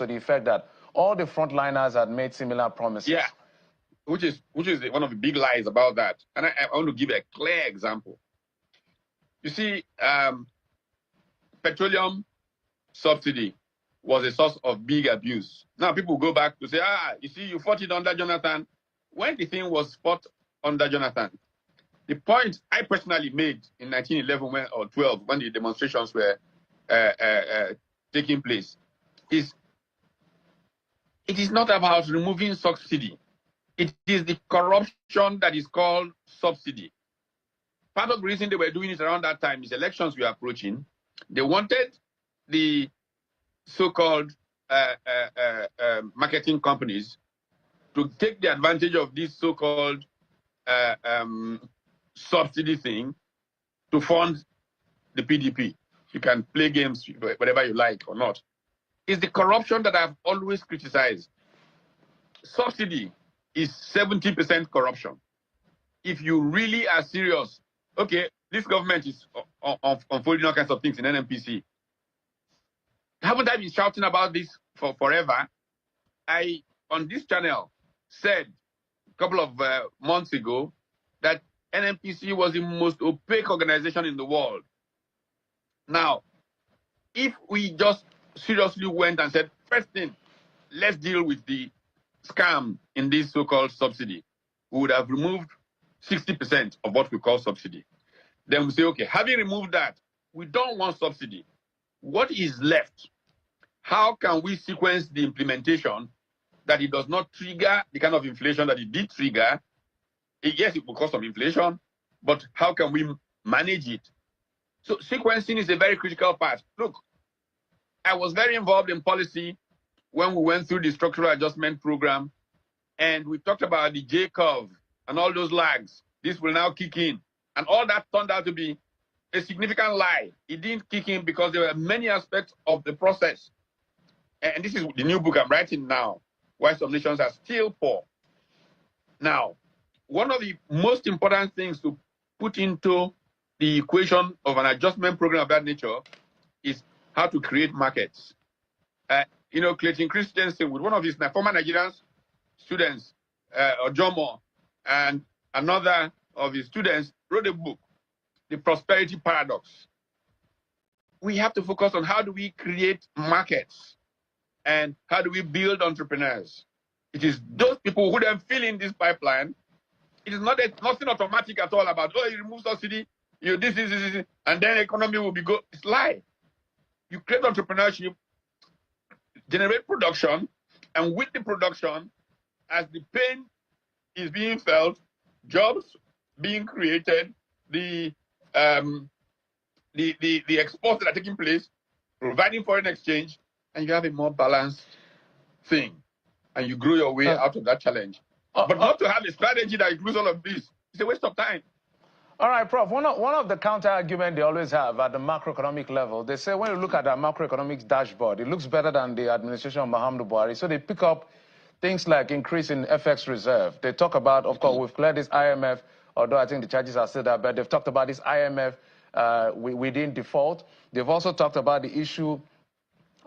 to the effect that all the frontliners had made similar promises. Yeah, which is one of the big lies about that. And I want to give a clear example. You see, petroleum subsidy was a source of big abuse. Now people go back to say, you see, you fought it under Jonathan. When the thing was fought under Jonathan, the point I personally made in 1911 or 12, when the demonstrations were taking place, is it is not about removing subsidy. It is the corruption that is called subsidy. Part of the reason they were doing it around that time is elections were approaching. They wanted the so-called marketing companies to take the advantage of this so-called subsidy thing to fund the PDP. You can play games whatever you like or not. It's the corruption that I've always criticized. Subsidy is 70% corruption. If you really are serious, okay, this government is unfolding all kinds of things in NNPC. Haven't I been shouting about this for forever? I, on this channel, said a couple of months ago that NNPC was the most opaque organization in the world. Now, if we just seriously went and said, first thing, let's deal with the scam in this so-called subsidy, we would have removed 60% of what we call subsidy. Then we say, okay, having removed that, we don't want subsidy. What is left? How can we sequence the implementation that it does not trigger the kind of inflation that it did trigger? Yes, it will cause some inflation, but how can we manage it? So sequencing is a very critical part. Look, I was very involved in policy when we went through the structural adjustment program, and we talked about the J curve and all those lags. This will now kick in. And all that turned out to be a significant lie. It didn't kick in because there were many aspects of the process. And this is the new book I'm writing now, Why Some Nations Are Still Poor. Now, one of the most important things to put into the equation of an adjustment program of that nature is how to create markets. You know, Clayton Christensen, with one of his former Nigerian students, Ojomo, and another of his students, wrote a book, The Prosperity Paradox. We have to focus on how do we create markets and how do we build entrepreneurs. It is those people who then fill in this pipeline. It is nothing automatic at all about, oh, you remove subsidy, you this, and then economy will be good. It's lie. You create entrepreneurship, generate production, and with the production, as the pain is being felt, jobs being created, the exports that are taking place, providing foreign exchange, and you have a more balanced thing, and you grow your way out of that challenge. But not to have a strategy that includes all of this. It's a waste of time. All right, Prof. One of the counter-arguments they always have at the macroeconomic level, they say when you look at the macroeconomic dashboard, it looks better than the administration of Muhammadu Buhari. So they pick up things like increase in FX reserve. They talk about, of course, we've cleared this IMF, although I think the charges are still there, but they've talked about this IMF within default. They've also talked about the issue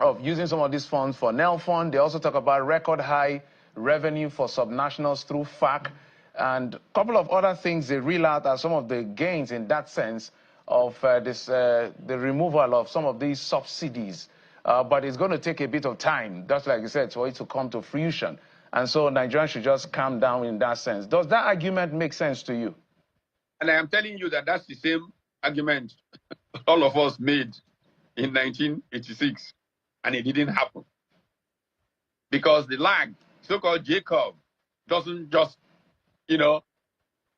of using some of these funds for NEL fund. They also talk about record high revenue for subnationals through FAC. And a couple of other things they reel out as some of the gains in that sense of the removal of some of these subsidies. But it's going to take a bit of time, just like you said, for it to come to fruition. And so Nigerians should just calm down in that sense. Does that argument make sense to you? And I am telling you that that's the same argument all of us made in 1986, and it didn't happen. Because the lag, so-called J curve, doesn't just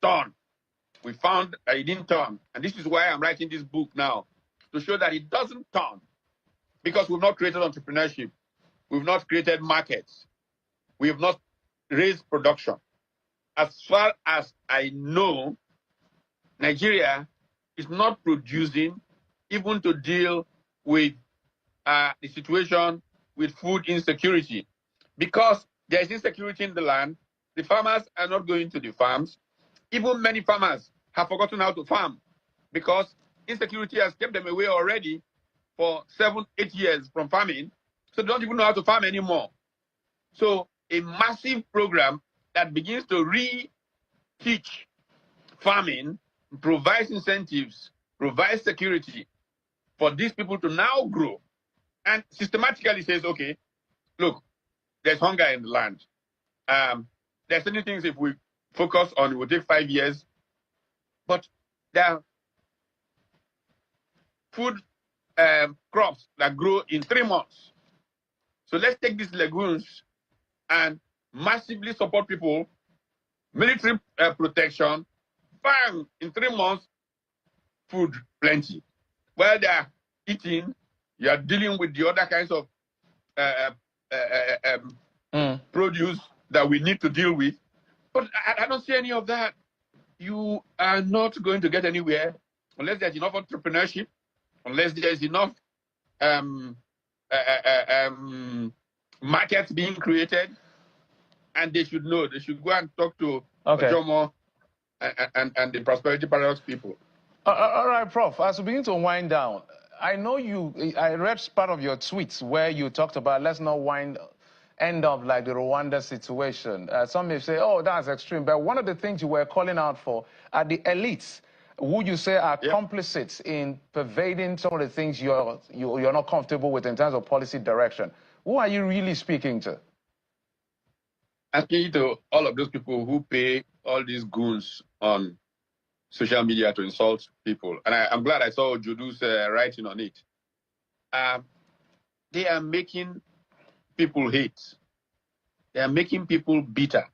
turn. We found that it didn't turn. And this is why I'm writing this book now, to show that it doesn't turn. Because we've not created entrepreneurship. We've not created markets. We have not raised production. As far as I know, Nigeria is not producing even to deal with the situation with food insecurity. Because there is insecurity in the land, the farmers are not going to the farms. Even many farmers have forgotten how to farm because insecurity has kept them away already for 7-8 years from farming. So they don't even know how to farm anymore. So a massive program that begins to re-teach farming, provides incentives, provides security for these people to now grow, and systematically says, okay, look, there's hunger in the land. There's certain things if we focus on, it will take 5 years, but there are food crops that grow in 3 months. So let's take these legumes and massively support people, military protection, bang, in 3 months, food plenty. While they are eating, you are dealing with the other kinds of produce that we need to deal with. But I don't see any of that. You are not going to get anywhere unless there's enough entrepreneurship, unless there's enough markets being created, and they should know. They should go and talk to Utomi and the Prosperity Paradox people. All right, Prof. As we begin to wind down, I know I read part of your tweets where you talked about let's not end up like the Rwanda situation. Some may say, oh, that's extreme. But one of the things you were calling out for are the elites, who you say are complicit in pervading some of the things you're not comfortable with in terms of policy direction. Who are you really speaking to? I'm speaking to all of those people who pay all these goons on social media to insult people. And I'm glad I saw Judu's writing on it. They are making people hate. They are making people bitter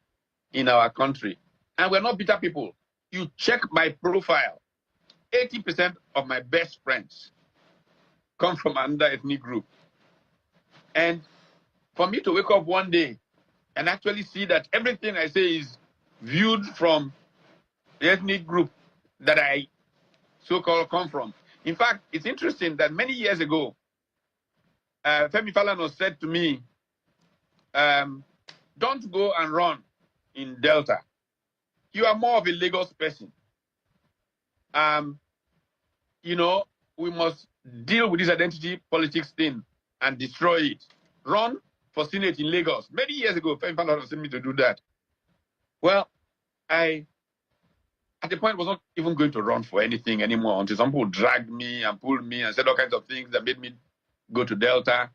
in our country. And we're not bitter people. You check my profile. 80% of my best friends come from another ethnic group. And for me to wake up one day and actually see that everything I say is viewed from the ethnic group that I so-called come from. In fact, it's interesting that many years ago, Femi Falana said to me, don't go and run in Delta. You are more of a Lagos person. You know, we must deal with this identity politics thing and destroy it. Run for Senate in Lagos. Many years ago, Femi Falana sent me to do that. Well, at the point, I was not even going to run for anything anymore until some people dragged me and pulled me and said all kinds of things that made me go to Delta.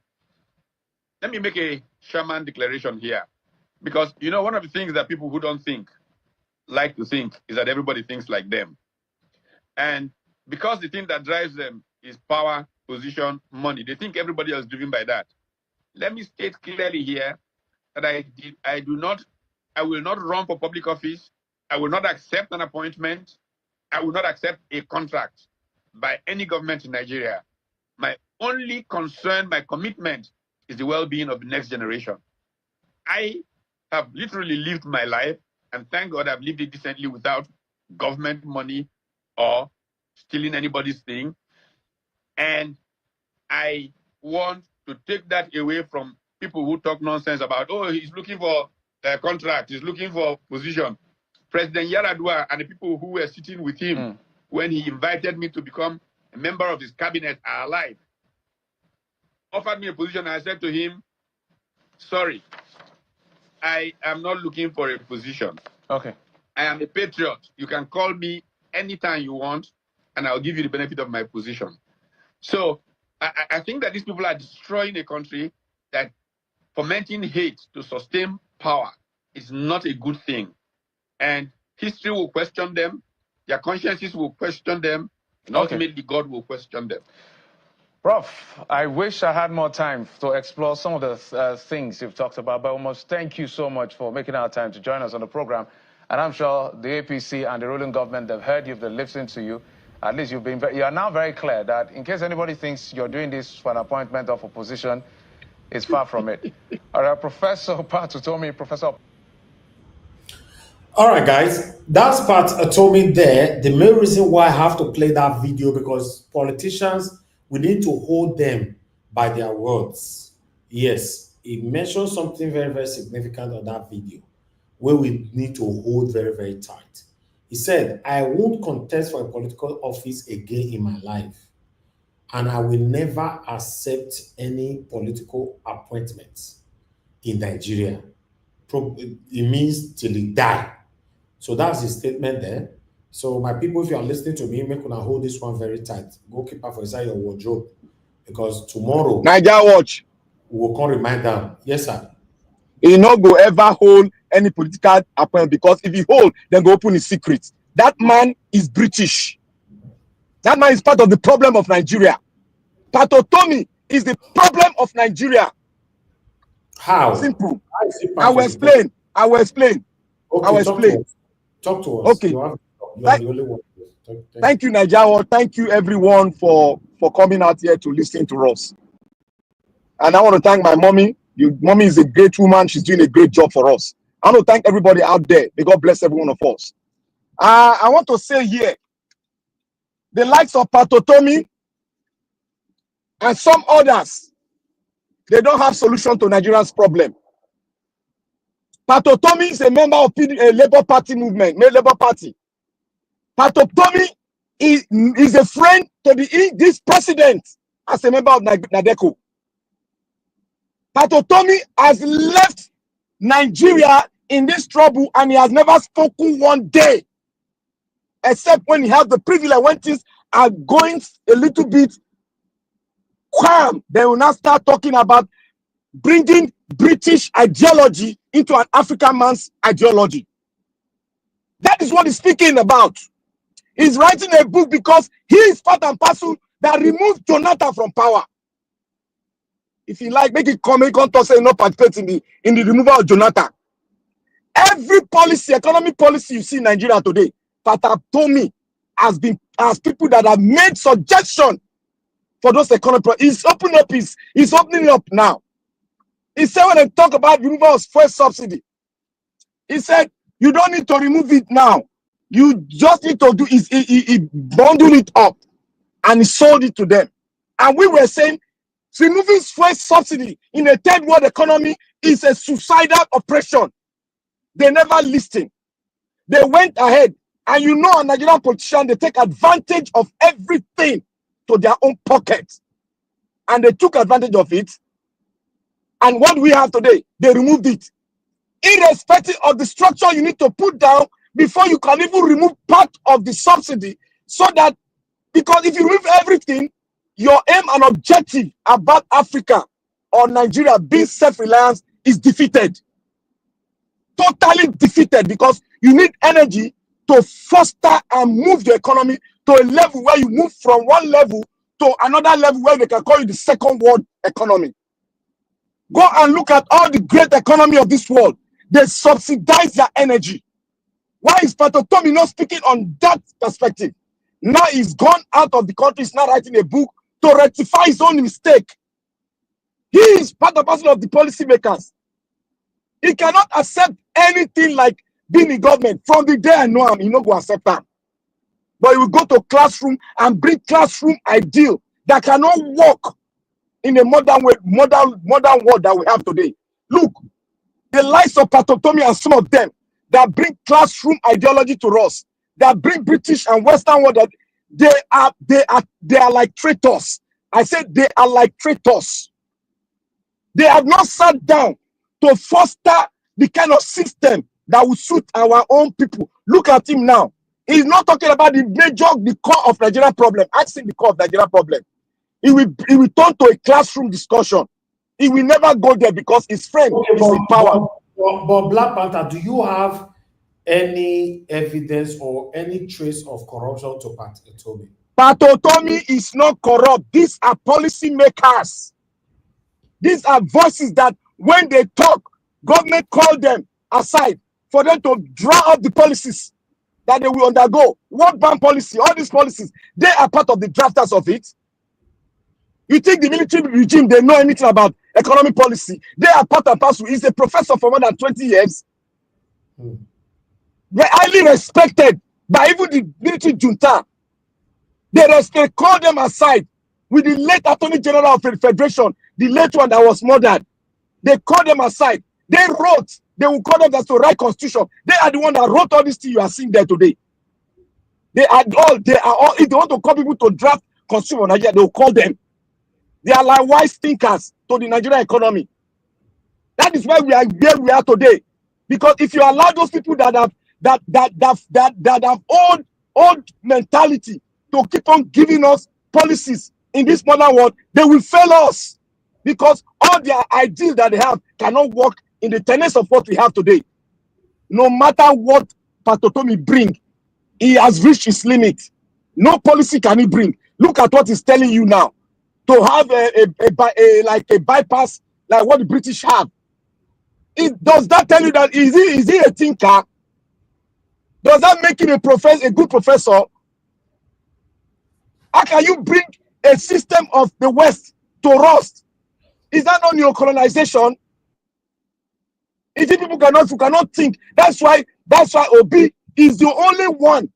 Let me make a Sherman declaration here. Because, you know, one of the things that people who don't think like to think is that everybody thinks like them. And because the thing that drives them is power, position, money, they think everybody else is driven by that. Let me state clearly here that I will not run for public office. I will not accept an appointment. I will not accept a contract by any government in Nigeria. My only concern, my commitment is the well-being of the next generation. I have literally lived my life, and thank God I've lived it decently without government money or stealing anybody's thing. And I want to take that away from people who talk nonsense about, oh, he's looking for a contract, he's looking for position. President Yaradua and the people who were sitting with him when he invited me to become a member of his cabinet are alive. Offered me a position, and I said to him, sorry, I am not looking for a position. Okay. I am a patriot. You can call me anytime you want, and I'll give you the benefit of my position. So I think that these people are destroying a country that fomenting hate to sustain power is not a good thing. And history will question them, their consciences will question them, and ultimately God will question them. Prof, I wish I had more time to explore some of the things you've talked about, but we must thank you so much for making our time to join us on the program. And I'm sure the APC and the ruling government, they've heard you, they've listened to you. At least you are now very clear that in case anybody thinks you're doing this for an appointment of a position, it's far from it. All right, Professor Utomi, Professor. All right, guys, that's part Utomi there. The main reason why I have to play that video, because politicians, we need to hold them by their words. Yes, he mentioned something very, very significant on that video, where we need to hold very, very tight. He said, I won't contest for a political office again in my life. And I will never accept any political appointments in Nigeria. It means till he die. So that's the statement there. So my people, if you are listening to me, make una hold this one very tight. Go keep her for inside your wardrobe. Because tomorrow Niger watch. we will come remind them. Yes, sir. He not go ever hold any political appointment, because if he hold, then go open his secret. That man is British. That man is part of the problem of Nigeria. Utomi is the problem of Nigeria. How? Simple. How is it I will explain. I will explain. Okay, I will explain. Talk to us. Okay. You are the only one. Thank you, Nigeria. Thank you, everyone, for coming out here to listen to us. And I want to thank my mommy. Mommy is a great woman. She's doing a great job for us. I want to thank everybody out there. May God bless every one of us. I want to say here, the likes of Utomi and some others, they don't have solution to Nigeria's problem. Utomi is a member of a Labour Party movement, Labour Party. Utomi is a friend to this president as a member of NADECO. Utomi has left Nigeria in this trouble, and he has never spoken one day, except when he has the privilege, when things are going a little bit calm, they will now start talking about bringing British ideology into an African man's ideology. That is what he's speaking about. He's writing a book because he is part and parcel that removed Jonathan from power. If you like, make it come, make it say no participate in the removal of Jonathan. Every policy, economic policy you see in Nigeria today, Utomi has people that have made suggestion for those economic policies. He's opening up now. He said when they talk about removal of fuel subsidy, he said you don't need to remove it now. You just need to do is he bundled it up and he sold it to them. And we were saying removing fuel subsidy in a third world economy is a suicidal operation. They never listened. They went ahead. And you know, a Nigerian politician, they take advantage of everything to their own pockets. And they took advantage of it. And what we have today, they removed it. Irrespective of the structure you need to put down before you can even remove part of the subsidy, so that, because if you remove everything, your aim and objective about Africa or Nigeria being self-reliance is defeated. Totally defeated, because you need energy to foster and move the economy to a level where you move from one level to another level where they can call you the second world economy. Go and look at all the great economy of this world. They subsidize their energy. Why is Utomi not speaking on that perspective? Now he's gone out of the country, he's now writing a book to rectify his own mistake. He is part and parcel of the policymakers. He cannot accept anything like being in government. From the day I know him, he not go accept that. But he will go to classroom and bring classroom ideal that cannot work in a modern way, modern world that we have today. Look, the likes of Utomi and some of them that bring classroom ideology to us, that bring British and Western world, that they are like traitors. I said they are like traitors. They have not sat down to foster the kind of system that will suit our own people. Look at him now. He's not talking about the core of Nigeria problem. Asking the core of Nigeria problem. He will turn to a classroom discussion. He will never go there because his friend is in power. But Black Panther, do you have any evidence or any trace of corruption to Utomi? Utomi is not corrupt. These are policy makers. These are voices that when they talk, government call them aside for them to draw up the policies that they will undergo. World Bank policy, all these policies, they are part of the drafters of it. You think the military regime, they know anything about economic policy? They are part and parcel. He's a professor for more than 20 years. They're highly respected by even the military junta. They call them aside with the late Attorney General of the Federation, the late one that was murdered. They call them aside. They wrote, they will call them as to write constitution. They are the one that wrote all these things you are seeing there today. They are all, if they want to call people to draft consume of Nigeria, they will call them. They are like wise thinkers to the Nigerian economy. That is why we are where we are today. Because if you allow those people that have old mentality to keep on giving us policies in this modern world, they will fail us. Because all their ideas that they have cannot work in the tenets of what we have today. No matter what Patriotic bring, he has reached his limit. No policy can he bring. Look at what he's telling you now. To have a bypass like what the British have. Does that tell you that is he a thinker? Does that make him a good professor? How can you bring a system of the West to rust? Is that not neo-colonization? If people cannot think, that's why Obi is the only one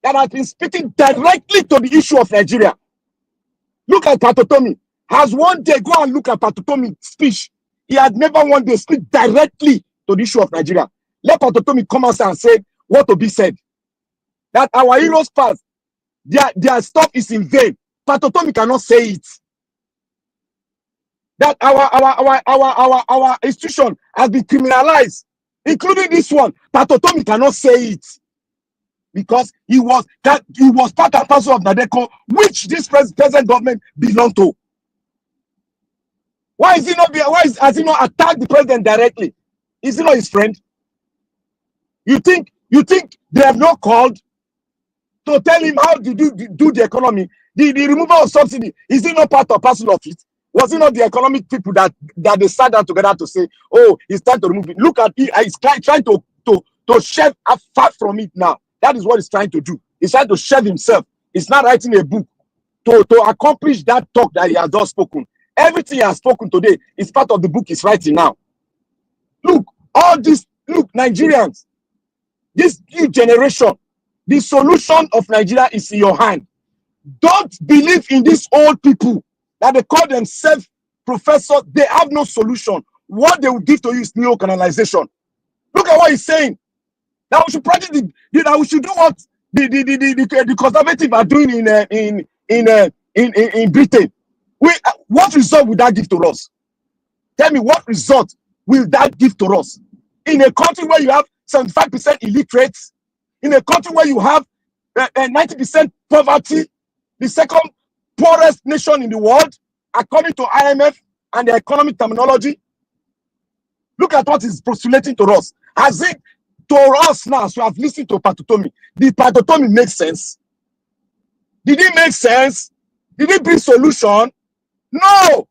that has been speaking directly to the issue of Nigeria. Look at Patriotic. Has one day go and look at Patriotic's speech. He had never one day speak directly to the issue of Nigeria. Let Patriotic come out and say what Obi said. That our heroes pass, their stuff is in vain. Patriotic cannot say it. That our institution has been criminalized, including this one. Patriotic cannot say it. Because he was part and parcel of Nadeko, which this present government belonged to. Why has he not attacked the president directly? Is he not his friend? You think they have not called to tell him how to do the economy? The removal of subsidy, is he not part or parcel of it? Was it not the economic people that they sat down together to say, oh, it's time to remove it? Look at it, he's trying to shave far from it now. That is what he's trying to do. He's trying to shave himself. He's not writing a book to accomplish that talk that he has just spoken. Everything he has spoken today is part of the book he's writing now. Look, Nigerians, this new generation, the solution of Nigeria is in your hand. Don't believe in these old people that they call themselves professors. They have no solution. What they will give to you is neo-colonization. Look at what he's saying. Now we should practice we should do what the conservatives are doing in Britain. What result will that give to us? Tell me, what result will that give to us? In a country where you have 75% illiterates, in a country where you have 90% poverty, the second poorest nation in the world, according to IMF and the economic terminology. Look at what is postulating to us. As it to us now, so I've listened to Patriotic. Did Patriotic make sense? Did it make sense? Did it bring solution? No.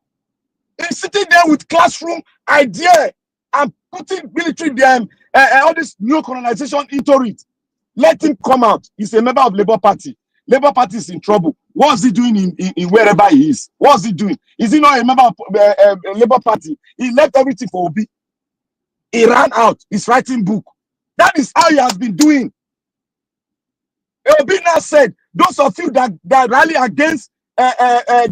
He's sitting there with classroom idea and putting military all this new colonization into it. Let him come out. He's a member of Labour Party. Labour Party is in trouble. What's he doing in wherever he is? What's he doing? Is he not a member of Labour Party? He left everything for Obi. He ran out. He's writing book. That is how he has been doing. Obi now said, those of you that rally against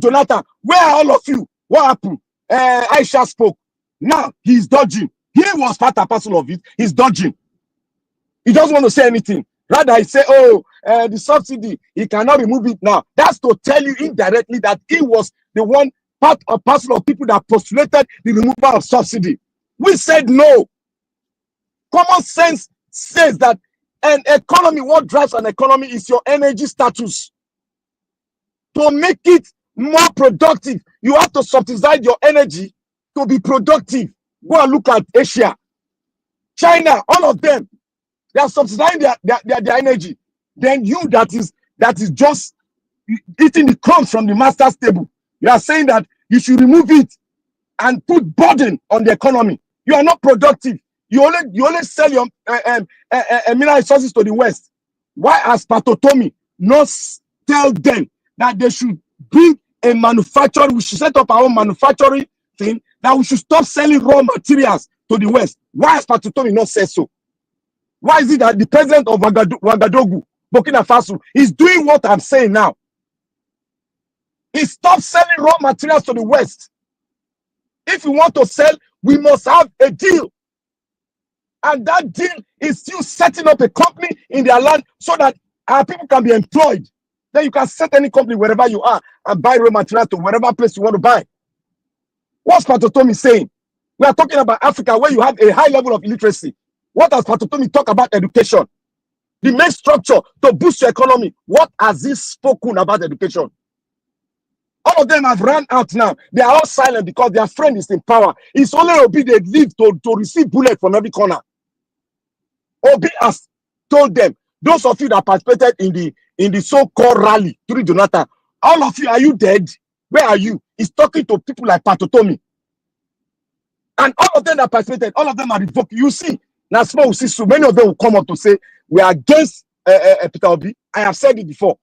Jonathan, where are all of you? What happened? Aisha spoke. Now he's dodging. He was part and parcel of it. He's dodging. He doesn't want to say anything. Rather, he say, oh, the subsidy, he cannot remove it now. That's to tell you indirectly that he was the one part or parcel of people that postulated the removal of subsidy. We said no. Common sense says that an economy, what drives an economy is your energy status. To make it more productive, you have to subsidize your energy to be productive. Go and look at Asia, China, all of them. They are subsidizing their energy. Then you that is just eating the crumbs from the master's table, you are saying that you should remove it and put burden on the economy. You are not productive. You only sell your mineral resources to the West. Why has Patriotic not tell them that they should bring a manufacturer? We should set up our own manufacturing thing, that we should stop selling raw materials to the West. Why has Patriotic not said so? Why is it that the president of Ouagadougou, Burkina Faso, is doing what I'm saying now? He stopped selling raw materials to the West. If we want to sell, we must have a deal. And that deal is still setting up a company in their land so that our people can be employed. Then you can set any company wherever you are and buy raw material to wherever place you want to buy. What's Patriotic saying? We are talking about Africa where you have a high level of illiteracy. What has Patriotic talk about education? The main structure to boost your economy. What has he spoken about education? All of them have run out now. They are all silent because their friend is in power. It's only Obi they live to receive bullets from every corner. Obi has told them, those of you that participated in the so-called rally during Jonathan, all of you, are you dead? Where are you? He's talking to people like Patriotic. And all of them that participated, all of them are revoked. You see, now small will see so many of them will come up to say, we are against Peter Obi. I have said it before,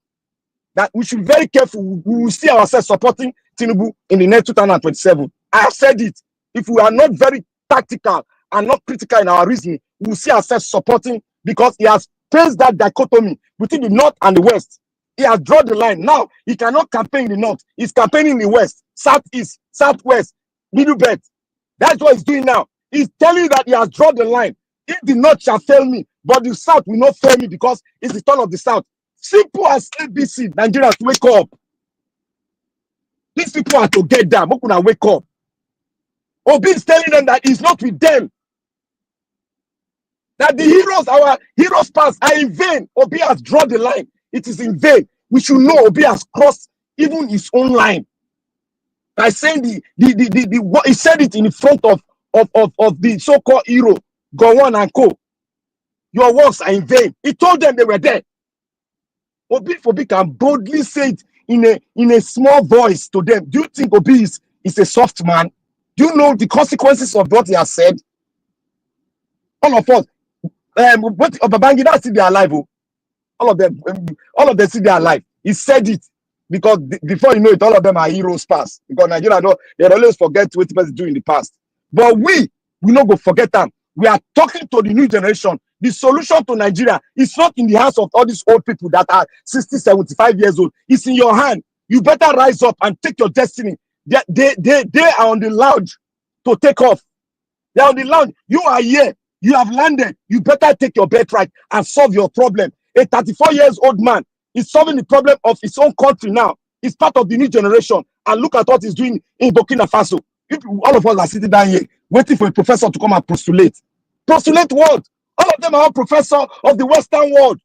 that we should be very careful. We will see ourselves supporting Tinubu in the next 2027. I have said it. If we are not very tactical and not critical in our reasoning, we will see ourselves supporting, because he has faced that dichotomy between the North and the West. He has drawn the line. Now, he cannot campaign in the North. He's campaigning in the West, Southeast, Southwest, Middle Belt. That's what he's doing now. He's telling you that he has drawn the line. If the North shall fail me, but the South will not fail me, because it's the turn of the South. Simple as ABC, Nigerians, wake up. These people are together. Mokuna, wake up. Obi is telling them that he's not with them. That the heroes, our heroes past, are in vain. Obi has drawn the line. It is in vain. We should know Obi has crossed even his own line. By saying he said it in the front of the so-called hero, Gowon and Co. Your works are in vain. He told them they were there. Obi can boldly say it in a small voice to them. Do you think Obi is a soft man? Do you know the consequences of what he has said? All of us, Babangida still they are alive. All of them still they are alive. He said it because before you know it, all of them are heroes past. Because Nigeria, they always forget what people do in the past. But we not go forget them. We are talking to the new generation. The solution to Nigeria is not in the hands of all these old people that are 60, 75 years old. It's in your hand. You better rise up and take your destiny. They are on the lounge to take off. They are on the lounge. You are here. You have landed. You better take your birthright and solve your problem. A 34-year-old man is solving the problem of his own country now. He's part of the new generation. And look at what he's doing in Burkina Faso. All of us are sitting down here waiting for a professor to come and postulate. Postulate what? All of them are all professors of the Western world.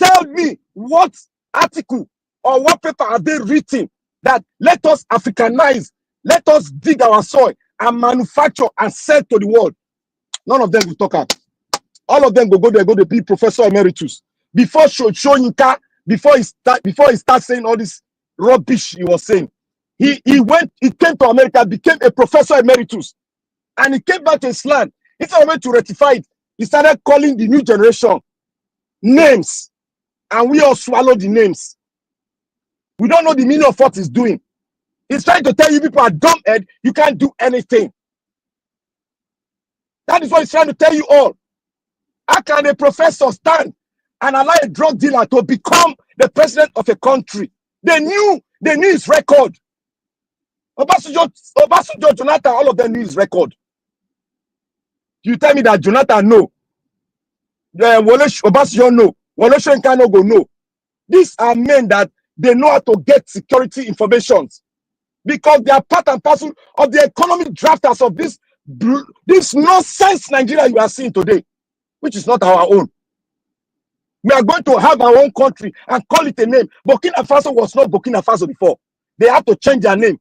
Tell me what article or what paper have they written that let us Africanize, let us dig our soil and manufacture and sell to the world. None of them will talk out. All of them go to be professor emeritus. Before Shoyinka, before he starts saying all this rubbish he was saying, he came to America, became a professor emeritus, and he came back to his land. Instead of to rectify it, he started calling the new generation names, and we all swallow the names. We don't know the meaning of what he's doing. He's trying to tell you people are dumbhead, you can't do anything. That is what he's trying to tell you all. How can a professor stand and allow a drug dealer to become the president of a country? They knew his record. Obasanjo, Jonathan, all of them knew his record. You tell me that Jonathan no. Obasanjo no. Wole Soyinka no go no. These are men that they know how to get security information because they are part and parcel of the economic drafters of this nonsense Nigeria you are seeing today, which is not our own. We are going to have our own country and call it a name. Burkina Faso was not Burkina Faso before. They had to change their name.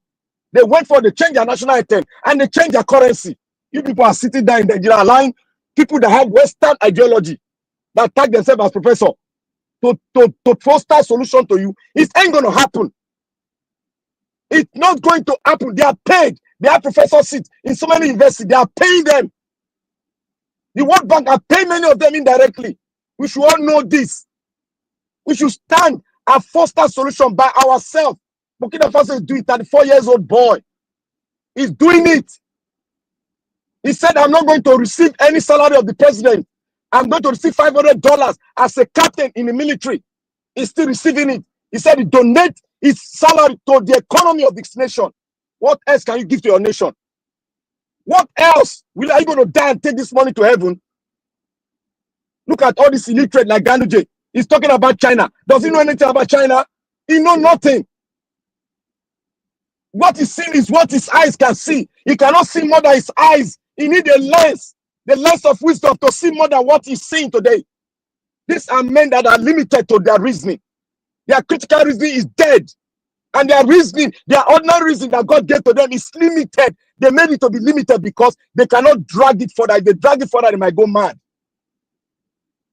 They went for the change their national anthem and they changed their currency. You people are sitting there in Nigeria allowing people that have Western ideology that tag themselves as professor to foster solution to you. It ain't going to happen. It's not going to happen. They are paid. They have professor seats in so many universities. They are paying them. The World Bank are paying many of them indirectly. We should all know this. We should stand and foster solution by ourselves. Burkina Faso is doing it. 34-year-old boy. He's doing it. He said, I'm not going to receive any salary of the president. I'm going to receive $500 as a captain in the military. He's still receiving it. He said he donate his salary to the economy of this nation. What else can you give to your nation? What else? Are you going to die and take this money to heaven? Look at all this illiterate like Ganduje. He's talking about China. Does he know anything about China? He know nothing. What he's seen is what his eyes can see. He cannot see more than his eyes. He needs a lens, the lens of wisdom to see more than what he's seeing today. These are men that are limited to their reasoning. Their critical reasoning is dead. And their reasoning, their ordinary reasoning that God gave to them is limited. They made it to be limited because they cannot drag it further. If they drag it further, they might go mad.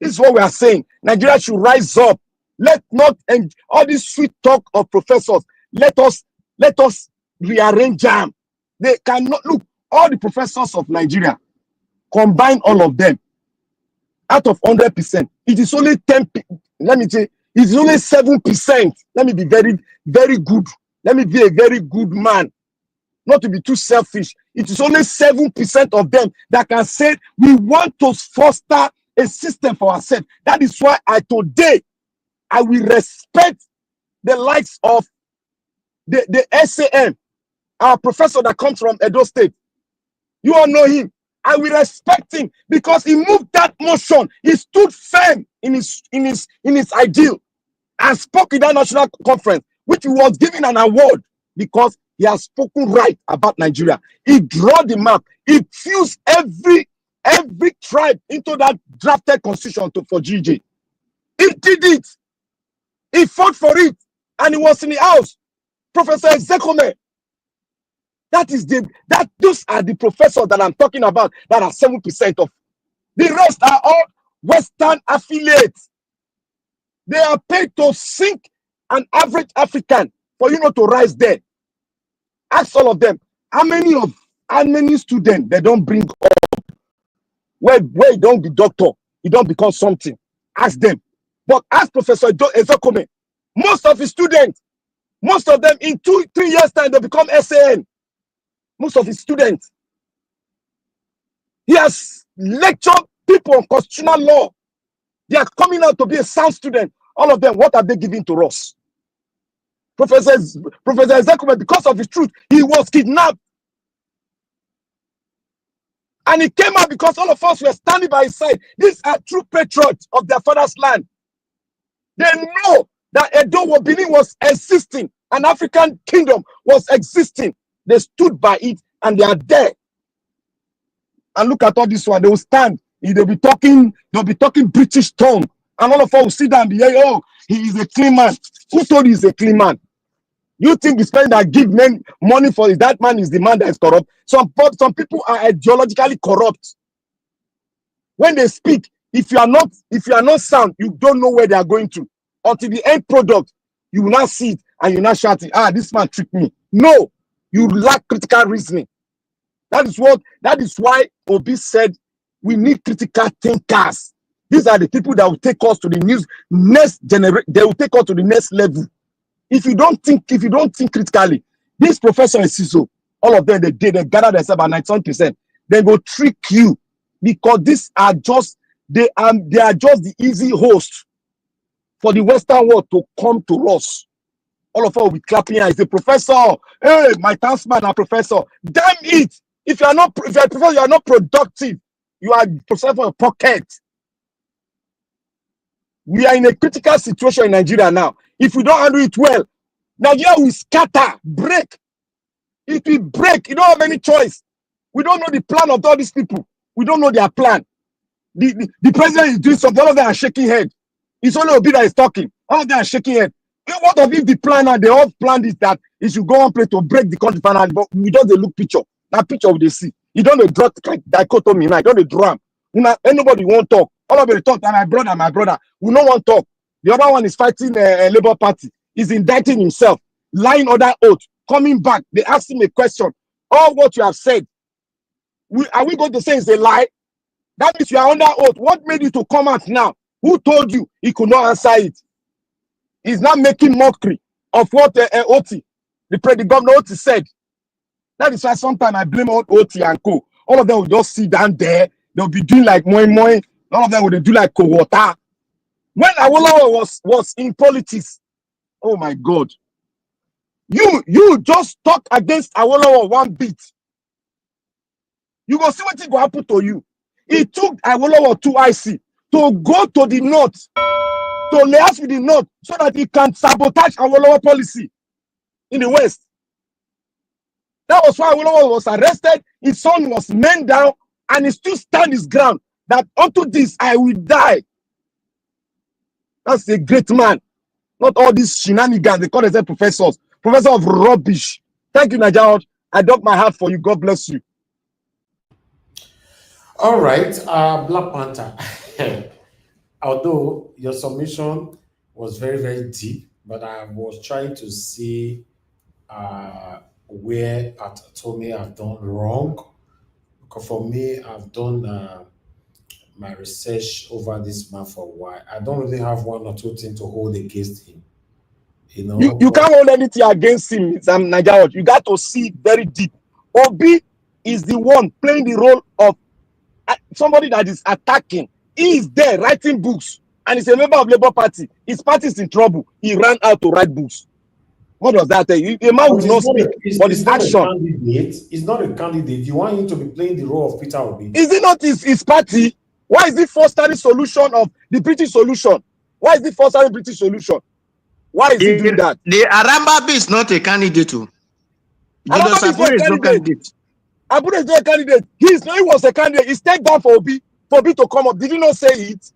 This is what we are saying. Nigeria should rise up. Let not end all this sweet talk of professors. Let us rearrange them. They cannot look. All the professors of Nigeria, combine all of them, out of 100%, it is only 10. Let me say, it's only 7%. Let me be very, very good. Let me be a very good man, not to be too selfish. It is only 7% of them that can say we want to foster a system for ourselves. That is why today I will respect the likes of the SAM, our professor that comes from Edo State. You all know him. I will respect him because he moved that motion. He stood firm in his ideal and spoke in that national conference, which he was given an award because he has spoken right about Nigeria. He drew the map. He fused every tribe into that drafted constitution for GJ. He did it. He fought for it, and he was in the house. Professor Ezekome. Those are the professors that I'm talking about that are 7% of. The rest are all Western affiliates. They are paid to sink an average African for you not to rise there. Ask all of them, how many students they don't bring up? Where you don't be doctor, you don't become something. Ask them. But ask Professor Ezekome, most of his students, most of them in 2-3 years time, they become SAN. Most of his students. He has lectured people on constitutional law. They are coming out to be a sound student. All of them, what are they giving to us? Professor Ezekome, because of his truth, he was kidnapped. And he came out because all of us were standing by his side. These are true patriots of their father's land. They know that Edo Benin was existing. An African kingdom was existing. They stood by it and they are there. And look at all this one. They will stand. They'll be talking British tongue. And all of us will sit down and be like, oh, he is a clean man. Who told you he's a clean man? You think it's men that give men money for it? That man is the man that is corrupt. Some people are ideologically corrupt. When they speak, if you are not sound, you don't know where they are going to. Until the end product, you will not see it and you will not shout it. This man tricked me. No. You lack critical reasoning. That is why Obi said we need critical thinkers. These are the people that will take us to the next generation. They will take us to the next level. If you don't think critically, this professor and CISO, all of them, they gather themselves at 90%. They go trick you because these are just they are just the easy host for the Western world to come to us. All of us will be clapping hands. The professor, hey, my townsman, a professor. Damn it! If you are a professor, you are not productive. You are professor for a pocket. We are in a critical situation in Nigeria now. If we don't handle it well, Nigeria will scatter, break. It will break. You don't have any choice. We don't know the plan of all these people. We don't know their plan. The president is doing something. All of them are shaking head. It's only Obi that is talking. All of them are shaking head. What if the plan they all planned is that it should go on play to break the country finally, but we don't look picture. That picture we see. You don't draw dichotomy now. You don't draw. Anybody won't talk. All of them talk. My brother. We don't want to talk. The other one is fighting a Labour Party. He's indicting himself, lying under oath, coming back. They ask him a question. All what you have said, are we going to say is a lie? That means you are under oath. What made you to come out now? Who told you he could not answer it? He's not making mockery of what Oti, the governor Oti said. That is why sometimes I blame Oti and co. All of them will just sit down there. They'll be doing like moi. All of them will do like co-water. When Awolowo was in politics, oh my God. You just talk against Awolowo one bit. You go see what it will happen to you. It took Awolowo to IC to go to the north to liaise with the North so that he can sabotage our lower policy in the West. That was why Awolowo was arrested, his son was men down, and he still stand his ground that unto this I will die. That's a great man. Not all these shenanigans, they call themselves professors. Professor of rubbish. Thank you, Nigeria. I dug my heart for you. God bless you. All right, Black Panther. Although your submission was very, very deep, but I was trying to see where Utomi have done wrong. Because for me, I've done my research over this man for a while. I don't really have one or two things to hold against him. You know, You can't hold anything against him, Nigeria. You got to see it very deep. Obi is the one playing the role of somebody that is attacking. He is there writing books, and he's a member of Labour Party. His party is in trouble. He ran out to write books. What was that? A man would not speak, but his action. He's not a candidate. You want him to be playing the role of Peter Obi? Is it not his party? Why is the fostering solution of the British solution? Why is the fostering British solution? Why is he doing that? The Arambabi is not a candidate. Arambabi is not a candidate. Abuja is not a candidate. He was a candidate. He stepped down for Obi to come up. Did you not say it?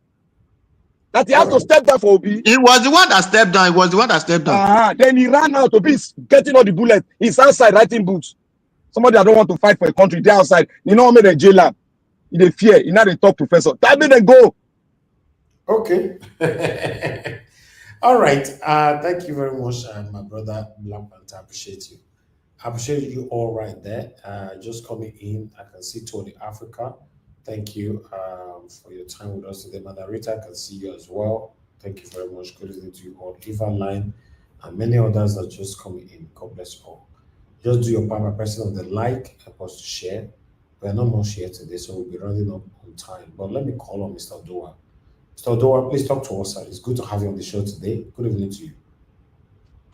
That he has to step down for Obi. He was the one that stepped down. Then he ran out. Obi is getting all the bullets. He's outside writing books. Somebody that don't want to fight for a country, they're outside. You know, made a jailer. They fear. You're not a top professor. That made them go. Okay. All right. Thank you very much, my brother Black Panther. I appreciate you. I appreciate you all right there. Just coming in. I can see Tony Africa. Thank you for your time with us today. Madarita, I can see you as well. Thank you very much. Good evening to you all. Eva Line and many others that just coming in. God bless you all. Just do your part by pressing on the like, help us to share. We're not much here today, so we'll be running up on time. But let me call on Mr. Odoa. Mr. Odoa, please talk to us, sir. It's good to have you on the show today. Good evening to you.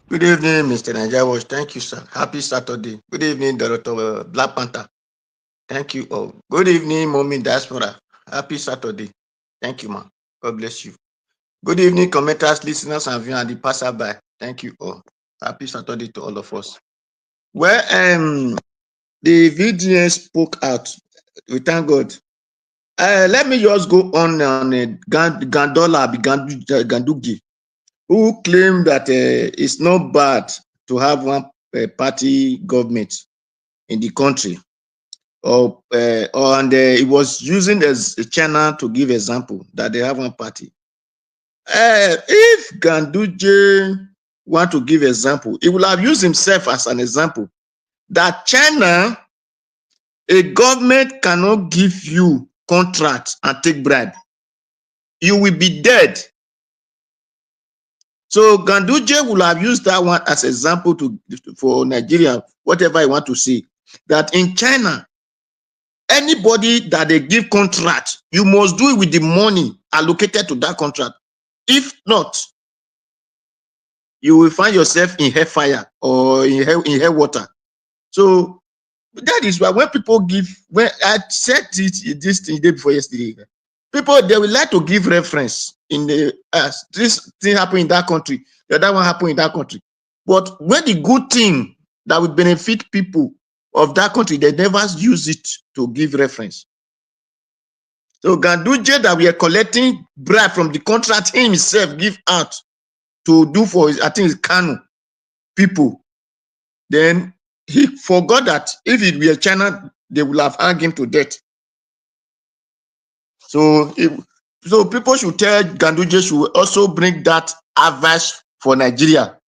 Good evening, Mr. Nigeria. Thank you, sir. Happy Saturday. Good evening, Dr. Black Panther. Thank you all. Good evening, Mommy Diaspora. Happy Saturday. Thank you, man. God bless you. Good evening, commenters, listeners, and viewers, and the passerby. Thank you all. Happy Saturday to all of us. Well, the VDN spoke out. We thank God. Let me just go on Ganduje, who claimed that it's not bad to have one party government in the country. And he was using as a channel to give example that they have one party. If Ganduje want to give example, he will have used himself as an example that China, a government cannot give you contract and take bribe. You will be dead. So Ganduje will have used that one as example for Nigeria, whatever I want to say, that in China, anybody that they give contract, you must do it with the money allocated to that contract. If not, you will find yourself in hellfire or in hell water. So that is why when people give, when I said this thing day before yesterday, people, they will like to give reference in the this thing happened in that country, the other one happened in that country. But when the good thing that would benefit people of that country, they never use it to give reference. So Ganduje that we are collecting bribe from the contract himself give out to do for his, I think it's Kanu people. Then he forgot that if it were China, they will have hanged him to death. So people should tell Ganduje should also bring that advice for Nigeria,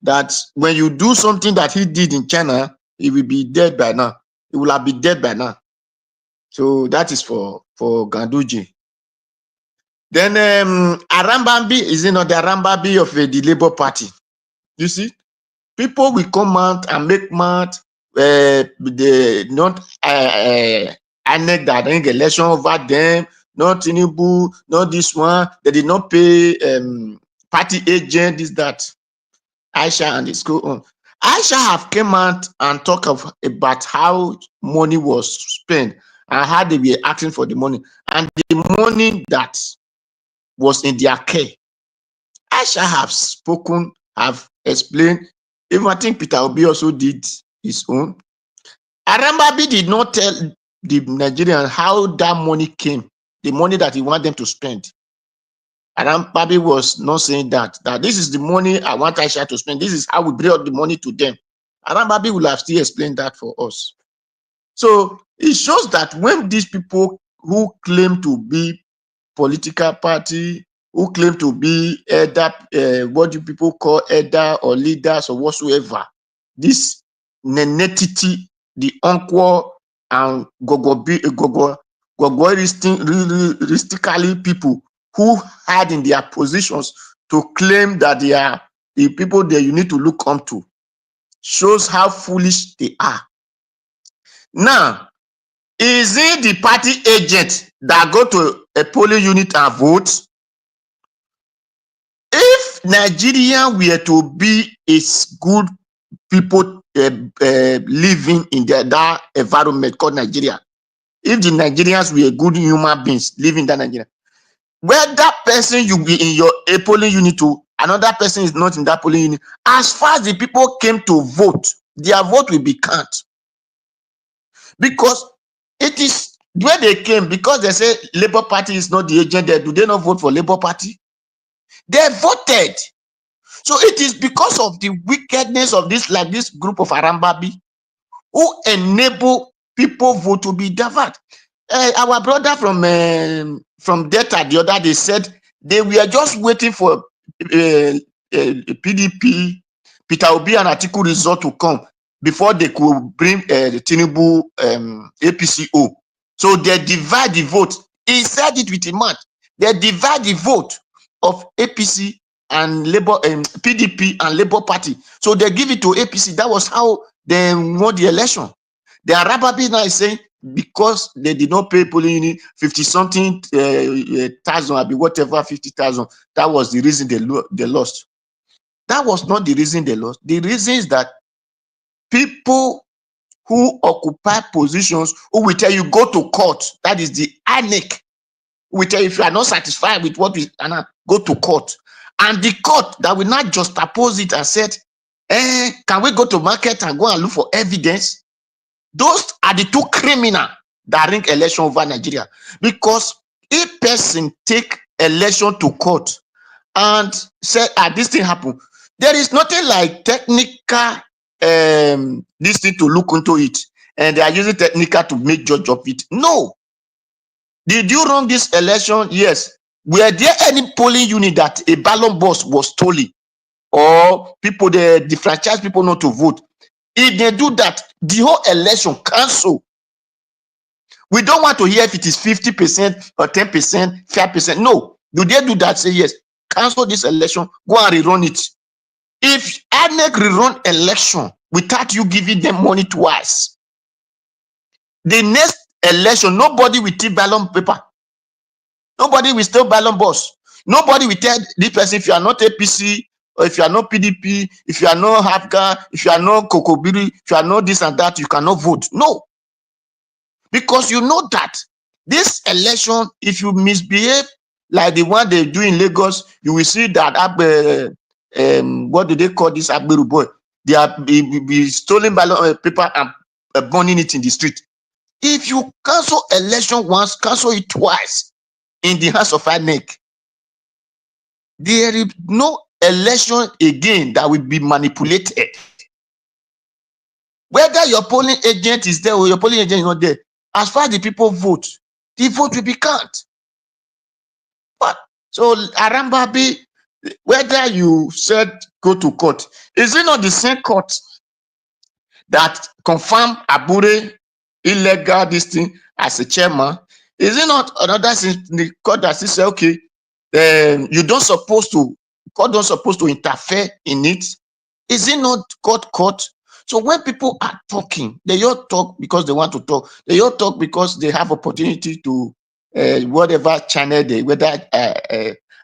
that when you do something that he did in China, he will be dead by now. He will have been dead by now. So that is for Ganduje. Then Arambambi is not the Arambambi of the Labour Party. You see, people will come out and make mad. They not INEC that didn't election over them. Not Tinubu, not this one. They did not pay party agent. This that. Aisha and it's go on. Aisha have came out and talk about how money was spent and how they were asking for the money, and the money that was in their care I shall have spoken, have explained. Even I think Peter Obi also did his own. Arambabi did not tell the Nigerians how that money came, the money that he wanted them to spend. Arambabi was not saying that this is the money I want Aisha to spend. This is how we bring the money to them. Arambabi will have still explained that for us. So it shows that when these people who claim to be political party, who claim to be elder, what do people call elder or leaders or whatsoever, this nenetity, the uncle and gogoristically people who had in their positions to claim that they are the people that you need to look up to, shows how foolish they are. Now, is it the party agent that go to a polling unit and vote? If Nigeria were to be a good people living in that environment called Nigeria, if the Nigerians were good human beings living in that Nigeria, where that person you be in your polling unit to, another person is not in that polling unit, as far as the people came to vote, their vote will be counted. Because it is where they came, because they say Labour Party is not the agent there. Do they not vote for Labour Party? They voted. So it is because of the wickedness of this group of Arambabi who enable people vote to be divert. Our brother from Delta the other day said they were just waiting for PDP, Peter Obi and Atiku result to come before they could bring the Tinubu APCO. So they divide the vote. He said it with a mouth. They divide the vote of APC and Labour, PDP and Labour Party. So they give it to APC. That was how they won the election. The Arababi now is saying because they did not pay polling unit 50-something thousand, whatever, 50,000. That was the reason they lost. That was not the reason they lost. The reason is that people who occupy positions who will tell you go to court, that is the INEC, will tell you if you are not satisfied with what we go to court. And the court that will not just oppose it and said, can we go to market and go and look for evidence? Those are the two criminals that ring election over Nigeria. Because if person take election to court and say, this thing happened, there is nothing like technical this thing to look into it. And they are using technical to make judge of it. No. Did you run this election? Yes. Were there any polling unit that a ballot box was stolen? Or people, they disfranchise people not to vote? If they do that, the whole election cancel. We don't want to hear if it is 50% or 10%, 5%. No. Do they do that? Say yes. Cancel this election. Go and rerun it. If INEC rerun election without you giving them money twice, the next election, nobody will take ballot paper. Nobody will steal ballot box. Nobody will tell this person if you are not APC, or if you are not PDP, if you are not Hafga, if you are not Kokobiri, if you are not this and that, you cannot vote. No. Because you know that this election, if you misbehave like the one they do in Lagos, you will see that what do they call this Agberu boy? They are be stolen ballot paper and burning it in the street. If you cancel election once, cancel it twice in the hands of INEC, there is no election again that will be manipulated. Whether your polling agent is there or your polling agent is not there, as far as the people vote, the vote will be counted. But so Arambabi, whether you said go to court, is it not the same court that confirmed Abure illegal this thing as a chairman? Is it not another the court that says okay, you don't supposed to, court don't supposed to interfere in it? Is it not court? So when people are talking, they all talk because they want to talk. They all talk because they have opportunity to whatever channel they, whether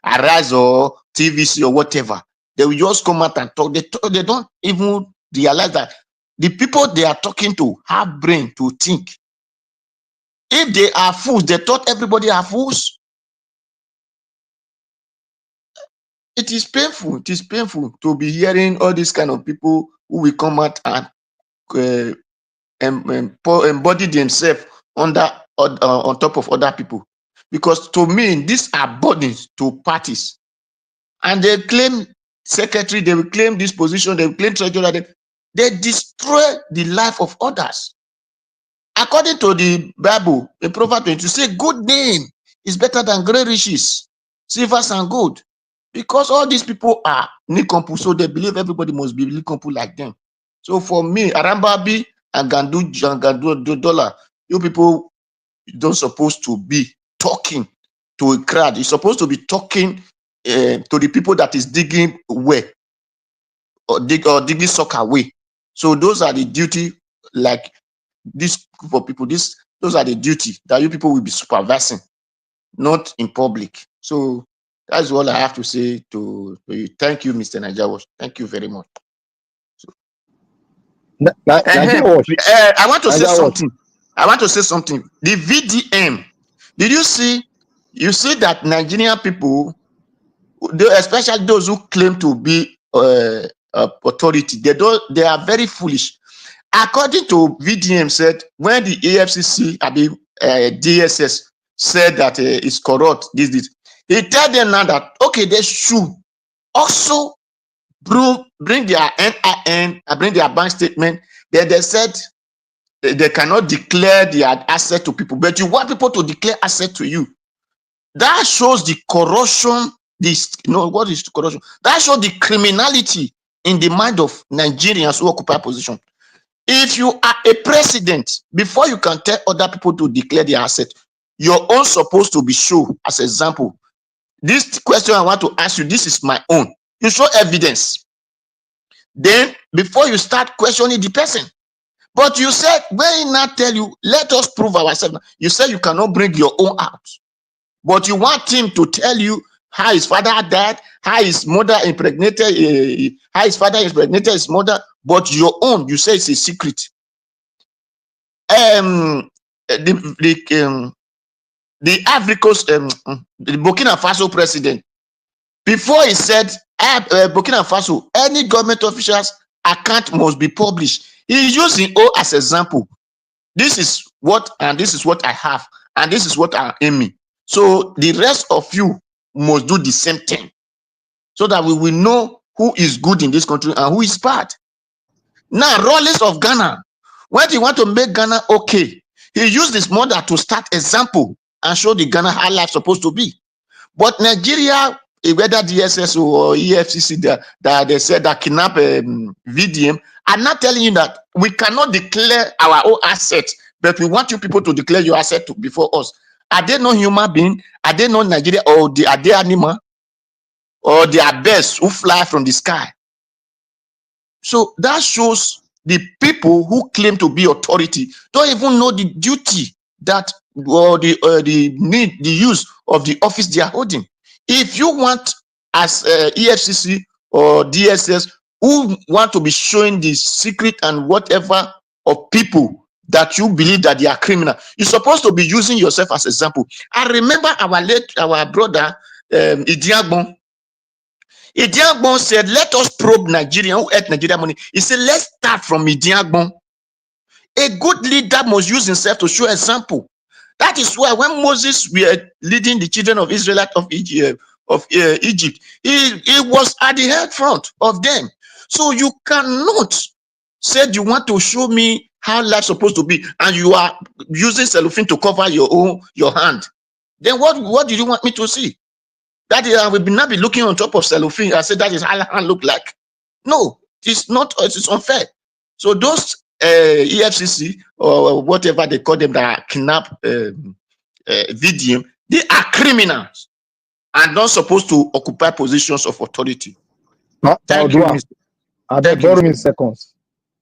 Arise or TVC or whatever, they will just come out and talk. They don't even realize that the people they are talking to have brain to think. If they are fools, they thought everybody are fools. it is painful. It is painful to be hearing all these kind of people who will come out and embody themselves under on top of other people. Because to me, these are burdens to parties, and they claim secretary, they will claim this position, they will claim treasurer. They destroy the life of others. According to the Bible, in Proverbs 20, say good name is better than great riches, silvers and gold. Because all these people are nincompoop, so they believe everybody must be nincompoop like them. So for me, Arambabi and Ganduje, you people don't supposed to be talking to a crowd. You're supposed to be talking to the people that is digging away or digging soccer away. So those are the duty, like this group of people. Those are the duty that you people will be supervising, not in public. So that's all I have to say to you. Thank you, Mr. Niger. Thank you very much. I want to say something. I want to say something. The VDM. Did you see? You see that Nigerian people, especially those who claim to be authority, they are very foolish. According to VDM said, when the AFCC, DSS said that it's corrupt, this, he tell them now that okay, they should also bring their NIN, bring their bank statement. Then they said they cannot declare their asset to people, but you want people to declare asset to you. That shows the corruption. What is corruption? That shows the criminality in the mind of Nigerians who occupy position. If you are a president, before you can tell other people to declare their asset, your own supposed to be shown as example. This question I want to ask you, this is my own. You show evidence. Then before you start questioning the person. But you said, when he not tell you, let us prove ourselves. You said you cannot bring your own out. But you want him to tell you how his father died, how his mother impregnated, how his father impregnated his mother, but your own, you say it's a secret. The Ivory Coast, the Burkina Faso president, before he said, Burkina Faso, any government official's account must be published. He used his own as example. This is what, and this is what I have, and this is what I'm aiming. So the rest of you must do the same thing, so that we will know who is good in this country and who is bad. Now, Rollins of Ghana, when he want to make Ghana okay, he used his mother to start example and show the Ghana how life supposed to be. But Nigeria, whether DSS or EFCC, that they said that kidnap VDM, I'm not telling you that we cannot declare our own assets, but we want you people to declare your asset before us. Are they not human being? Are they not Nigeria, or are they animal, or they are birds who fly from the sky? So that shows the people who claim to be authority don't even know the duty that, or the need, the use of the office they are holding. If you want, as EFCC or DSS, who want to be showing the secret and whatever of people that you believe that they are criminal, you're supposed to be using yourself as example. I remember our brother Idiagbon. Idiagbon said, let us probe Nigeria, who ate Nigeria money. He said, let's start from Idiagbon. A good leader must use himself to show example. That is why when Moses were leading the children of Israel out of Egypt, he was at the head front of them. So you cannot say you want to show me how life's supposed to be, and you are using cellophane to cover your hand. Then what do you want me to see? That I will not be looking on top of cellophane. I said that is how hand look like. No, it's not. It's unfair. So those EFCC or whatever they call them that kidnap VDM, they are criminals and not supposed to occupy positions of authority. Thank you, Mr. Borrow me seconds.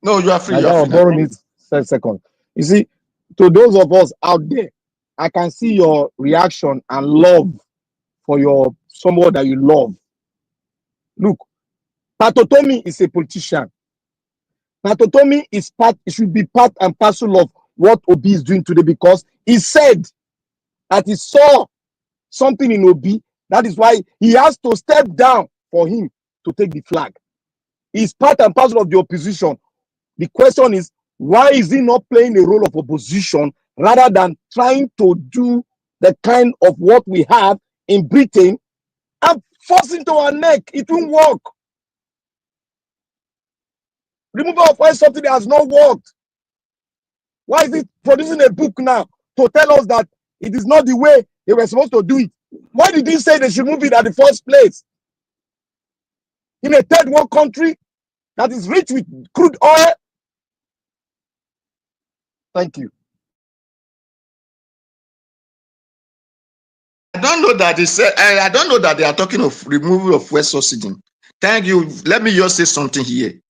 No, you are free. Borrow me seconds. You see, to those of us out there, I can see your reaction and love for someone that you love. Look, Utomi is a politician. Utomi should be part and parcel of what Obi is doing today, because he said that he saw something in Obi. That is why he has to step down for him to take the flag. He's part and parcel of the opposition. The question is, why is he not playing the role of opposition rather than trying to do the kind of what we have in Britain and force into our neck? It won't work. Removal of oil subsidy has not worked. Why is it producing a book now to tell us that it is not the way they were supposed to do it? Why did he say they should move it at the first place? In a third world country that is rich with crude oil? Thank you. I don't know that they said. I don't know that they are talking of removal of fuel subsidy. Thank you. Let me just say something here.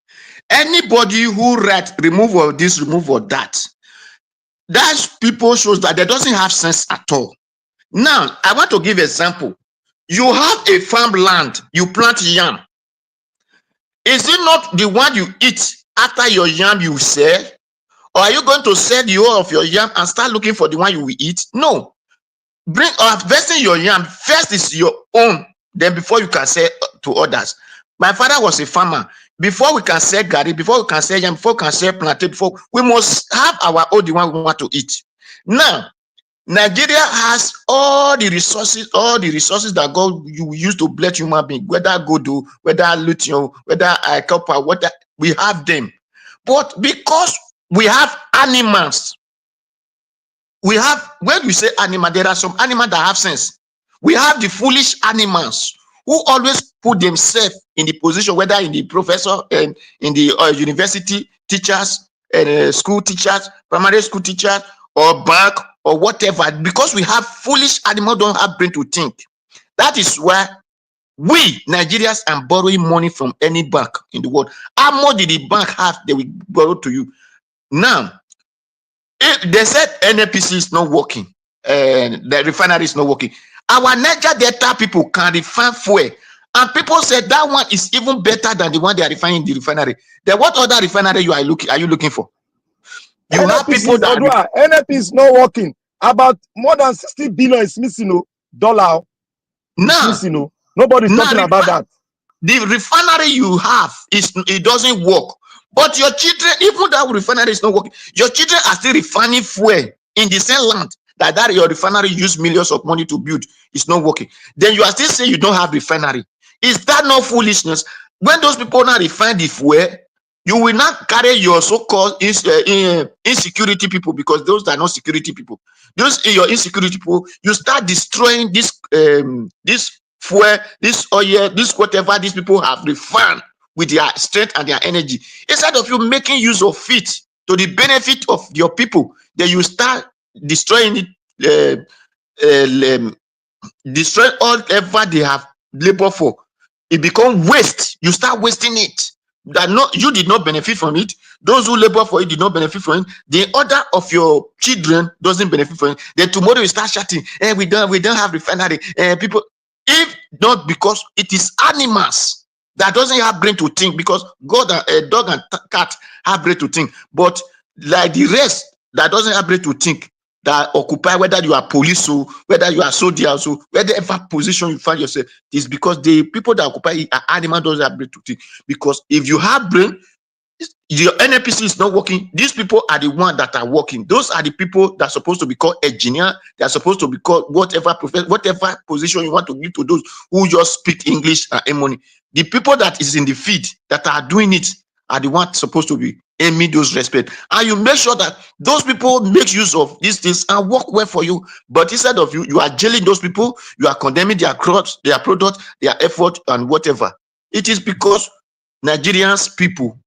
Anybody who write remove or this, remove or that people shows that they doesn't have sense at all. Now, I want to give an example. You have a farmland, you plant yam. Is it not the one you eat after your yam you sell? Or are you going to sell the whole of your yam and start looking for the one you will eat? No. Bring or harvesting your yam first is your own, then before you can sell to others. My father was a farmer. Before we can sell gari, before we can sell yam, before we can sell plantain, before we must have our own, the one we want to eat. Now, Nigeria has all the resources that God you use to bless human being, whether gold, whether lithium, whether copper, whether we have them. But because we have animals, we have, when we say animal, there are some animals that have sense. We have the foolish animals who always put themselves in the position, whether in the professor and in the university teachers and school teachers, primary school teachers, or bank or whatever. Because we have foolish animals, don't have brain to think. That is why we Nigerians are borrowing money from any bank in the world. How much did the bank have they will borrow to you? Now, if they said NNPC is not working and the refinery is not working, our Niger Delta people can refine fuel, and people said that one is even better than the one they are refining in the refinery. Then what other refinery are you looking for? You NNPC have people that NNP is not working. About more than 60 billion is missing, dollar. Now, missing, nobody's talking about that. The refinery you have it doesn't work. But your children, even that refinery is not working, your children are still refining fuel in the same land that your refinery used millions of money to build. It's not working. Then you are still saying you don't have refinery. Is that not foolishness? When those people now refine the fuel, you will not carry your so-called insecurity people, because those are not security people. Those your insecurity people, you start destroying this this fuel, this oil, this whatever these people have refined with their strength and their energy. Instead of you making use of it to the benefit of your people, then you start destroying it, destroy all ever they have labor for. It becomes waste. You start wasting it. That you did not benefit from it. Those who labor for it did not benefit from it. The other of your children doesn't benefit from it. Then tomorrow you start shouting, "Hey, we don't have refinery." People, if not because it is animals that doesn't have brain to think, because God, a dog and cat have brain to think, but like the rest that doesn't have brain to think, that occupy, whether you are police or whether you are soldier, so whatever position you find yourself, is because the people that occupy are animal, doesn't have brain to think. Because if you have brain, your NNPC is not working. These people are the ones that are working. Those are the people that are supposed to be called engineer. They are supposed to be called whatever position you want to give to those who just speak English and money. The people that is in the field that are doing it are the ones supposed to be aiming those respect. And you make sure that those people make use of these things and work well for you. But instead of you are jailing those people, you are condemning their crops, their product, their effort, and whatever. It is because Nigerians people,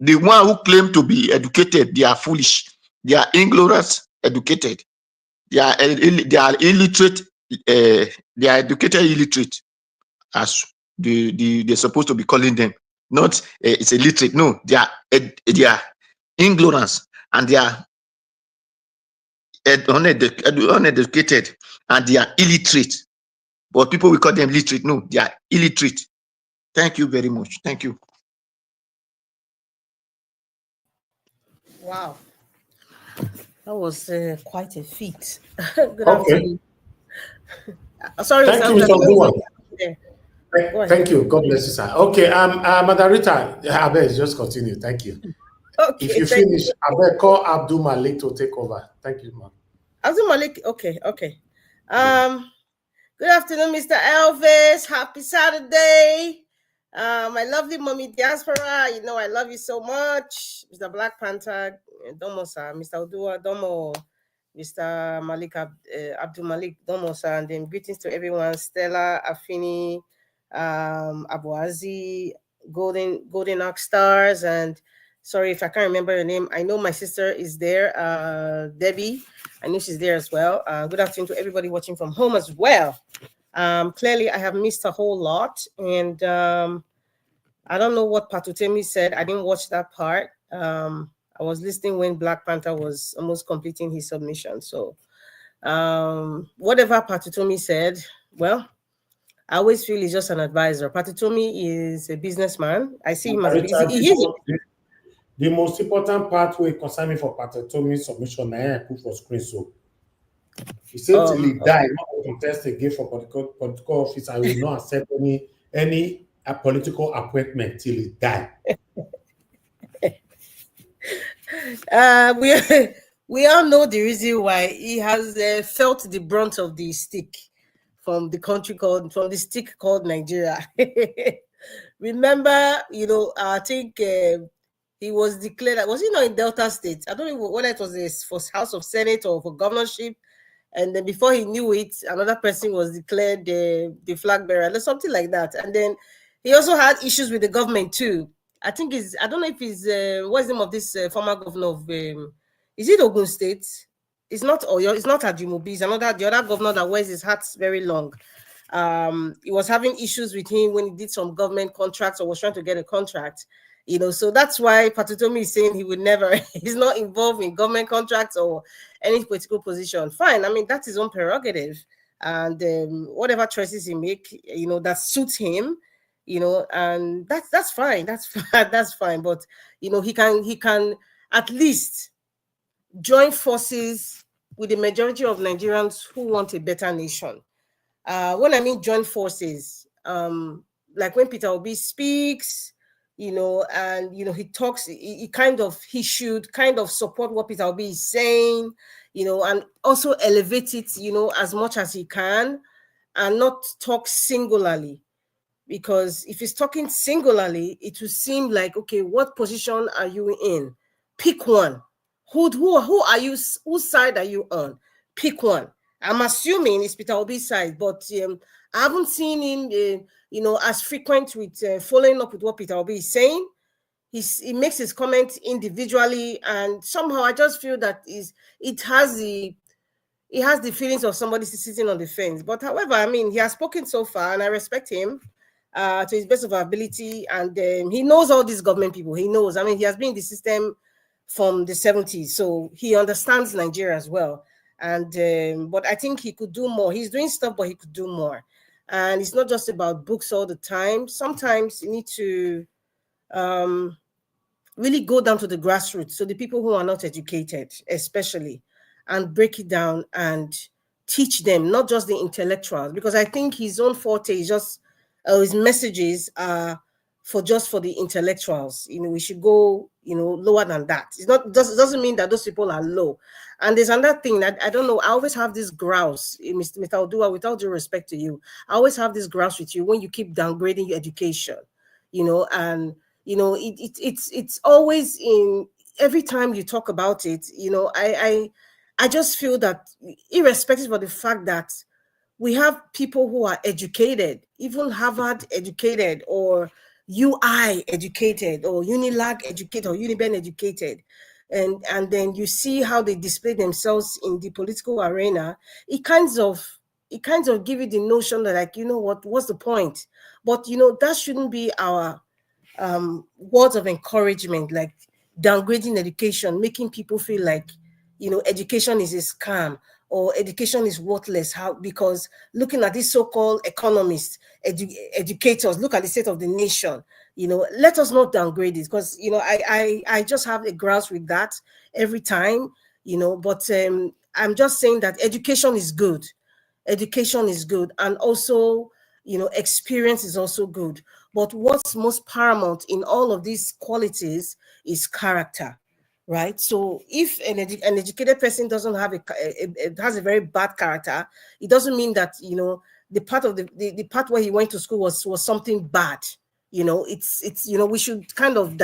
the one who claim to be educated, they are foolish. They are ignorant, educated. They are illiterate. They are educated illiterate, as they're supposed to be calling them. Not it's illiterate. No, they are ignorance, and they are uneducated, and they are illiterate. But people will call them literate. No, they are illiterate. Thank you very much. Thank you. Wow, that was quite a feat. Good afternoon. Sorry, thank you, Mr. Duan. Go ahead. Thank you. God bless you, sir. Okay, Madam Rita, Abel, just continue. Thank you. If Okay, you thank finish, Abel, call Abdul Malik to take over. Thank you, ma'am. Abdul Malik. Okay, okay. Good afternoon, Mr. Elvis. Happy Saturday. My lovely mommy diaspora. You know I love you so much, Mr. Black Panther. Domo sir, Mr. Odua, Domo, Mr. Malik Abdul Malik, Domo sir, and then greetings to everyone. Stella, Afini, Abuazi, Golden Ox Stars, and sorry if I can't remember your name. I know my sister is there, Debbie. I know she's there as well. Good afternoon to everybody watching from home as well. Clearly, I have missed a whole lot, and I don't know what Patutemi said. I didn't watch that part. I was listening when Black Panther was almost completing his submission. So, whatever Patutemi said, well, I always feel he's just an advisor. Patutemi is a businessman. I see him as a business. The most important part will concern me for Patutemi submission. I put for screen so. He said till he die, not to contest again for political office. I will not accept any political appointment till he die. We all know the reason why he has felt the brunt of the stick from the stick called Nigeria. Remember, I think he was declared, was he not in Delta State? I don't know whether it was for House of Senate or for governorship. And then before he knew it, another person was declared the flag bearer, or something like that. And then he also had issues with the government too. I think I don't know if he's, what's the name of this former governor of, is it Ogun State? It's not Oyo, it's not Ajimobi, it's the other governor that wears his hats very long. He was having issues with him when he did some government contracts or was trying to get a contract. So that's why Patutomi is saying he would never, he's not involved in government contracts or any political position. Fine. I mean, that's his own prerogative. And whatever choices he make, that suits him, and that's fine. That's fine. But, he can at least join forces with the majority of Nigerians who want a better nation. When I mean join forces, like when Peter Obi speaks, and he talks, he should kind of support what Peter Obi is saying, and also elevate it, as much as he can, and not talk singularly. Because if he's talking singularly, it will seem like, okay, what position are you in? Pick one. Who are you? Whose side are you on? Pick one. I'm assuming it's Peter Obi's side, but I haven't seen him, as frequent with following up with what Peter Obi is saying. He makes his comments individually, and somehow I just feel that it has the feelings of somebody sitting on the fence. But however, I mean, he has spoken so far, and I respect him to his best of our ability, and he knows all these government people. He knows. I mean, he has been in the system from the 70s, so he understands Nigeria as well. And but I think he could do more. He's doing stuff, but he could do more. And it's not just about books all the time. Sometimes you need to really go down to the grassroots, so the people who are not educated, especially, and break it down and teach them, not just the intellectuals, because I think his own forte is just his messages are for the intellectuals. We should go, lower than that. It doesn't mean that those people are low. And there's another thing that I don't know. I always have this grouse, Mr. Odua, with all due respect to you. I always have this grouse with you when you keep downgrading your education, and it's always in every time you talk about it. I just feel that irrespective of the fact that we have people who are educated, even Harvard educated, or UI educated, or Unilag educated, or Uniben educated, and then you see how they display themselves in the political arena. It kinds of give you the notion that, like, what's the point? But that shouldn't be our words of encouragement, like downgrading education, making people feel like education is a scam, or education is worthless. How? Because looking at these so-called economists, educators, look at the state of the nation. Let us not downgrade it, because I just have a grasp with that every time. But I'm just saying that education is good. Education is good, and also experience is also good. But what's most paramount in all of these qualities is character, right? So if an educated person doesn't have has a very bad character, it doesn't mean that, the part of the part where he went to school was something bad. It's we should kind of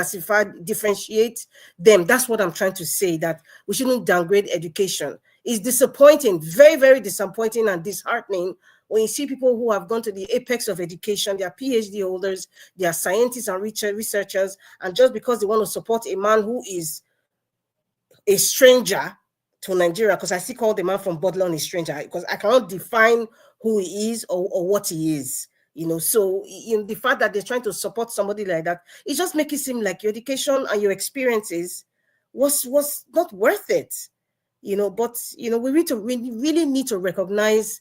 differentiate them. That's what I'm trying to say, that we shouldn't downgrade education. It's disappointing, very, very disappointing and disheartening when you see people who have gone to the apex of education, they are PhD holders, they are scientists and researchers, and just because they want to support a man who is a stranger to Nigeria, because I still call the man from Bodlon a stranger, because I cannot define who he is or what he is. So the fact that they're trying to support somebody like that, it just makes it seem like your education and your experiences was not worth it. But we really need to recognize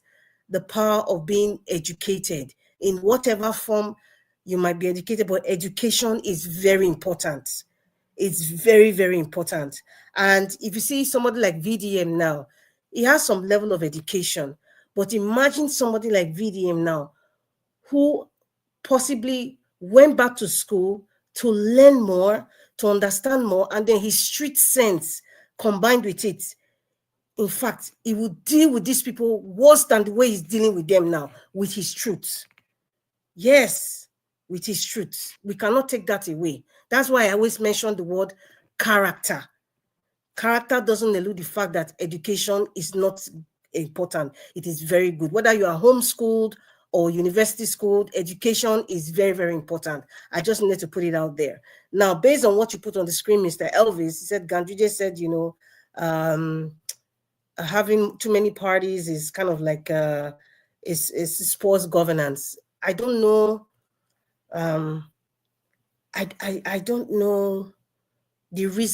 the power of being educated in whatever form you might be educated, but education is very important. It's very, very important. And if you see somebody like VDM now, he has some level of education, but imagine somebody like VDM now who possibly went back to school to learn more, to understand more, and then his street sense combined with it. In fact, he would deal with these people worse than the way he's dealing with them now, with his truth. Yes, with his truth. We cannot take that away. That's why I always mention the word character. Character doesn't elude the fact that education is not important. It is very good. Whether you are homeschooled or university schooled, education is very, very important. I just need to put it out there. Now, based on what you put on the screen, Mr. Elvis, he said, Ganduje said, having too many parties is kind of like is sports governance. I don't know. I don't know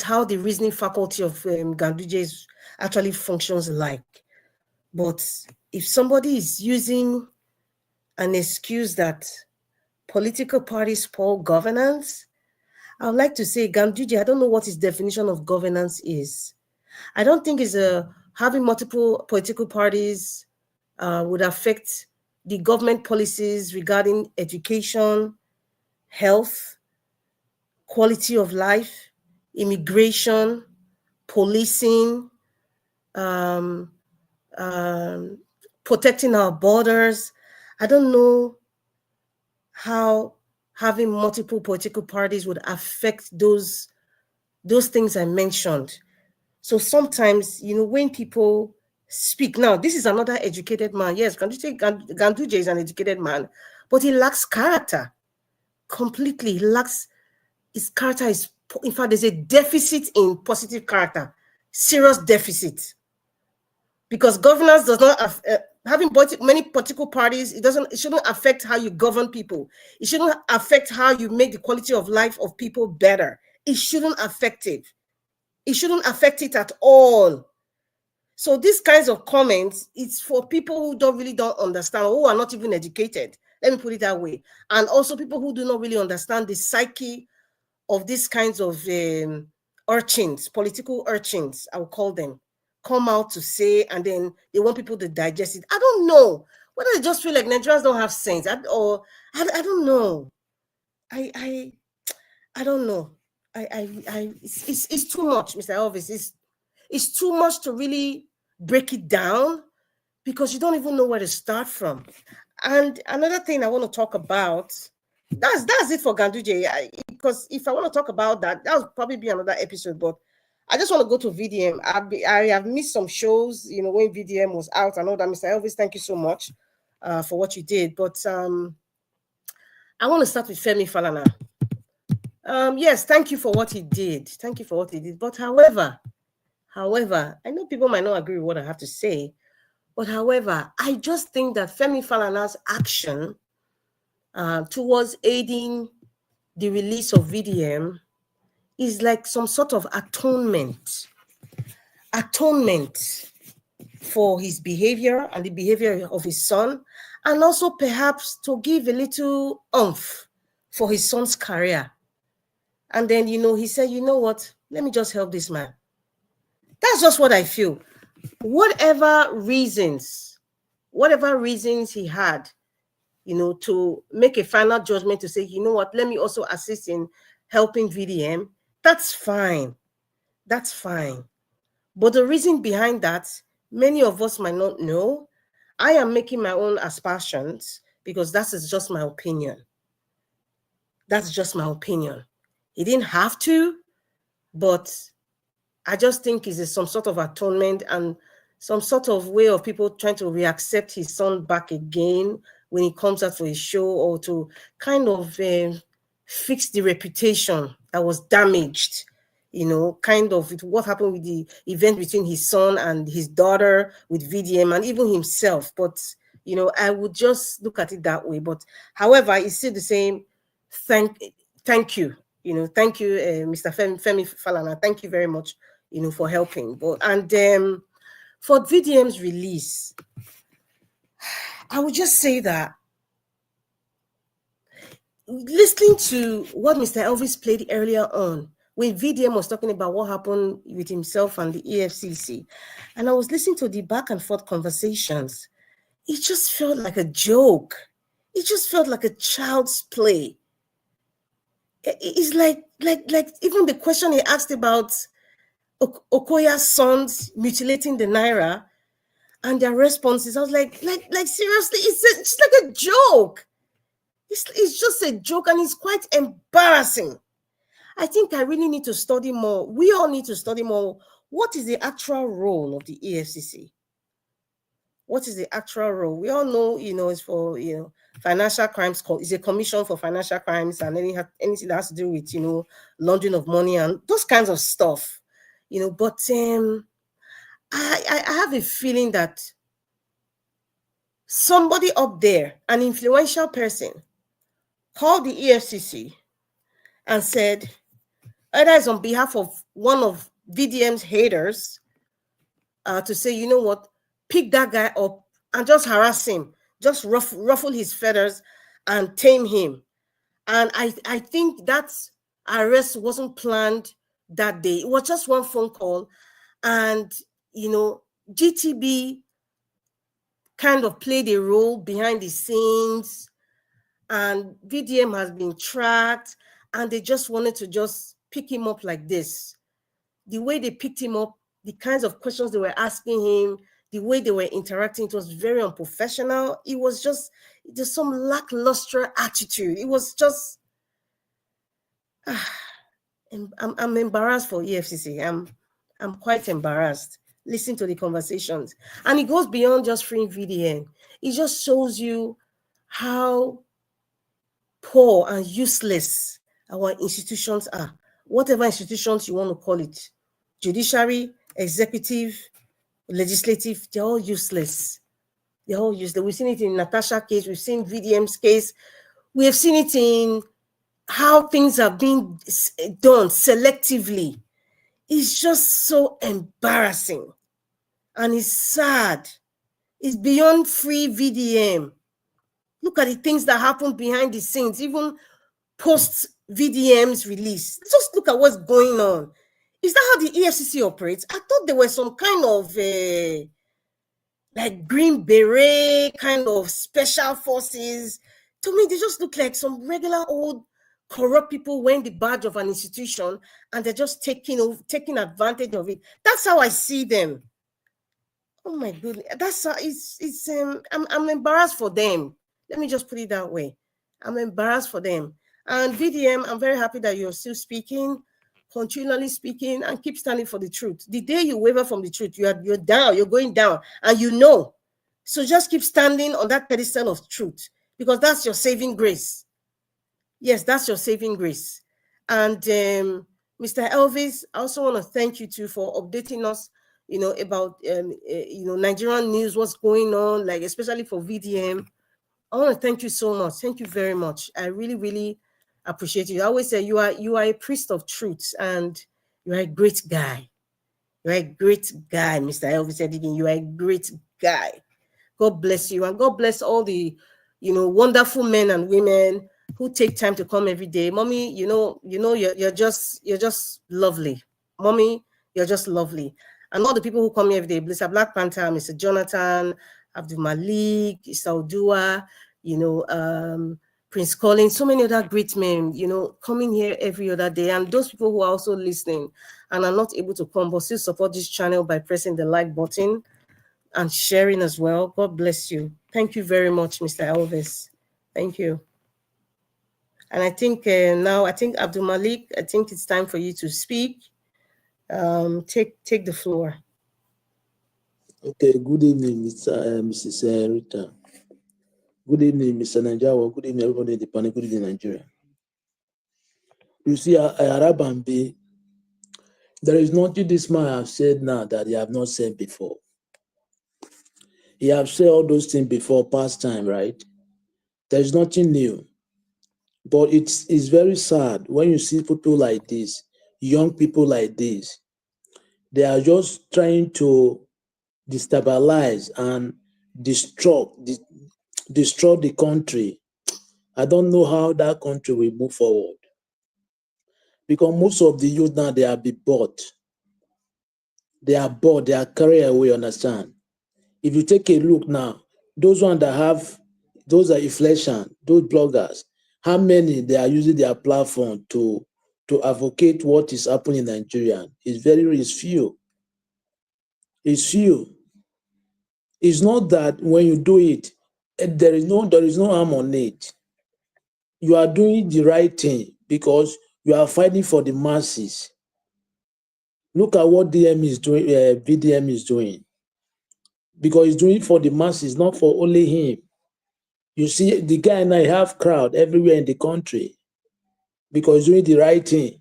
how the reasoning faculty of Ganduje actually functions like. But if somebody is using an excuse that political parties spoil governance, I would like to say, Ganduje, I don't know what his definition of governance is. I don't think it's having multiple political parties would affect the government policies regarding education, health, quality of life, immigration, policing, protecting our borders. I don't know how having multiple political parties would affect those things I mentioned. So sometimes, when people speak, now this is another educated man. Yes, Ganduje is an educated man, but he lacks character completely. His character is, in fact, there's a deficit in positive character, serious deficit. Because governance does not having many political parties, it shouldn't affect how you govern people. It shouldn't affect how you make the quality of life of people better. It shouldn't affect it. It shouldn't affect it at all. So these kinds of comments, it's for people who don't understand, or who are not even educated. Let me put it that way. And also people who do not really understand the psyche of these kinds of urchins, political urchins, I will call them, come out to say, and then they want people to digest it. I don't know whether they just feel like Nigerians don't have sense, or I don't know. I don't know. It's too much, Mr. Elvis. It's too much to really break it down, because you don't even know where to start from. And another thing I want to talk about, that's it for Ganduje. Because if I want to talk about that would probably be another episode. But I just want to go to VDM. I have missed some shows, when VDM was out and all that. Mr. Elvis, thank you so much for what you did. But I want to start with Femi Falana. Yes, thank you for what he did. Thank you for what he did. But however, I know people might not agree with what I have to say. But however, I just think that Femi Falana's action towards aiding the release of VDM is like some sort of atonement for his behavior and the behavior of his son, and also perhaps to give a little oomph for his son's career. And then, he said, you know what, let me just help this man. That's just what I feel. Whatever reasons he had, to make a final judgment to say, you know what, let me also assist in helping VDM. That's fine. That's fine. But the reason behind that, many of us might not know. I am making my own aspersions because that is just my opinion. That's just my opinion. He didn't have to, but I just think it's some sort of atonement and some sort of way of people trying to reaccept his son back again when he comes out for his show, or to kind of fix the reputation that was damaged, kind of with what happened with the event between his son and his daughter with VDM and even himself. But, I would just look at it that way. But however, it's still the same. Thank you. Thank you, Mr. Femi Falana. Thank you very much, for helping. But for VDM's release, I would just say that listening to what Mr. Elvis played earlier on, when VDM was talking about what happened with himself and the EFCC, and I was listening to the back and forth conversations, it just felt like a joke. It just felt like a child's play. It's like even the question he asked about Okoya's sons mutilating the Naira and their responses, I was like seriously, it's like a joke. It's just a joke, and it's quite embarrassing. I think I really need to study more. We all need to study more. What is the actual role of the EFCC? What is the actual role? We all know, it's for, financial crimes. It's a commission for financial crimes and anything that has to do with, laundering of money and those kinds of stuff. But I have a feeling that somebody up there, an influential person, called the EFCC and said, either it's on behalf of one of VDM's haters, to say, you know what, pick that guy up and just harass him, just ruffle his feathers and tame him. And I think that arrest wasn't planned that day. It was just one phone call. And, GTB kind of played a role behind the scenes, and VDM has been tracked, and they just wanted to just pick him up like this. The way they picked him up, the kinds of questions they were asking him, the way they were interacting, it was very unprofessional. It was just some lackluster attitude. It was just, I'm embarrassed for EFCC. I'm quite embarrassed listening to the conversations. And it goes beyond just freeing VDM. It just shows you how poor and useless our institutions are. Whatever institutions you want to call it, judiciary, executive, legislative, they're all useless. They're all useless. We've seen it in Natasha's case. We've seen VDM's case. We have seen it in how things are being done selectively. It's just so embarrassing. And it's sad. It's beyond free VDM. Look at the things that happen behind the scenes, even post VDM's release. Just look at what's going on. Is that how the EFCC operates? I thought there were some kind of like Green Beret kind of special forces. To me, they just look like some regular old corrupt people wearing the badge of an institution, and they're just taking advantage of it. That's how I see them. Oh my goodness, that's how it's. I'm embarrassed for them. Let me just put it that way. I'm embarrassed for them. And VDM, I'm very happy that you're still speaking, continually speaking, and keep standing for the truth. The day you waver from the truth, you're down, you're going down, and So just keep standing on that pedestal of truth, because that's your saving grace. Yes, that's your saving grace. And Mr. Elvis, I also want to thank you too for updating us, about Nigerian news, what's going on, like especially for VDM. I want to thank you so much. Thank you very much. I really, really appreciate you. I always say you are a priest of truth, and you're a great guy. You're a great guy, Mr. Elvis Edigan. You are a great guy. God bless you, and God bless all the, wonderful men and women who take time to come every day. Mommy, you're just lovely. Mommy, you're just lovely. And all the people who come here every day, Blissa Black Panther, Mr. Jonathan, Abdul Malik, Isaudua, Prince Colin, so many other great men, coming here every other day. And those people who are also listening and are not able to come, but still support this channel by pressing the like button and sharing as well. God bless you. Thank you very much, Mr. Elvis. Thank you. And I think Abdul Malik, I think it's time for you to speak. Take the floor. Okay, good evening, Mrs. Rita. Good evening, Mr. Nigeria. Good evening, everybody in the panel. Good evening, Nigeria. You see, Arabambi, there is nothing this man has said now that he have not said before. He have said all those things before, past time, right? There is nothing new. But it's very sad when you see people like this, young people like this. They are just trying to destabilize and destroy the country. I don't know how that country will move forward. Because most of the youth now, they are be bought. They are bought, they are carried away, understand? If you take a look now, those ones that have, those are inflation, those bloggers, how many they are using their platform to advocate what is happening in Nigeria? It's few. It's few. It's not that when you do it, there is no harm on it. You are doing the right thing because you are fighting for the masses. Look at what BDM is doing. Because he's doing it for the masses, not for only him. You see, the guy and I have crowd everywhere in the country because he's doing the right thing.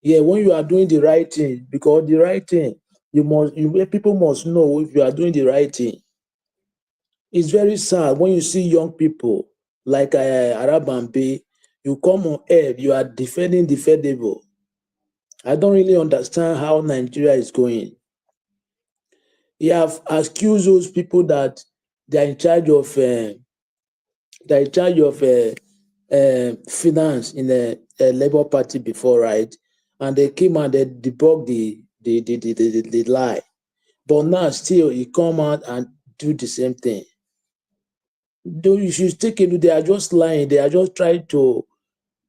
Yeah, when you are doing the right thing, because the right thing, people must know if you are doing the right thing. It's very sad when you see young people like Arabambi, you come on air, you are defending defendable. I don't really understand how Nigeria is going. You have accused those people that they are in charge of finance in the Labour Party before, right? And they came and they debunked the lie. But now still, you come out and do the same thing. Though you should take a look, they are just lying. They are just trying to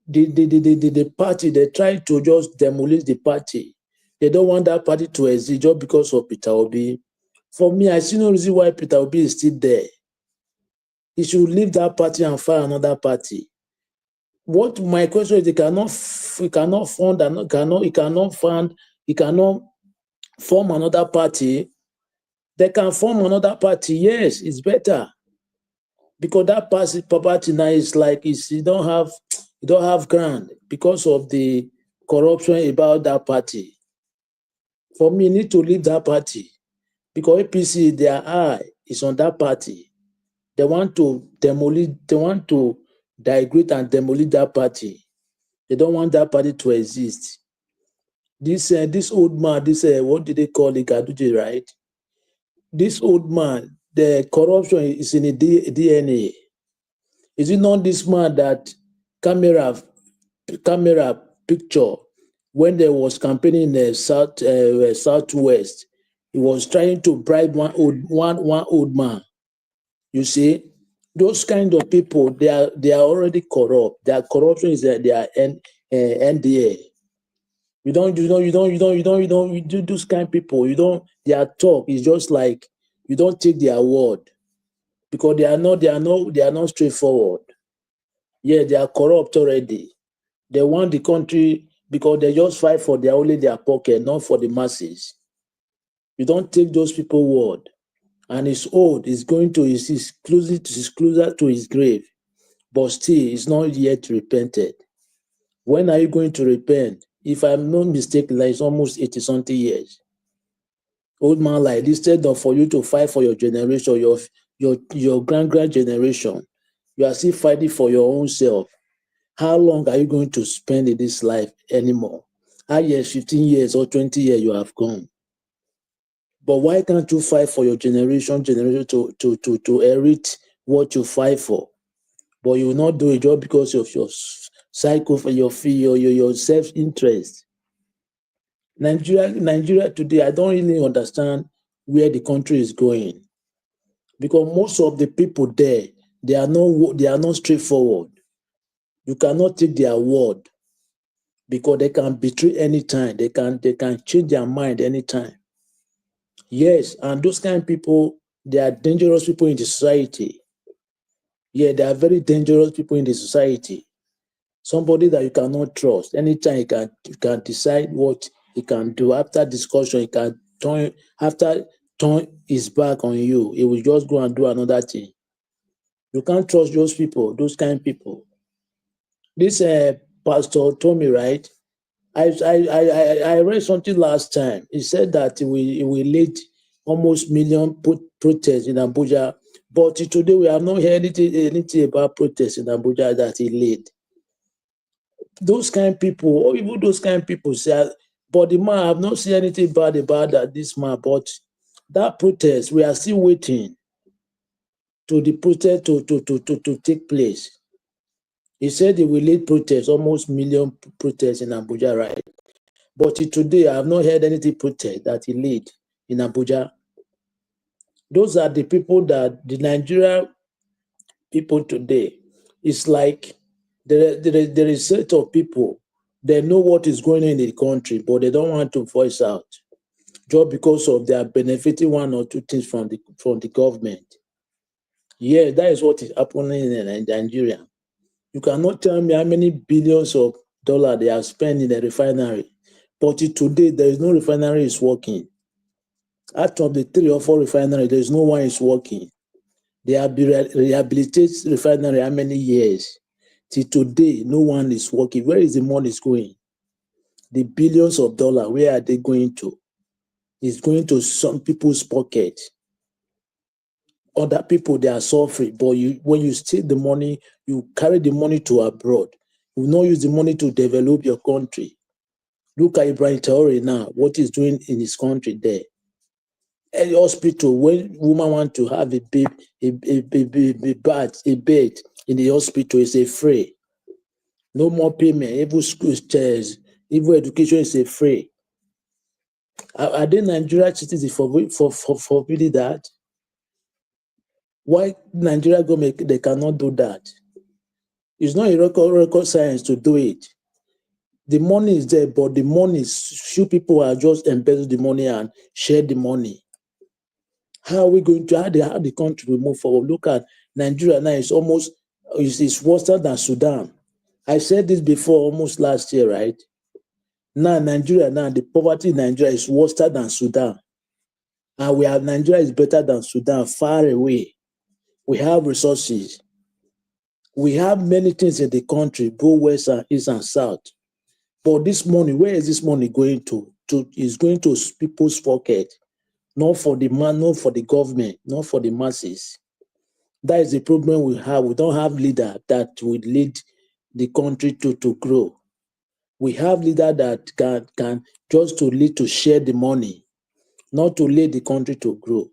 the party. They try to just demolish the party. They don't want that party to exist just because of Peter Obi. For me, I see no reason why Peter Obi is still there. He should leave that party and find another party. What my question is, he cannot form another party. They can form another party. Yes, it's better because that party now is like you don't have ground because of the corruption about that party. For me, you need to leave that party because APC, their eye is on that party. They want to demolish. They want to degrade and demolish that party. They don't want that party to exist. This old man, what did they call it, Ganduje, right? This old man, the corruption is in the DNA. Is it not this man that camera picture when there was campaigning in the southwest? He was trying to bribe one old man. You see, those kind of people, they are already corrupt. Their corruption is their NDA. You do those kind of people. Their talk is just like you don't take their word because they are not straightforward. Yeah, they are corrupt already. They want the country because they just fight for only their pocket, not for the masses. You don't take those people word. And he's old, he's closer to his grave, but still he's not yet repented. When are you going to repent? If I'm not mistaken, like it's almost 80-something years. Old man like this, instead of for you to fight for your generation, your grand generation, you are still fighting for your own self. How long are you going to spend in this life anymore? How years, 15 years or 20 years you have gone? But why can't you fight for your generation to inherit what you fight for? But you will not do it just because of your cycle for your self-interest. Nigeria today, I don't really understand where the country is going. Because most of the people there, They are not straightforward. You cannot take their word because they can betray anytime. They can change their mind anytime. Yes, and those kind of people, they are dangerous people in the society. Yeah, they are very dangerous people in the society. Somebody that you cannot trust. Anytime you can decide what he can do. After discussion, he can turn his back on you. He will just go and do another thing. You can't trust those people, those kind of people. This Pastor Utomi, right? I read something last time. He said that we lead almost million protests in Abuja, but today we have not heard anything about protests in Abuja that he led. Those kind of people, or even those kind of people say, but the man, I have not seen anything bad about that, this man, but that protest, we are still waiting to the protest to take place. He said he will lead protests, almost million protests in Abuja, right? But today, I have not heard anything protest that he led in Abuja. Those are the people that the Nigeria people today, it's like there is a set of people, they know what is going on in the country, but they don't want to voice out just because of they are benefiting one or two things from the government. Yeah, that is what is happening in Nigeria. You cannot tell me how many billions of dollars they have spent in the refinery, but today there is no refinery is working. Out of the 3 or 4 refineries, there is no one is working. They have rehabilitated refinery how many years? Till today, no one is working. Where is the money going? The billions of dollars, where are they going to? It's going to some people's pocket. Other people, they are suffering. But when you steal the money, you carry the money to abroad. You will not use the money to develop your country. Look at Ibrahim Traore now, what he's doing in his country there. Any hospital, when woman want to have a bed in the hospital, is a free. No more payment. Even school chairs, even education is a free. Are they Nigeria citizens forbidding that? Why Nigeria government they cannot do that? It's not a record science to do it. The money is there, but the money, few people are just embezzle the money and share the money. How are we going to how the country will move forward? Look at Nigeria now, it's worse than Sudan. I said this before almost last year, right? Now Nigeria, the poverty in Nigeria is worse than Sudan. And Nigeria is better than Sudan, far away. We have resources. We have many things in the country, both west and east and south. But this money, where is this money going to? It's going to people's pocket. Not for the man, not for the government, not for the masses. That is the problem we have. We don't have leader that will lead the country to grow. We have leader that can just to lead to share the money, not to lead the country to grow.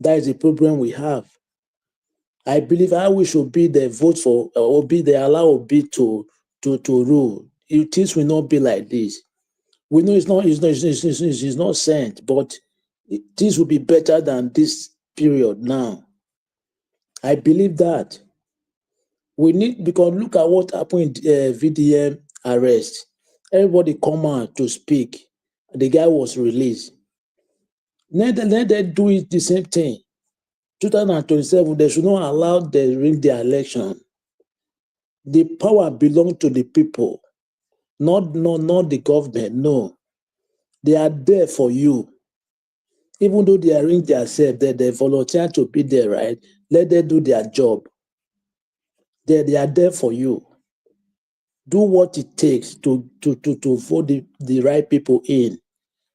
That is the problem we have. I believe how we should be the vote for or be the allow Obi to rule. Things will not be like this. We know it's not sent, but things will be better than this period now. I believe that. We need, because look at what happened in VDM arrest. Everybody come out to speak. The guy was released. Let them do it the same thing. 2027, they should not allow them ring the election. The power belongs to the people, not the government. No, they are there for you. Even though they arrange themselves, they volunteer to be there, right? Let them do their job. They are there for you. Do what it takes to vote the right people in,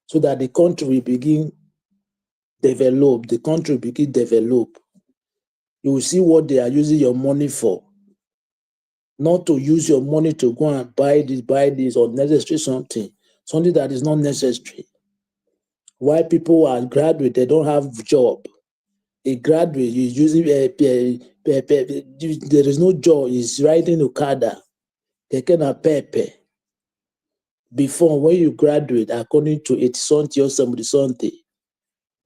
so that the country will begin develop. The country will begin develop. You will see what they are using your money for. Not to use your money to go and buy this unnecessary something that is not necessary. Why people are graduate, they don't have job. A graduate is using there is no job. He's riding Okada, taking a pepe. Before, when you graduate, according to 80 something or 70 something,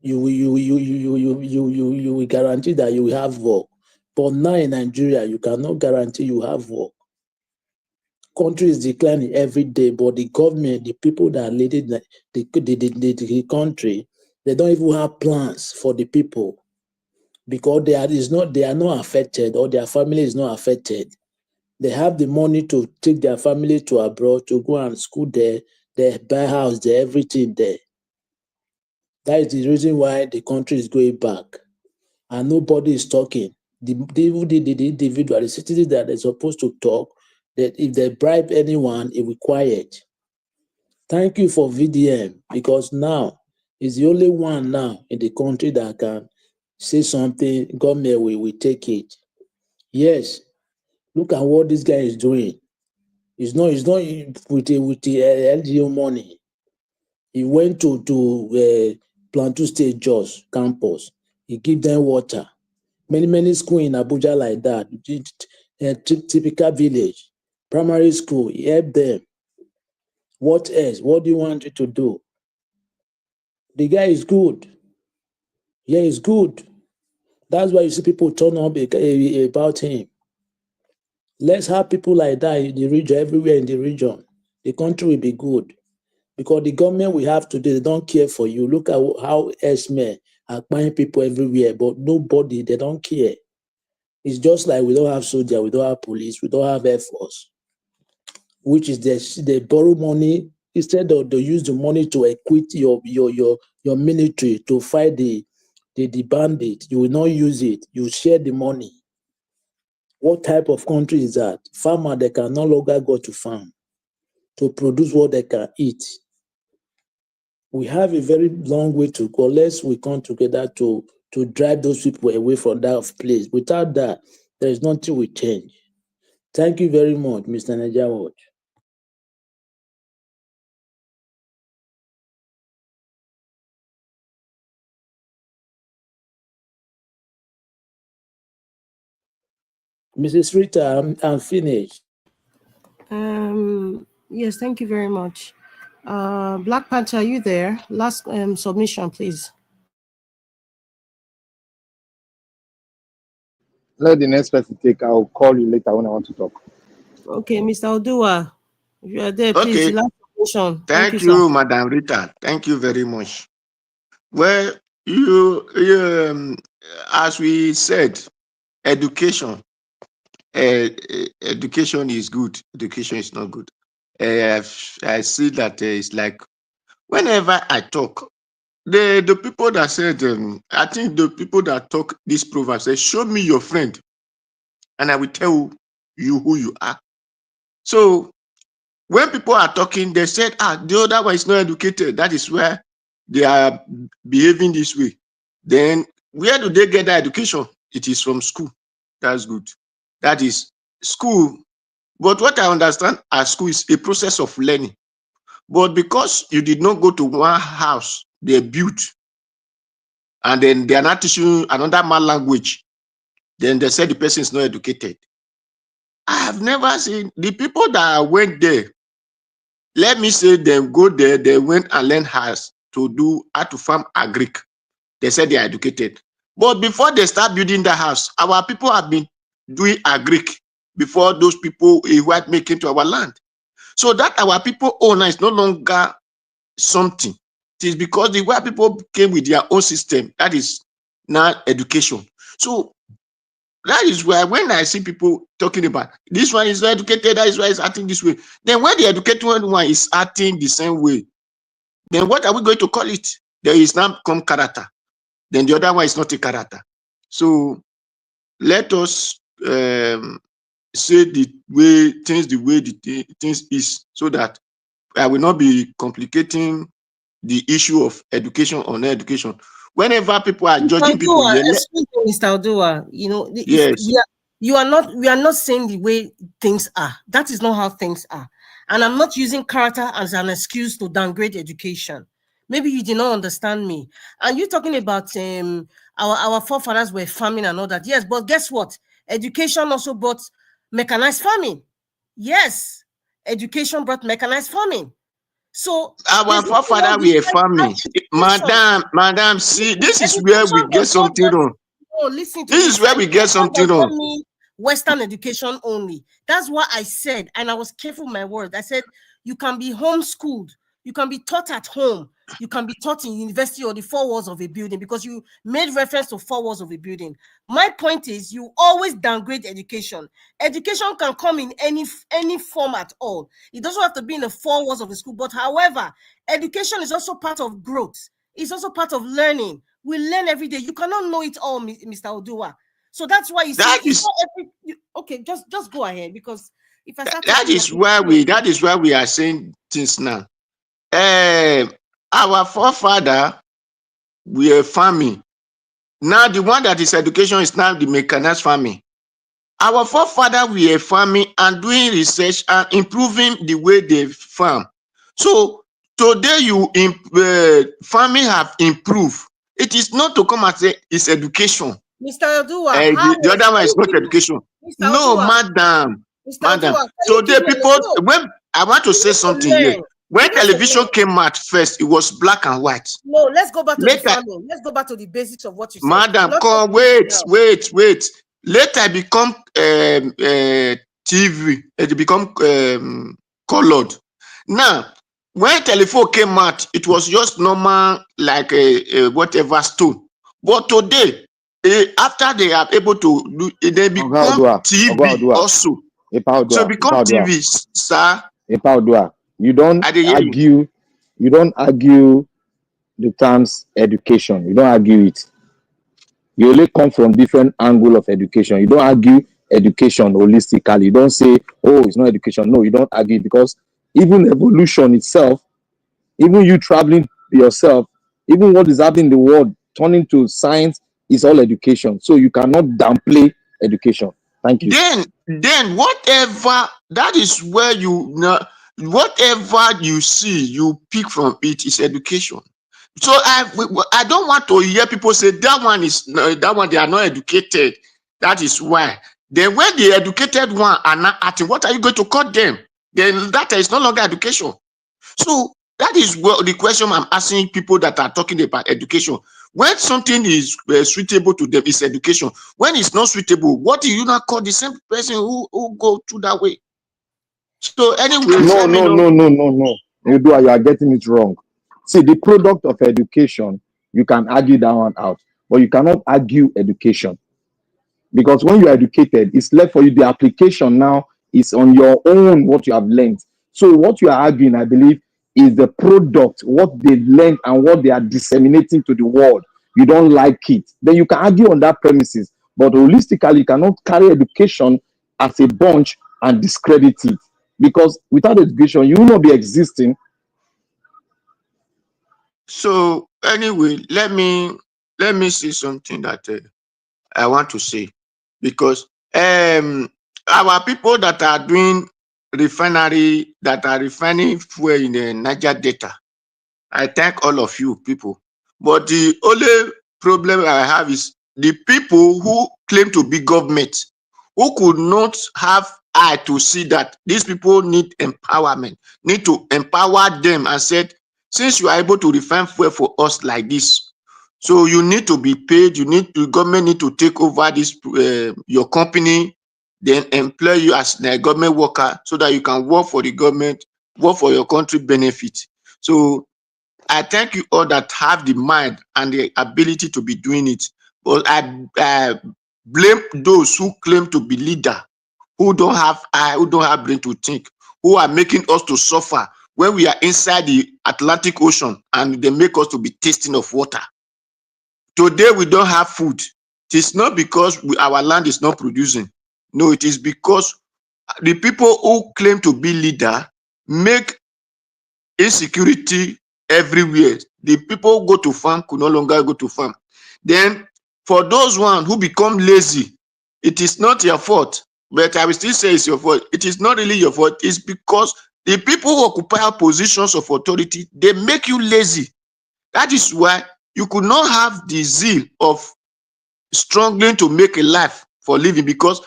you will guarantee that you will have work. But now in Nigeria, you cannot guarantee you have work. Country is declining every day, but the government, the people that are leading the country, they don't even have plans for the people because they are not affected, or their family is not affected. They have the money to take their family to abroad to go and school there. They buy house there, everything there. That is the reason why the country is going back, and nobody is talking. The individual, the citizens that are supposed to talk, that if they bribe anyone, it will quiet. Thank you for VDM, because now it's the only one now in the country that can say something, government will take it. Yes, look at what this guy is doing. It's not with the LGO money. He went to Plateau State Jos campus. He give them water. Many schools in Abuja like that. Typical village, primary school. He helped them. What else? What do you want it to do? The guy is good. Yeah, he's good. That's why you see people turn up about him. Let's have people like that in the region, everywhere in the region. The country will be good. Because the government we have today, they don't care for you. Look at how S-men are buying people everywhere, but nobody, they don't care. It's just like we don't have soldiers, we don't have police, we don't have Air Force, which is they borrow money instead of they use the money to equip your military to fight the bandit. You will not use it. You share the money. What type of country is that? Farmer, they can no longer go to farm to produce what they can eat. We have a very long way to go. Unless we come together to drive those people away from that place. Without that, there is nothing we change. Thank you very much, Mr. Niger. Mrs. Rita, I'm finished. Yes, thank you very much. Black Panther, are you there? Last submission, please. Let the next person take. I'll call you later when I want to talk. Okay, Mr. Odua, if you are there, please. Okay. The last submission. Thank you, you, Madam Rita. Thank you very much. Well, you as we said, education. Education is good. Education is not good. I see that it's like whenever I talk, the people that said, I think the people that talk this proverb say, show me your friend, and I will tell you who you are. So when people are talking, they said, the other one is not educated. That is where they are behaving this way. Then where do they get their education? It is from school. That's good. That is school. But what I understand as school is a process of learning. But because you did not go to one house, they built, and then they are not teaching another man language, then they said the person is not educated. I have never seen the people that went there. Let me say them go there, they went and learned how to farm agric. They said they are educated. But before they start building the house, our people have been doing agric before those people a white make into our land. So that our people own is no longer something. It is because the white people came with their own system. That is now education. So that is why when I see people talking about this one is not educated, that is why it's acting this way. Then when the educated one is acting the same way, then what are we going to call it? There is now come character. Then the other one is not a character. So let us say the way the things is, so that I will not be complicating the issue of education or non-education. Whenever people are judging people, excuse me, Mr. Odua, you know, yes, we are not saying the way things are. That is not how things are. And I'm not using character as an excuse to downgrade education. Maybe you did not understand me. And you're talking about our forefathers were farming and all that. Yes, but guess what? Education also brought mechanized farming. Yes, education brought mechanized farming. So our forefather were farming. Madam, see, this is where we get something wrong. No, listen to This me. is where we get something That does not wrong. mean Western education only. That's what I said, and I was careful with my words. I said you can be homeschooled, you can be taught at home, you can be taught in university or the four walls of a building, because you made reference to four walls of a building. My point is, you always downgrade education. Education can come in any form at all. It doesn't have to be in the four walls of the school. But however, education is also part of growth. It's also part of learning. We learn every day. You cannot know it all, Mr. Odua. So that's why you That see. is Okay, just go ahead, because if I start that talking, is why we are saying things now. Our forefather were farming. Now the one that is education is now the mechanized farming. Our forefather were farming and doing research and improving the way they farm. So today farming have improved. It is not to come and say it's education. Mr. Odua, The other one is not education. Mr. No, Odua, madam. Mr. Odua, Today people, when I want to say something here. When television came out first, it was black and white. No, let's go back to Later, the farming. Let's go back to the basics of what you said. Madam, come, wait. Later, I become TV. It become colored. Now, when telephone came out, it was just normal, like a whatever stone. But today, after they are able to do, they become TV also. So become TV, sir. You don't argue. You don't argue the terms education. You don't argue it. You only come from different angle of education. You don't argue education holistically. You don't say, oh, it's not education. No, you don't argue, because even evolution itself, even you traveling yourself, even what is happening in the world, turning to science, is all education. So you cannot downplay education. Thank you. Then whatever, that is where whatever you see, you pick from it is education. So I don't want to hear people say that one they are not educated. That is why. Then when the educated one are not acting, what are you going to call them? Then that is no longer education. So that is what the question I'm asking people that are talking about education. When something is suitable to them, is education. When it's not suitable, what do you not call the same person who go through that way? So anyway, no. You are getting it wrong. See, the product of education, you can argue that one out, but you cannot argue education, because when you're educated, it's left for you. The application now is on your own, what you have learned. So what you are arguing, I believe, is the product, what they learned and what they are disseminating to the world. You don't like it, then you can argue on that premises. But holistically, you cannot carry education as a bunch and discredit it, because without education, you will not be existing. So anyway, let me say something that I want to say, because our people that are doing refinery, that are refining fuel in the Niger Delta, I thank all of you people. But the only problem I have is the people who claim to be government, who could not have eye to see that these people need empowerment, need to empower them and said, since you are able to refine fuel for us like this, so you need to be paid, the government need to take over this your company, then employ you as a government worker so that you can work for the government, work for your country benefit. So I thank you all that have the mind and the ability to be doing it. But I blame those who claim to be leader, who don't have eye, who don't have brain to think, who are making us to suffer when we are inside the Atlantic Ocean and they make us to be tasting of water. Today we don't have food. It is not because our land is not producing. No, it is because the people who claim to be leader make insecurity everywhere. The people who go to farm could no longer go to farm. Then for those one who become lazy, it is not your fault, but I will still say it's your fault. It is not really your fault. It's because the people who occupy positions of authority, they make you lazy. That is why you could not have the zeal of struggling to make a life for living, because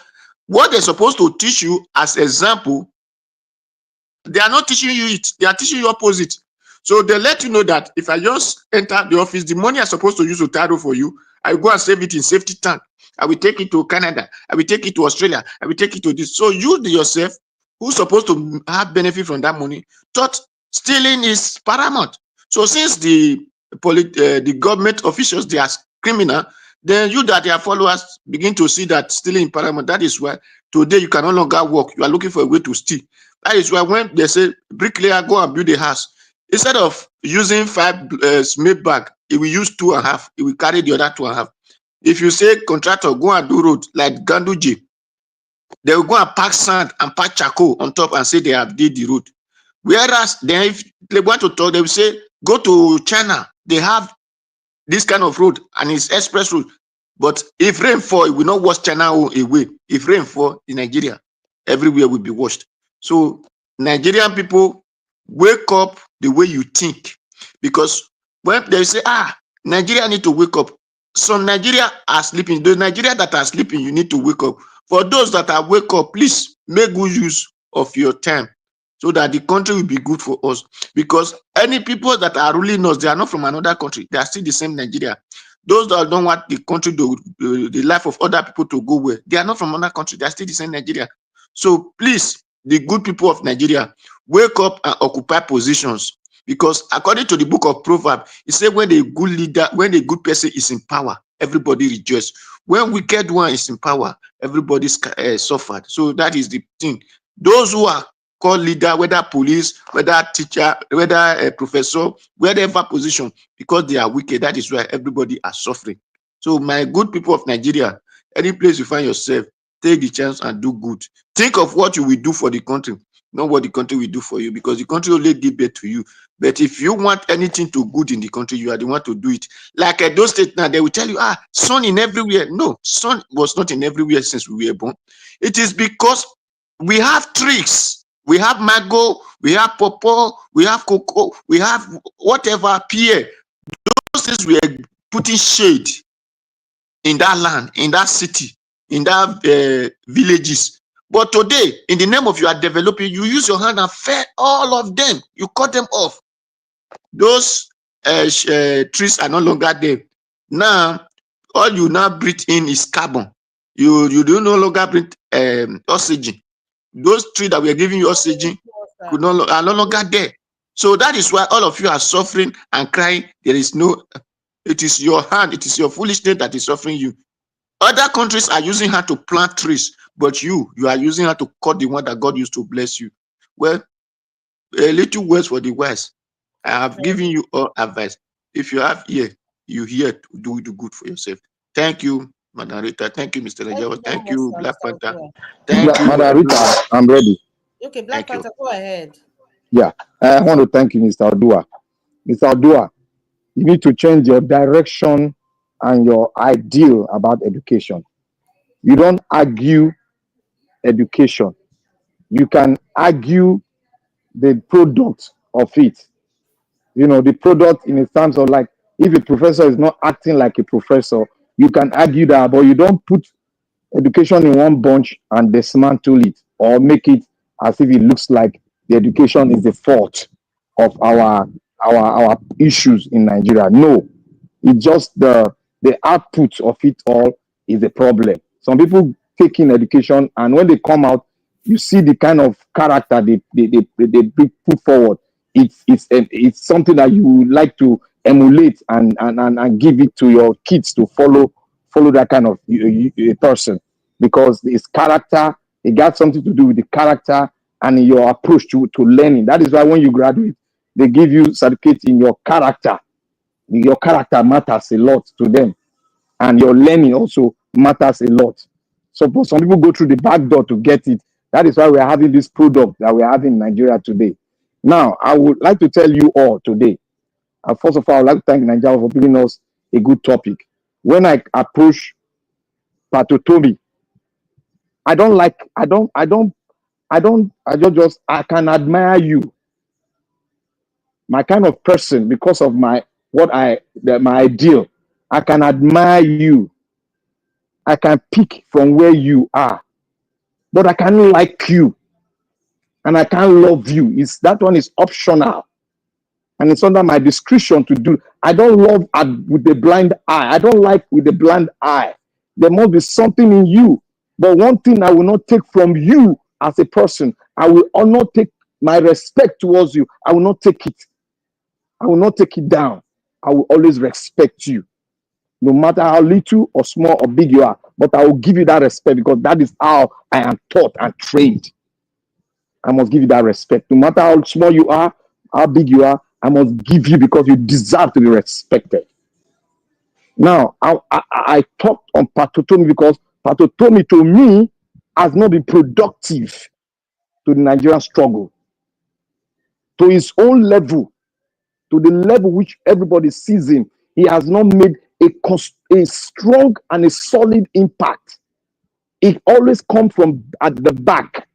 what they're supposed to teach you as example, they are not teaching you it. They are teaching you opposite. So they let you know that if I just enter the office, the money I'm supposed to use to Taro for you, I will go and save it in safety tank. I will take it to Canada. I will take it to Australia. I will take it to this. So you yourself, who's supposed to have benefit from that money, thought stealing is paramount. So since the government officials, they are criminal, then you that their followers begin to see that stealing is paramount. That is why today you can no longer work. You are looking for a way to steal. That is why when they say bricklayer, go and build a house, instead of using 5 cement bag, it will use 2.5. It will carry the other 2.5. If you say contractor, go and do road like Ganduje, they will go and pack sand and pack charcoal on top and say they have did the road. Whereas then if they want to talk, they will say, go to China, they have this kind of road and it's express road. But if rain fall, it will not wash China away. If rain fall in Nigeria, everywhere will be washed. So Nigerian people, wake up the way you think. Because when they say, Nigeria need to wake up, some Nigeria are sleeping. The Nigeria that are sleeping, you need to wake up. For those that are wake up, please make good use of your time so that the country will be good for us. Because any people that are ruling us, they are not from another country. They are still the same Nigeria. Those that don't want the country, the life of other people to go well, they are not from another country. They are still the same Nigeria. So please, the good people of Nigeria, wake up and occupy positions. Because according to the book of Proverbs, it says when a good leader, when a good person is in power, everybody rejoices. When wicked one is in power, everybody suffered. So that is the thing. Those who are called leader, whether police, whether teacher, whether a professor, whatever position, because they are wicked, that is why everybody are suffering. So my good people of Nigeria, any place you find yourself, take the chance and do good. Think of what you will do for the country, not what the country will do for you, because the country only give birth to you. But if you want anything to good in the country, you are the one to do it. Like at those states now, they will tell you, sun in everywhere. No, sun was not in everywhere since we were born. It is because we have tricks. We have mango, we have pawpaw, we have cocoa, we have whatever pear. Those things we are putting shade in that land, in that city, in that villages. But today, in the name of you are developing, you use your hand and fell all of them. You cut them off. Those trees are no longer there. Now, all you now breathe in is carbon. You do no longer breathe oxygen. Those trees that we are giving you oxygen are no longer there. So that is why all of you are suffering and crying. There is no, it is your hand, it is your foolishness that is suffering you. Other countries are using her to plant trees, but you are using her to cut the one that God used to bless you. Well, a little words for the wise. I have given you all advice. If you have ear, you hear to do good for yourself. Thank you, Madam Rita. Thank you, Mr. Najawa. Thank you, Black Panther. Thank you, Madam Rita, I'm ready. Okay, Black Panther, go ahead. Yeah, I want to thank you, Mr. Odua. Mr. Odua, you need to change your direction and your ideal about education. You don't argue education. You can argue the product of it. You know, the product in the terms of like, if a professor is not acting like a professor, you can argue that, but you don't put education in one bunch and dismantle it or make it as if it looks like the education is the fault of our issues in Nigeria. No, it's just the output of it all is the problem. Some people take in education, and when they come out, you see the kind of character they put forward. It's something that you would like to emulate and give it to your kids to follow that kind of person, because it's character. It got something to do with the character and your approach to learning. That is why when you graduate, they give you certificate in your character. Your character matters a lot to them, and your learning also matters a lot. So some people go through the back door to get it. That is why we are having this product that we are having in Nigeria today. Now, I would like to tell you all today. First of all, I would like to thank Nigeria for giving us a good topic. When I approach Utomi, I can admire you, my kind of person, because of my ideal. I can admire you. I can pick from where you are, but I can't like you, and I can't love you. That one is optional. and it's under my discretion to do. I don't love with a blind eye. I don't like with a blind eye. There must be something in you. But one thing I will not take from you as a person, I will not take my respect towards you. I will not take it. I will not take it down. I will always respect you, no matter how little or small or big you are. But I will give you that respect because that is how I am taught and trained. I must give you that respect. No matter how small you are, how big you are, I must give you because you deserve to be respected. Now, I talked on Utomi because Utomi to me has not been productive to the Nigerian struggle, to his own level, to the level which everybody sees him. He has not made a strong and a solid impact. It always comes from at the back.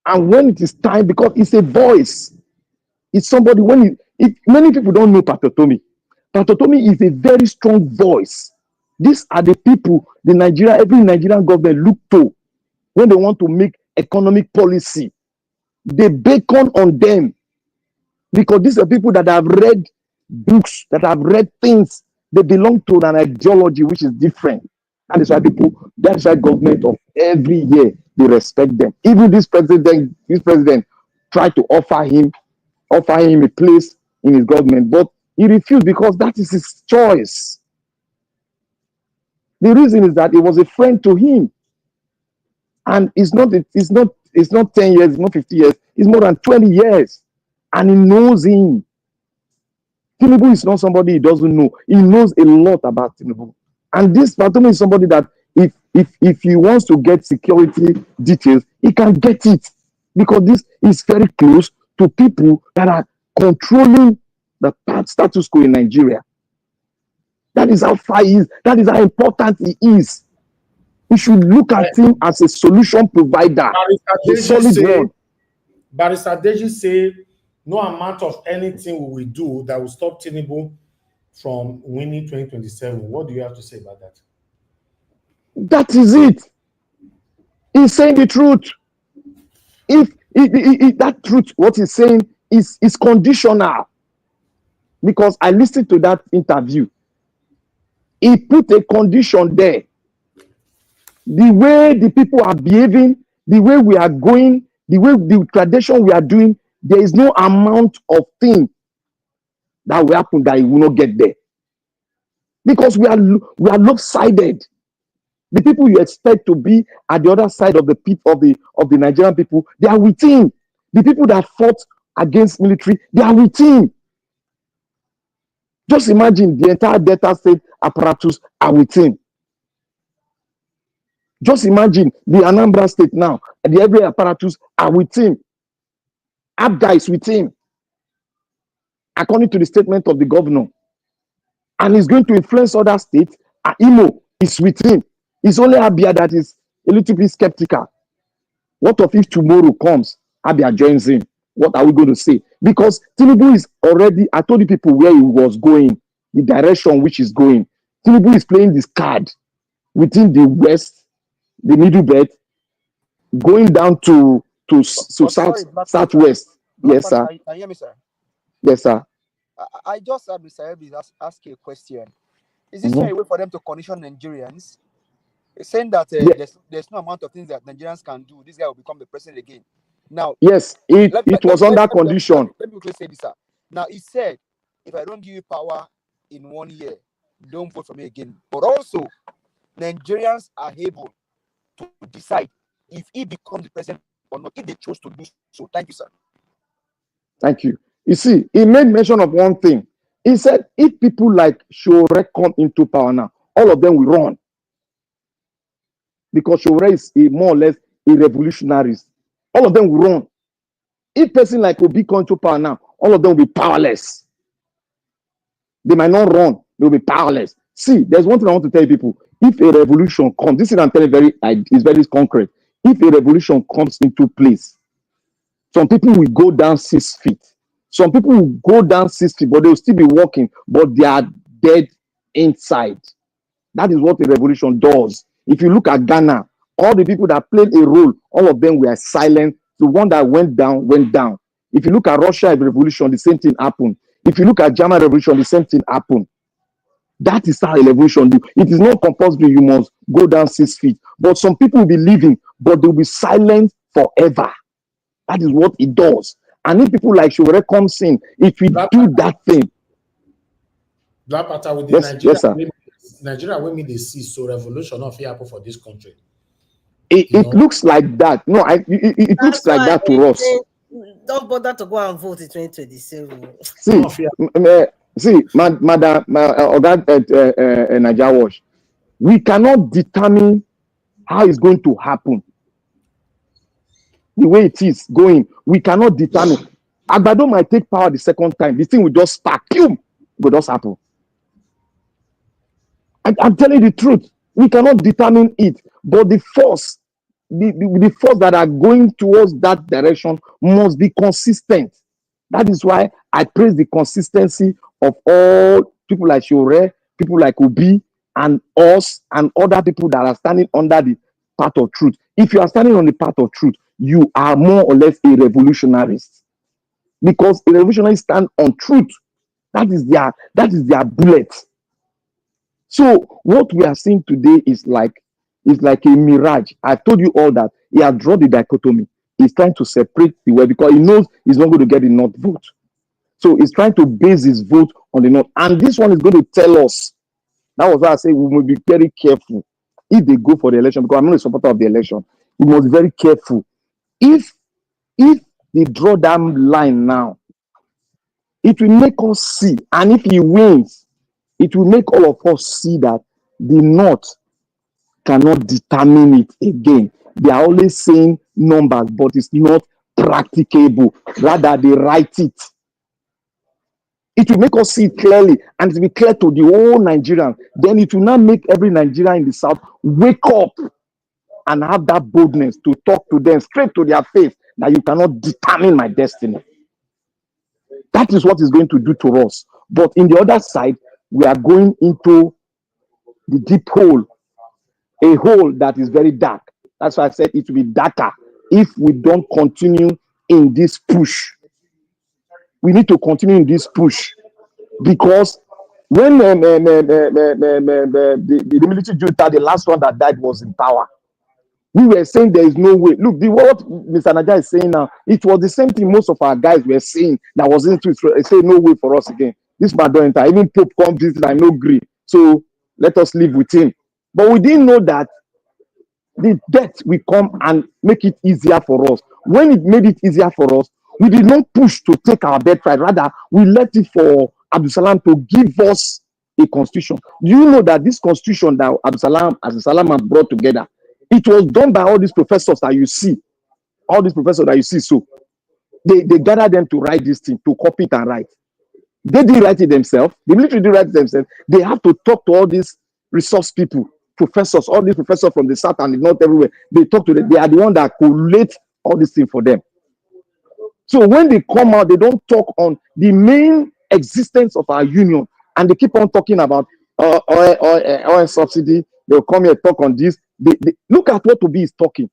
And when it is time, because it's a voice, it's somebody, many people don't know Utomi. Utomi is a very strong voice. These are the people every Nigerian government look to when they want to make economic policy. They beckon on them because these are people that have read books, that have read things. They belong to an ideology which is different. That is why government of every year, they respect them. Even this president tried to offer him a place in his government, but he refused because that is his choice. The reason is that he was a friend to him. And it's not 10 years, it's not 50 years, it's more than 20 years. And he knows him. Tinubu is not somebody he doesn't know. He knows a lot about Tinubu. And this Utomi is somebody that if he wants to get security details, he can get it. Because this is very close to people that are controlling the status quo in Nigeria. That is how far he is. That is how important he is. We should look at him as a solution provider. Barrister Deji say no amount of anything we will do that will stop Tinubu from winning 2027. What do you have to say about that? That is it. He's saying the truth. If that truth, what he's saying is conditional. Because I listened to that interview. He put a condition there. The way the people are behaving, the way we are going, the tradition we are doing, there is no amount of thing that will happen that it will not get there. Because we are lopsided. The people you expect to be at the other side of the pit of the Nigerian people, they are within. The people that fought against military, they are within. Just imagine the entire Delta State apparatus are within. Just imagine the Anambra State now, and every apparatus are within. Abga is within, according to the statement of the governor. And he's going to influence other states. Imo is within. It's only Abia that is a little bit skeptical. What if tomorrow comes, Abia joins in? What are we going to say? Because Tinubu is already, I told the people where he was going, the direction which is going. Tinubu is playing this card within the west, the middle belt, going down to southwest. Yes, sir. Can you hear me, sir? Yes, sir. I just had Mr. Ebi ask you a question. Is this a way for them to condition Nigerians? Saying that there's no amount of things that Nigerians can do. This guy will become the president again. Now, yes, it was on that condition. Let me quickly say this, sir. Now, he said, if I don't give you power in 1 year, don't vote for me again. But also, Nigerians are able to decide if he becomes the president or not, if they chose to do so. Thank you, sir. Thank you. You see, he made mention of one thing. He said, if people like Shore come into power now, all of them will run. Because Shore is more or less a revolutionary. All of them will run. If person like Obi come into power now, all of them will be powerless. They might not run, they will be powerless. See, there's one thing I want to tell people. If a revolution comes, this is I'm telling you is very concrete. If a revolution comes into place, some people will go down 6 feet. Some people will go down 6 feet, but they will still be walking, but they are dead inside. That is what a revolution does. If you look at Ghana, all the people that played a role, all of them were silent. The one that went down, went down. If you look at Russia revolution, the same thing happened. If you look at German revolution, the same thing happened. That is how a revolution do. It is not compulsory you must go down 6 feet. But some people will be living, but they will be silent forever. That is what it does. And if people like Shore comes in, if we do that thing. Black Panther with the Yes, Nigeria, yes, sir. Nigeria when me they see so revolution of happen for this country. It looks like that. No, it looks like that to us. Don't bother to go and vote in 2027. See, Madam Nigeria Watch, we cannot determine how it's going to happen. The way it is going, we cannot determine. Agbado might take power the second time. The thing will just spark. It will just happen. I'm telling you the truth. We cannot determine it. But the force, the force that are going towards that direction must be consistent. That is why I praise the consistency of all people like Shore, people like Obi, and us, and other people that are standing under the path of truth. If you are standing on the path of truth, you are more or less a revolutionarist. Because a revolutionary stand on truth. That is their bullet. So what we are seeing today is like a mirage. I told you all that he has drawn the dichotomy. He's trying to separate the way because he knows he's not going to get the North vote. So he's trying to base his vote on the North. And this one is going to tell us. That was why I say we must be very careful if they go for the election, because I'm not a supporter of the election. We must be very careful. If they draw that line now, it will make us see. And if he wins, it will make all of us see that the North cannot determine it again. They are always saying numbers, but it's not practicable. Rather, they write it. It will make us see it clearly, and it will be clear to the whole Nigerian. Then it will not make every Nigerian in the South wake up and have that boldness to talk to them straight to their face that you cannot determine my destiny. That is what is going to do to us. But in the other side, we are going into the deep hole, a hole that is very dark. That's why I said it will be darker if we don't continue in this push. We need to continue in this push, because when the military junta, the last one that died, was in power, we were saying there is no way. Look, what Mr. Naja is saying now, it was the same thing most of our guys were saying that was into it. Say no way for us again. This man don't enter. Even Pope come visit, I no agree. So let us live with him. But we didn't know that the death will come and make it easier for us. When it made it easier for us, we did not push to take our birthright. Rather, we left it for Abdul Salam to give us a constitution. Do you know that this constitution that Abdul Salam brought together, it was done by all these professors that you see. All these professors that you see. So they gathered them to write this thing, to copy it and write. They didn't write it themselves. The military didn't write it themselves. They have to talk to all these resource people, professors, all these professors from the South and the North everywhere. They talk to them. They are the ones that collate all these things for them. So when they come out, they don't talk on the main existence of our union, and they keep on talking about oil subsidy. They'll come here talk on this. They look at what Obi is talking.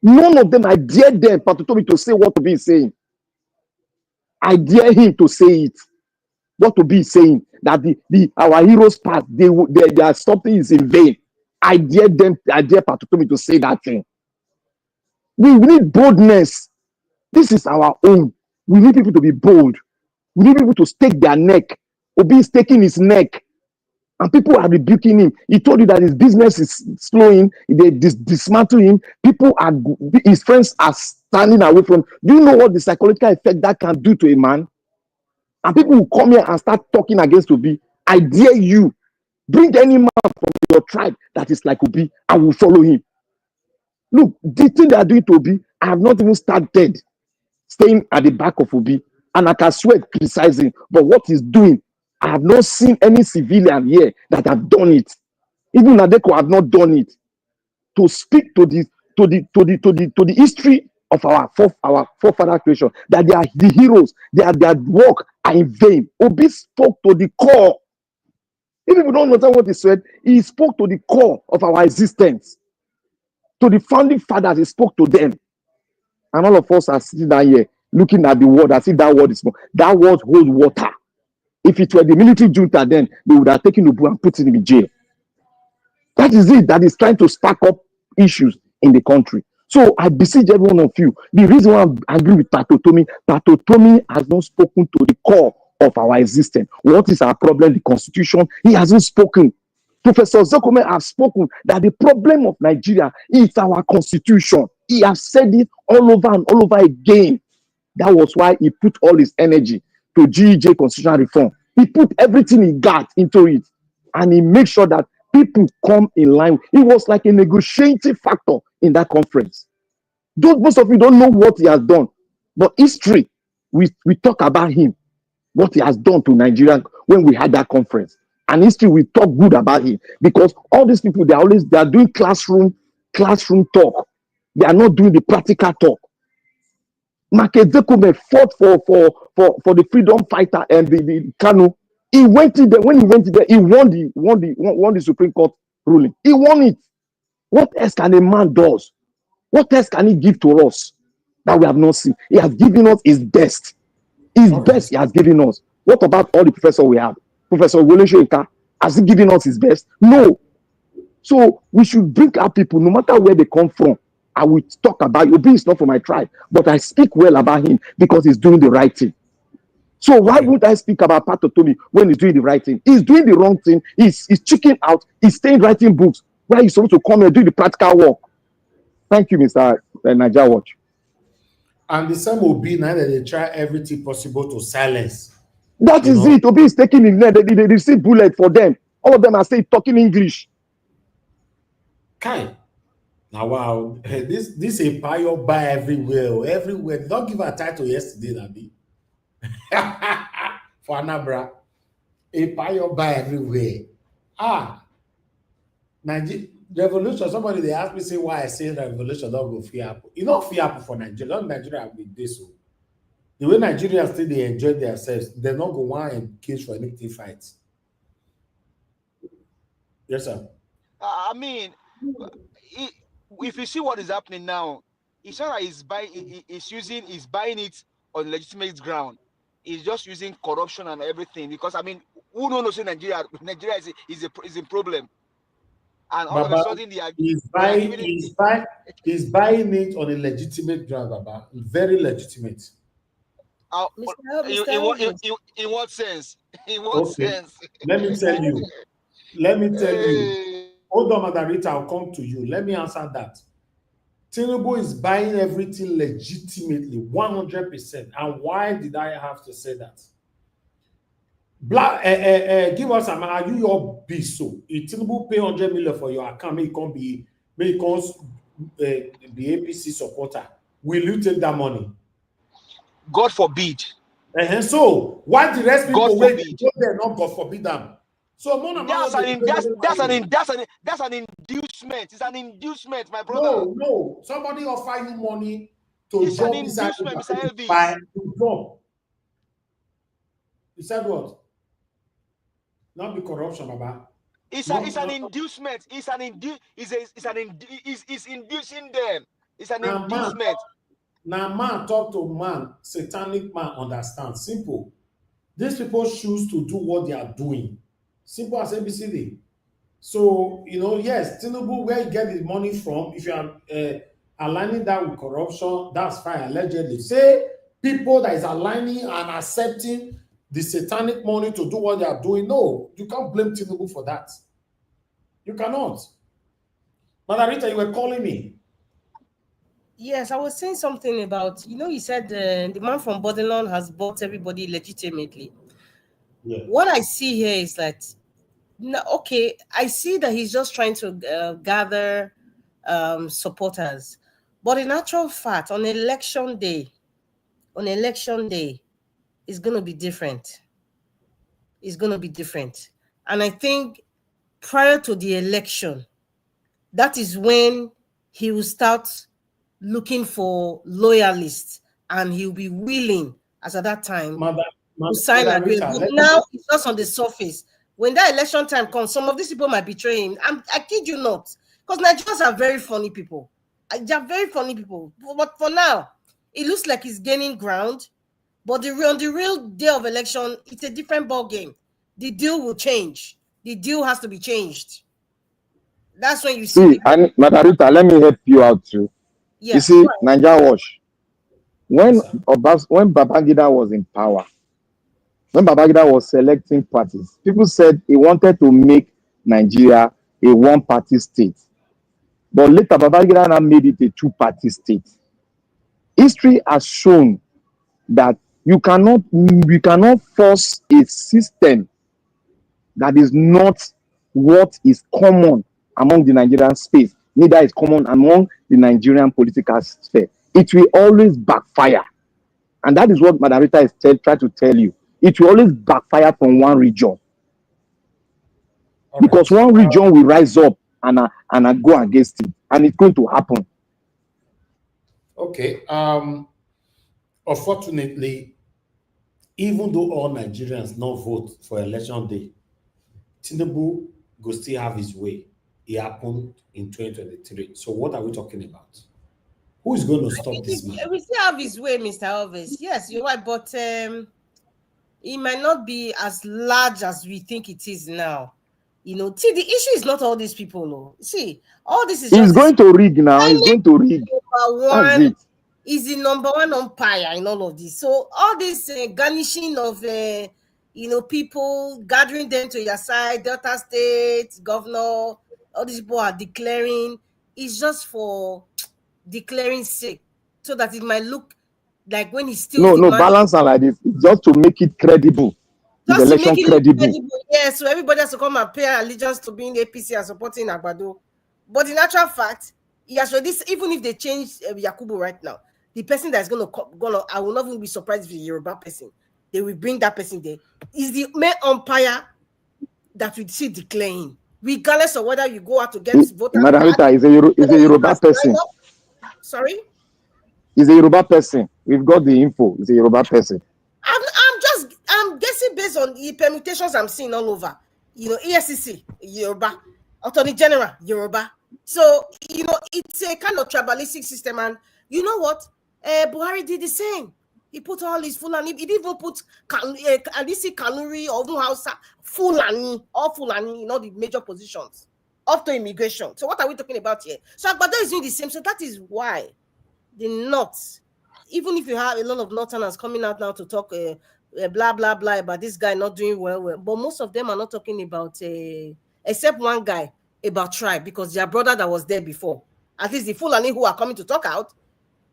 None of them, I dare them, Patriotic, to say what Obi is saying. I dare him to say it. What Obi is saying, that our heroes path, their something is in vain. I dare Patriotic to say that thing. We need boldness. This is our own. We need people to be bold. We need people to stake their neck. Obi is taking his neck, and people are rebuking him. He told you that his business is slowing. They dismantle him. His friends are standing away from him. Do you know what the psychological effect that can do to a man? And people will come here and start talking against Obi. I dare you, bring any man from your tribe that is like Obi, I will follow him. Look, the thing they are doing to Obi, I have not even started staying at the back of Obi, and I can swear criticizing. But what he's doing, I have not seen any civilian here that have done it. Even Nadeko have not done it. To speak to the history of our forefather creation, that they are the heroes, their work are in vain. Obi spoke to the core. If people don't understand what he said, he spoke to the core of our existence. To the founding fathers, he spoke to them. And all of us are sitting down here looking at the world as if that world is small. That world holds water. If it were the military junta, then they would have taken Ubu and put him in jail. That is it. That is trying to spark up issues in the country. So I beseech every one of you. The reason why I agree with Pato Tomi has not spoken to the core of our existence. What is our problem? The constitution. He hasn't spoken. Professor Zekome has spoken that the problem of Nigeria is our constitution. He has said it all over and all over again. That was why he put all his energy to GEJ constitutional reform. He put everything he got into it, and he made sure that people come in line. It was like a negotiating factor in that conference. Most of you don't know what he has done, but history, we talk about him, what he has done to Nigeria when we had that conference. And history, we talk good about him, because all these people, they are doing classroom talk. They are not doing the practical talk. Makezekome fought for the freedom fighter and the Kanu. He went in there. When he went in there, he won the Supreme Court ruling. He won it. What else can a man do? What else can he give to us that we have not seen? He has given us his best. His best he has given us. What about all the professors we have? Professor Woleshoika, has he given us his best? No. So we should bring our people, no matter where they come from. I will talk about Obi is not for my tribe, but I speak well about him because he's doing the right thing. So why would I speak about Pato Tomi when he's doing the right thing? He's doing the wrong thing. He's checking out. He's staying writing books where he's supposed to come and do the practical work. Thank you, Mr. Niger Watch. And the same will be now that they try everything possible to silence. That is it. Obi is taking in there. They receive bullet for them. All of them are saying talking English. Kai. Now, wow, this a pile by everywhere. Don't give a title yesterday, Nabi. For Anabra, a pile by everywhere. Revolution. Somebody they asked me say why I say revolution don't go fear apple. You don't fear apple for Nigeria. Not Nigeria with this. So the way Nigerians still they enjoy themselves, they not go one in case for anything fights. Yes, sir. I mean, if you see what is happening now, it's not that he's buying it on legitimate ground. He's just using corruption and everything, because I mean, who don't know say Nigeria is a problem, and all of a sudden he's buying it on a legitimate ground, Baba. Very legitimate. In what sense? In what sense? Let me tell you. Hold on, Madam Rita, I'll come to you. Let me answer that. Tinubu is buying everything legitimately, 100%. And why did I have to say that? Give us an are you your beast? So if Tinubu pay 100 million for your account, may it be APC supporter. Will you take that money? God forbid. So why the rest people wait to go there, not God forbid them? So that's an inducement. It's an inducement, my brother. No. Somebody offer you money to it's jump an inducement, Mr. Elvis. You said what? Not the corruption, Baba. It's an inducement. It's inducing them. It's an inducement. Now, man talk to man, satanic man understand. Simple. These people choose to do what they are doing. Simple as ABCD. So, yes, Tinubu, where you get the money from, if you are aligning that with corruption, that's fine, allegedly. Say people that is aligning and accepting the satanic money to do what they are doing. No, you can't blame Tinubu for that. You cannot. Madam Rita, you were calling me. Yes, I was saying something about, you said the man from Borderland has bought everybody legitimately. Yeah. What I see here is that, okay, I see that he's just trying to gather supporters. But in actual fact, on election day, it's going to be different. It's going to be different. And I think prior to the election, that is when he will start looking for loyalists, and he'll be willing, as at that time, to sign an agreement. But now it's just on the surface. When that election time comes, some of these people might betray him. I kid you not, because Nigerians are very funny people. They are very funny people. But for now, it looks like he's gaining ground, but on the real day of election, it's a different ball game. The deal will change. The deal has to be changed. That's when you see. See, and Margarita, let me help you out too. Yeah. You see, Nigeria Watch. When Yes, when Babangida was in power, when Babangida was selecting parties, people said he wanted to make Nigeria a one-party state. But later, Babangida now made it a two-party state. History has shown that you cannot force a system that is not what is common among the Nigerian space, neither is common among the Nigerian political sphere. It will always backfire. And that is what Margarita is trying to tell you. It will always backfire from one region. Because one region will rise up and go against it. And it's going to happen. Okay. Unfortunately, even though all Nigerians not vote for election day, Tinubu will still have his way. It happened in 2023. So what are we talking about? Who is going to stop this man? We still have his way, Mr. Elvis. Yes, you're right, but it might not be as large as we think it is now. You know, see, the issue is not all these people. No. See, all this is. He's going to rig now. He's going to rig. That's it. Is the number one umpire in all of this. So all this garnishing of people, gathering them to your side, Delta State, governor, all these people are declaring, is just for declaring sake, so that it might look like when he's still no balance and like this, just to make it credible. Just the election credible. Yeah, so everybody has to come and pay allegiance to being APC and supporting Agbado. But in actual fact, this, even if they change Yakubu right now, the person that's gonna I will not even be surprised if it's a Yoruba person. They will bring that person there. Is the main umpire that we see declaring, regardless of whether you go out to get voters. Margarita is a Yoruba person. Sorry? He's a Yoruba person. We've got the info. He's a Yoruba person. I'm guessing based on the permutations I'm seeing all over. ESCC, Yoruba, Attorney General, Yoruba. So, it's a kind of tribalistic system. And you know what? Buhari did the same. He put all his Fulani. He didn't even put Alisi Kanuri or Hausa, Fulani, all Fulani in all the major positions up to immigration. So what are we talking about here? So Agbado is doing the same. So that is why the North, even if you have a lot of Northerners coming out now to talk blah, blah, blah about this guy not doing well, but most of them are not talking about, except one guy, about tribe, because their brother that was there before, at least the Fulani who are coming to talk out,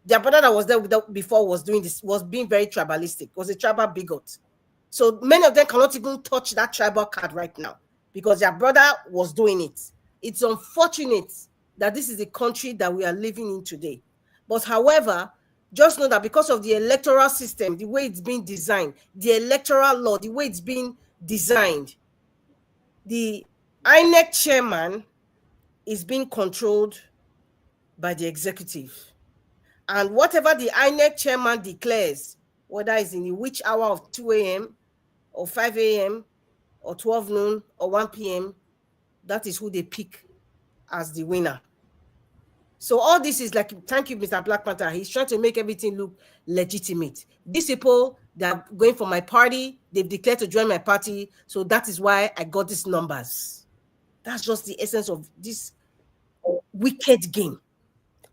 their brother that was there before was doing this, was being very tribalistic, was a tribal bigot. So many of them cannot even touch that tribal card right now because their brother was doing it. It's unfortunate that this is the country that we are living in today. But however, just know that because of the electoral system, the way it's been designed, the electoral law, the way it's been designed, the INEC chairman is being controlled by the executive. And whatever the INEC chairman declares, whether it's in which hour of 2 a.m. or 5 a.m. or 12 noon or 1 p.m., that is who they pick as the winner. So all this is like, thank you, Mr. Black Panther. He's trying to make everything look legitimate. These people that are going for my party, they've declared to join my party. So that is why I got these numbers. That's just the essence of this wicked game.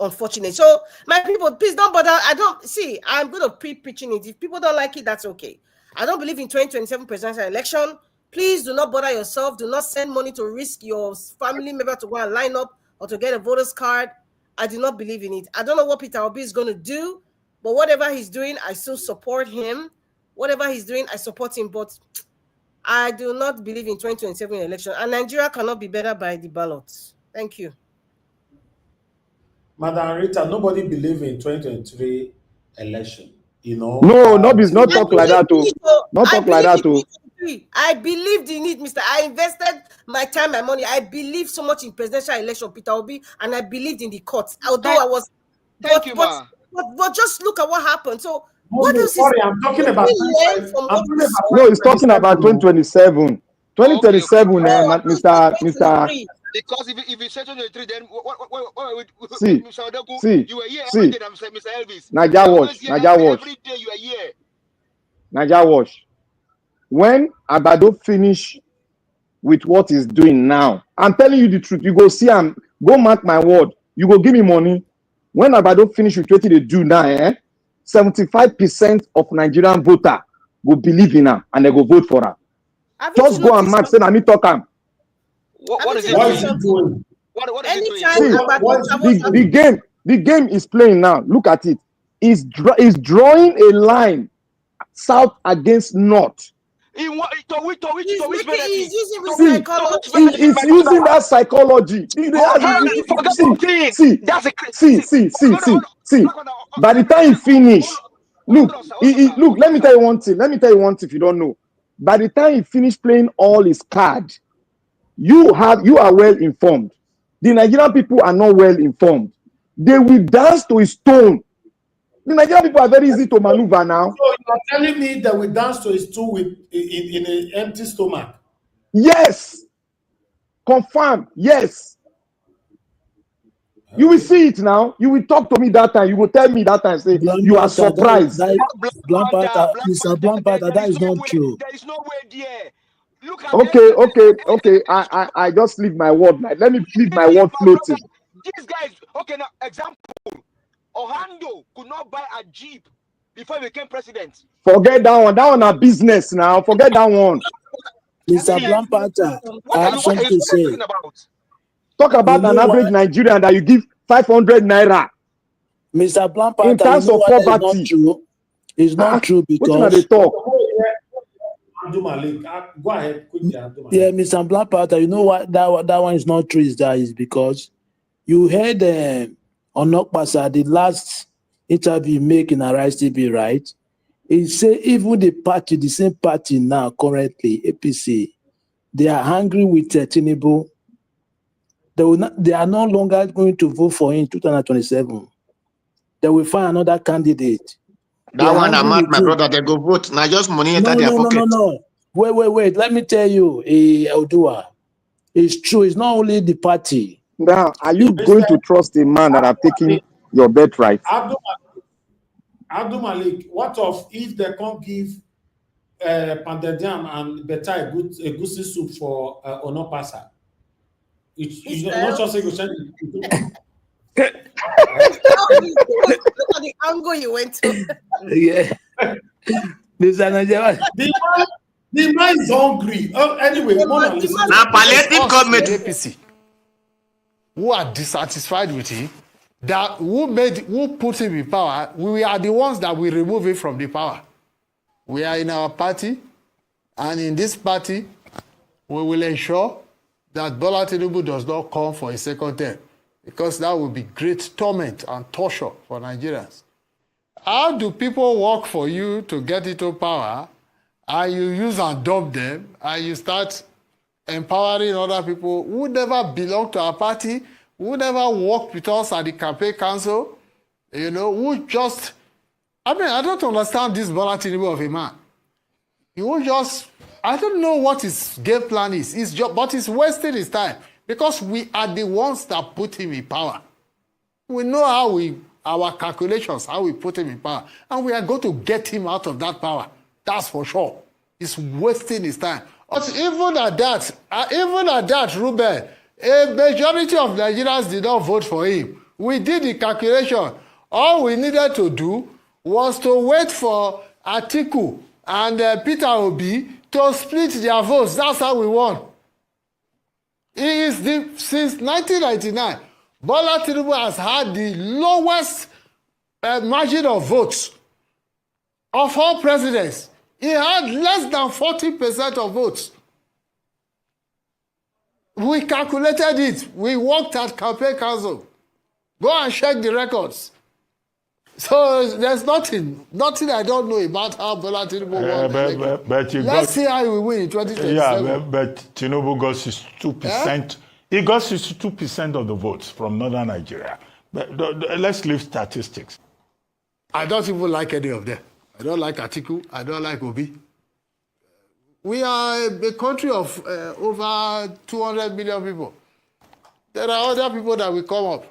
Unfortunate. So my people, please don't bother. I'm going to preaching it. If people don't like it, that's okay. I don't believe in 2027 presidential election. Please do not bother yourself. Do not send money to risk your family member to go and line up or to get a voter's card. I do not believe in it. I don't know what Peter Obi is going to do, but whatever he's doing, I still support him. Whatever he's doing, I support him, but I do not believe in 2027 election. And Nigeria cannot be better by the ballots. Thank you. Madam Rita, nobody believe in 2023 election. No, not talk like that too. Not talk like that too. I believed in it, Mr. I invested my time, my money. I believe so much in presidential election, Peter Obi, and I believed in the courts. Although I was, but just look at what happened. So what else sorry, I'm talking about. No, he's talking about 2027. 2027, Mr. Because if it's 2023, then See, Mr. Odogu, see, you were here every see. day, Mr. Elvis. You Naija were always watch, here Naija watch, every day. You are here. Naija watch. When Agbado finish with what he's doing now, I'm telling you the truth. You go see him. Go mark my word. You go give me money. When Agbado finish with what they do now, 75% of Nigerian voter will believe in her and they go vote for her. Haven't you Just go and noticed mark. Say, something? "Na me talk am." What Haven't is you it What noticed is doing? he something? doing? What is it doing? Anytime See, Agbado what is travels he out, doing? The game is playing now. Look at it. Is drawing a line south against north. In what? To which he's benefit? using with See, To which psychology. benefit it's by using power? that psychology. Forget See, something. see, That's a see, see. see, see, see, see. Hold on, By the let me time he hold finish, look, on, sir. look, let me tell you one thing. Let me tell you one thing if you don't know. By the time he finish playing all his card, you are well informed. The Nigerian people are not well informed. They will dance to his tone. The Nigerian people are very easy to maneuver now. So you are telling me that we dance to his stool with in an empty stomach? Yes, confirm. Yes. You will Okay. see it now. You will talk to me that time. You will tell me that time. Say you are Blampata, surprised. Blampata, Mr. Blampata, There that is is no not way. true. There is no way there. Look at Okay, okay, everything okay. is true. I just leave my word. Like, let me leave my If word my floating. brother, these guys, okay, now example, Ohando could not buy a Jeep before he became president. Forget that one. That one a business now. Forget that one. Have you Mr. See, guys noticed Blampata, something? I have what are something you to say. talking about? Talk You about know an why, average Nigerian that you give 500 naira Mr. in Blampata, you terms know of why that is not poverty. true? It's not true What are they because, talk? Abdul Malik, go ahead quickly, Abdul yeah, Malik. Mr. Blampata, you know why that one is not true is because you heard Onokpasa, the last interview he make in Arise TV, right? He say even the same party now currently, APC, they are angry with Tinubu. They are no longer going to vote for him in 2027. They will find another candidate. They That are one, I'm angry at with my him. brother. They go vote. Now just money enter No, their no, no, no, pocket. no. Wait. Let me tell you, Odua. It's true. It's not only the party. Now, are you It, going to trust a man that have taken your birthright? Abdul Malik, what of if they can't give Pandediam and Beta a goosey soup for Onopasa? Mr. I'm not sure say you Elvis. send Mr. Elvis, look at the angle you went to. yeah. Mr. Nigeria. the man is hungry. Anyway, Mona, The listen man to Now me. is palliative Us in the government. APC who are dissatisfied with him, that who put him in power, we are the ones that will remove him from the power. We are in our party, and in this party, we will ensure that Bola Tinubu does not come for a second term, because that will be great torment and torture for Nigerians. How do people work for you to get into power, and you use and dump them, and you start empowering other people who never belong to our party, who never worked with us at the campaign council, who just, I don't understand this Bola Tinubu of a man. He will just, I don't know what his game plan is. But he's wasting his time, because we are the ones that put him in power. We know our calculations, how we put him in power, and we are going to get him out of that power. That's for sure. He's wasting his time. But even at that, Ruben, a majority of Nigerians did not vote for him. We did the calculation. All we needed to do was to wait for Atiku and Peter Obi to split their votes. That's how we won. Since 1999, Bola Tinubu has had the lowest margin of votes of all presidents. He had less than 40% of votes. We calculated it. We worked at campaign council. Go and check the records. So there's nothing I don't know about how Bola Tinubu won. Let's see how we win in 2027. Yeah, but Tinubu got 62%. He got 62% of the votes from northern Nigeria. But let's leave statistics. I don't even like any of them. I don't like Atiku. I don't like Obi. We are a country of over 200 million people. There are other people that will come up.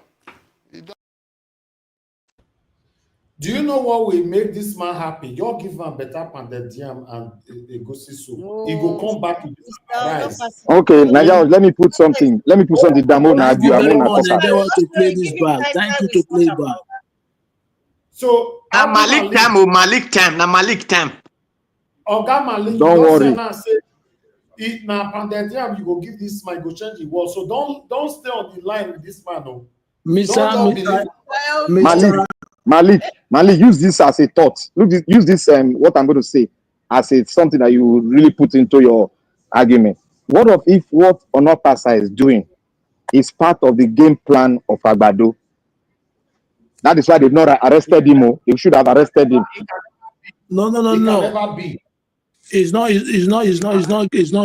Do you know what will make this man happy? You give him better pounded yam and a goosey soup. He go come back to rice. Okay, Nigerians, let me put something. Let me put something down. Thank you very much. I don't want to play this back. Thank you to play back. So Now Malik time, oh Malik time, now Malik time. Oga Malik, don't worry. Say, now pounded yam, you go give this man, go change the world. So don't stay on the line with this man, no. Malik, use this as a thought. Use this what I'm going to say as a something that you really put into your argument. What if what Onopasa is doing is part of the game plan of Agbado? That is why they've not arrested him. They should have arrested him. No. Never be. It's not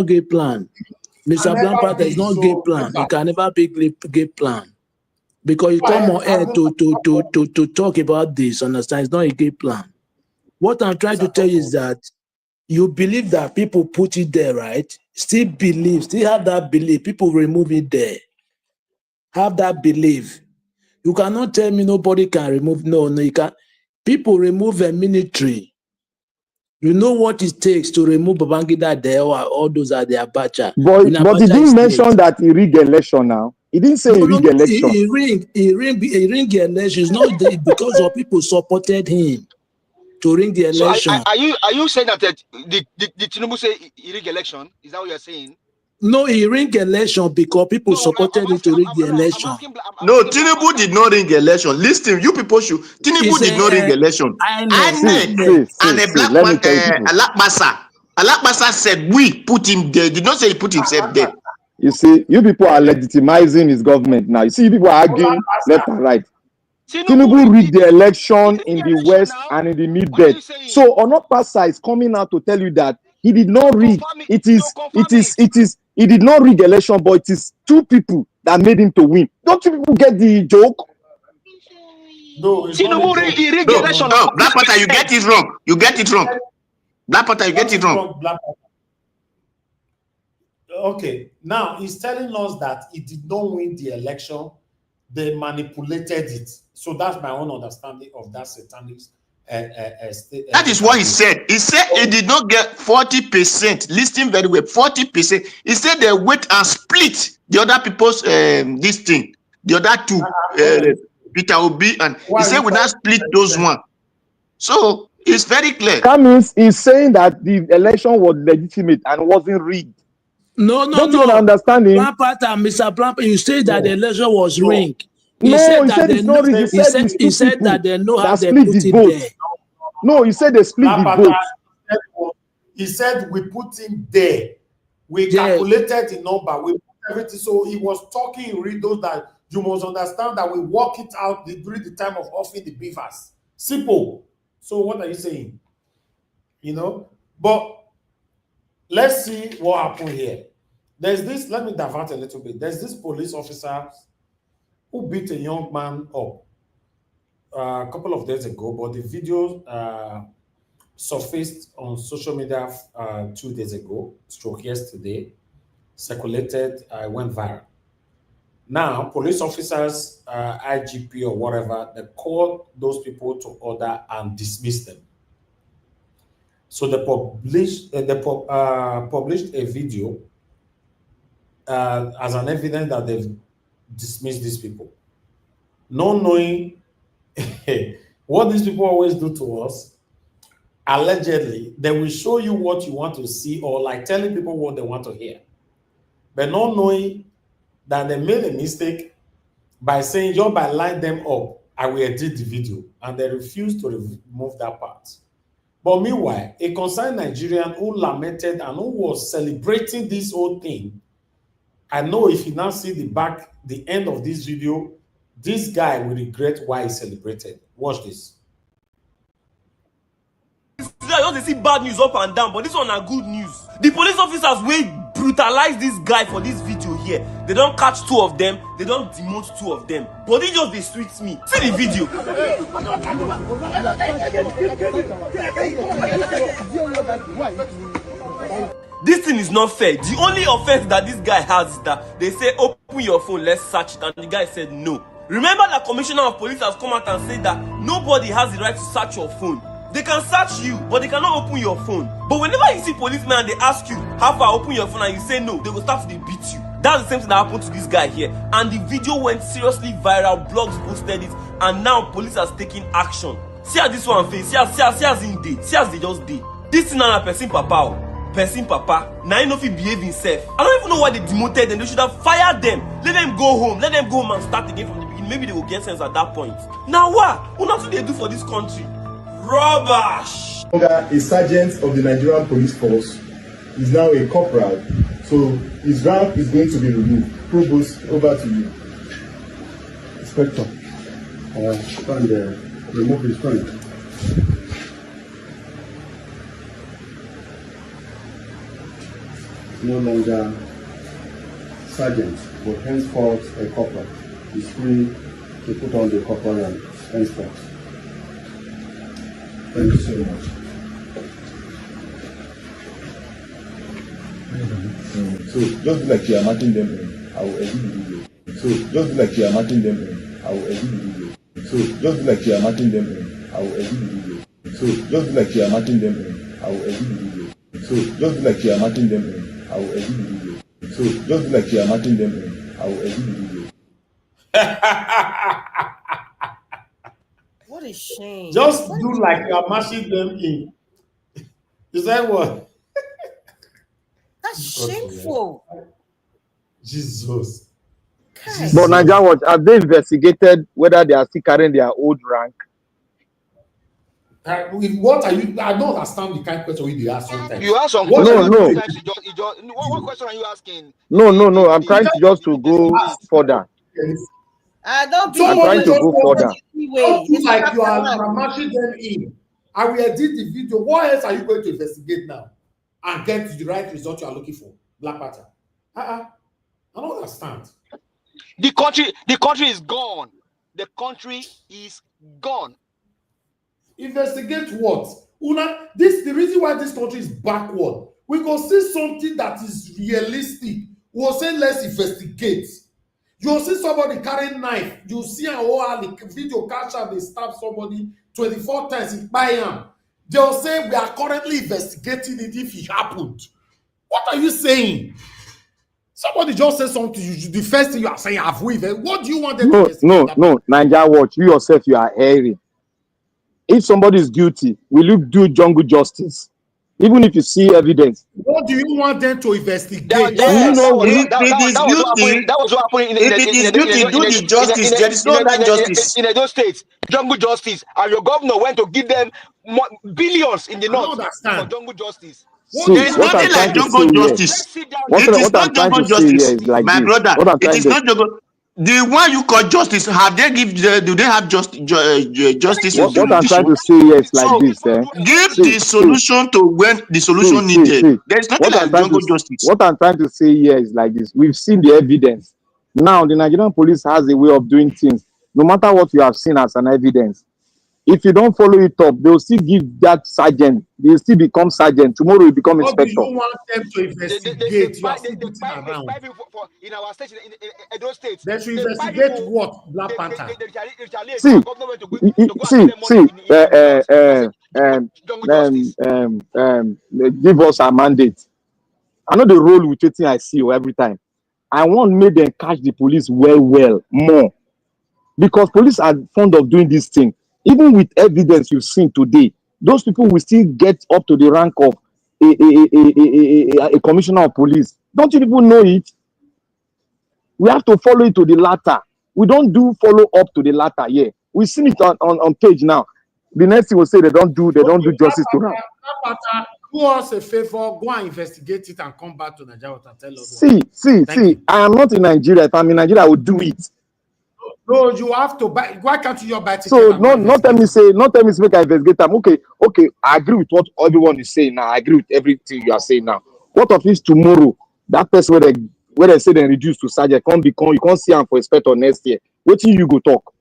game plan. Mr. Blampata is not game plan. It can never be game plan. Because you come on air to talk about this, understand? It's not a game plan. What I'm trying to tell you is that you believe that people put it there, right? Still have that belief. People remove it there. Have that belief. You cannot tell me nobody can remove. No, you can't. People remove a military. You know what it takes to remove Babangida there, or all those are the Abacha. But he didn't mention that he rigged election now. He didn't say he rigged election. He ring the election. It's not because of people supported him to ring the election. So are you saying that the Tinubu say he rigged election? Is that what you're saying? No, he ring election because people supported him to ring the election. No, Tinubu did not ring election. Listen, you people should. Tinubu did not ring election. And a black man, Alakbasa said we put him there. Did not say he put himself there. You see, you people are legitimizing his government now. You see, people are arguing left and right. Tinubu rigged the election in the West and in the Mid-Belt. So Onopasa is coming out to tell you that he did not rig. He did not rig election, but it is two people that made him to win. Don't you people get the joke? No, Tinubu rigged election. No, Black Panther, you get it wrong. You get it wrong. Black Panther, you get it wrong. Okay, now he's telling us that he did not win the election. They manipulated it. So that's my own understanding of that satanic. That is what he said. He said he did not get 40%. Listen very well, 40%. He said they wait and split the other people's this thing. The other two, Peter Obi, and he said we now split those one. So it's very clear. That means he's saying that the election was legitimate and wasn't rigged. No. Don't you understand him? Mr. Blampata, you say that the election was rigged. He said it's not rigged. He said that they know how they put it there. No, he said they split the vote. He said we put him there. We calculated the number. We put everything. So he was talking in riddles that you must understand that we work it out during the time of offering the beavers. Simple. So what are you saying? You know? But let's see what happened here. There's this, let me divert a little bit. There's this police officer who beat a young man up a couple of days ago, but the video surfaced on social media 2 days ago, stroke yesterday, circulated, went viral. Now, police officers, IGP or whatever, they called those people to order and dismiss them. So they published a video as an evidence that they've dismissed these people. Not knowing what these people always do to us, allegedly, they will show you what you want to see or like telling people what they want to hear. But not knowing that they made a mistake by saying, just by lining them up, I will edit the video. And they refused to remove that part. But meanwhile, a concerned Nigerian who lamented and who was celebrating this whole thing, I know if you now see the end of this video, this guy will regret why he celebrated. Watch this. I just see bad news up and down, but this one are good news. The police officers will brutalize this guy for this video here. They don't catch 2 of them, they don't demote 2 of them. But they just they sweet me. See the video. This thing is not fair. The only offense that this guy has is that they say open open your phone, let's search it. And the guy said no. Remember that Commissioner of Police has come out and said that nobody has the right to search your phone. They can search you, but they cannot open your phone. But whenever you see policemen and they ask you, how far open your phone, and you say no, they will start to beat you. That's the same thing that happened to this guy here. And the video went seriously viral, blogs posted it, and now police has taken action. See how this one face, see as in day, see as they just did. This thing na person papa. Person papa, now you know if he behave himself. I don't even know why they demoted them. They should have fired them. Let them go home. Let them go home and start again from the beginning. Maybe they will get sense at that point. Now what? What do they do for this country? Rubbish! A sergeant of the Nigerian police force is now a corporal, so his rank is going to be removed. Provost, over to you. Inspector, stand there. Remove his rank. No longer sergeant, but henceforth a corporal. Is free to put on the corporal rank henceforth. Thank you so much. So just like you are marking them in, I will edit the video. So just like you are marking them in, I will edit the video. So just like you are marking them in, I will edit the video. So just like you are marking them in, I will edit the video. So just like you are marking them in, I will edit the video. So just like you are marking them in, I will edit the video. What a shame. Just do like you are mashing them in. Is that what? That's shameful. Jesus. But Nigeria Watch, have they investigated whether they are still carrying their old rank? What are you? I don't understand the kind of question you ask sometimes. You ask some questions. No. What question are you asking? No. I'm trying to just to go further. Don't be. I'm trying to go further. Don't like you are mashing them in. I will edit the video. What else are you going to investigate now and get the right result you are looking for? Black Panther. I don't understand. The country is gone. The country is gone. Investigate what? The reason why this country is backward. We go see something that is realistic. We'll say let's investigate. You'll see somebody carrying knife. You see a video capture they stab somebody 24 times in Bayam. They'll say we are currently investigating it if it happened. What are you saying? Somebody just said something. The first thing you are saying, have we? What do you want them to investigate? No. Nigeria Watch, you yourself, you are hearing. If somebody is guilty, will you do jungle justice? Even if you see evidence. What do you want them to investigate? If it is guilty, do the justice. There is no that justice. In those states, jungle justice, and your governor went to give them billions in the north for jungle justice. There is nothing like jungle justice. It is not jungle justice, my brother. It is not jungle. The one you call justice, have they do they have justice? What I'm trying to say here is like this. Give the solution to when the solution needed. There is nothing like jungle justice. What I'm trying to say here is like this. We've seen the evidence. Now, the Nigerian police has a way of doing things. No matter what you have seen as an evidence, if you don't follow it up, they'll still give that sergeant. They'll still become sergeant. Tomorrow, you become inspector. What do you want them to investigate? In our state, in those states, they should investigate what? Black Panther. Give us a mandate. I know the role with waiting I see every time. I want make them catch the police well, more. Because police are fond of doing this thing. Even with evidence you've seen today, those people will still get up to the rank of a commissioner of police. Don't you people know it? We have to follow it to the latter. We don't do follow up to the latter. Yeah, we've seen it on page now. The next thing will say they don't do justice to them. Do us a favor, go and investigate it and come back to Nigeria and tell us. See. I am not in Nigeria. If I'm in Nigeria, I will do it. No, you have to buy. Why can't you buy ticket? So not tell me make I investigate them. Okay. I agree with what everyone is saying now. I agree with everything you are saying now. What of if tomorrow that person where they say they reduce to sergeant you can't see him for inspector next year? What till you go talk?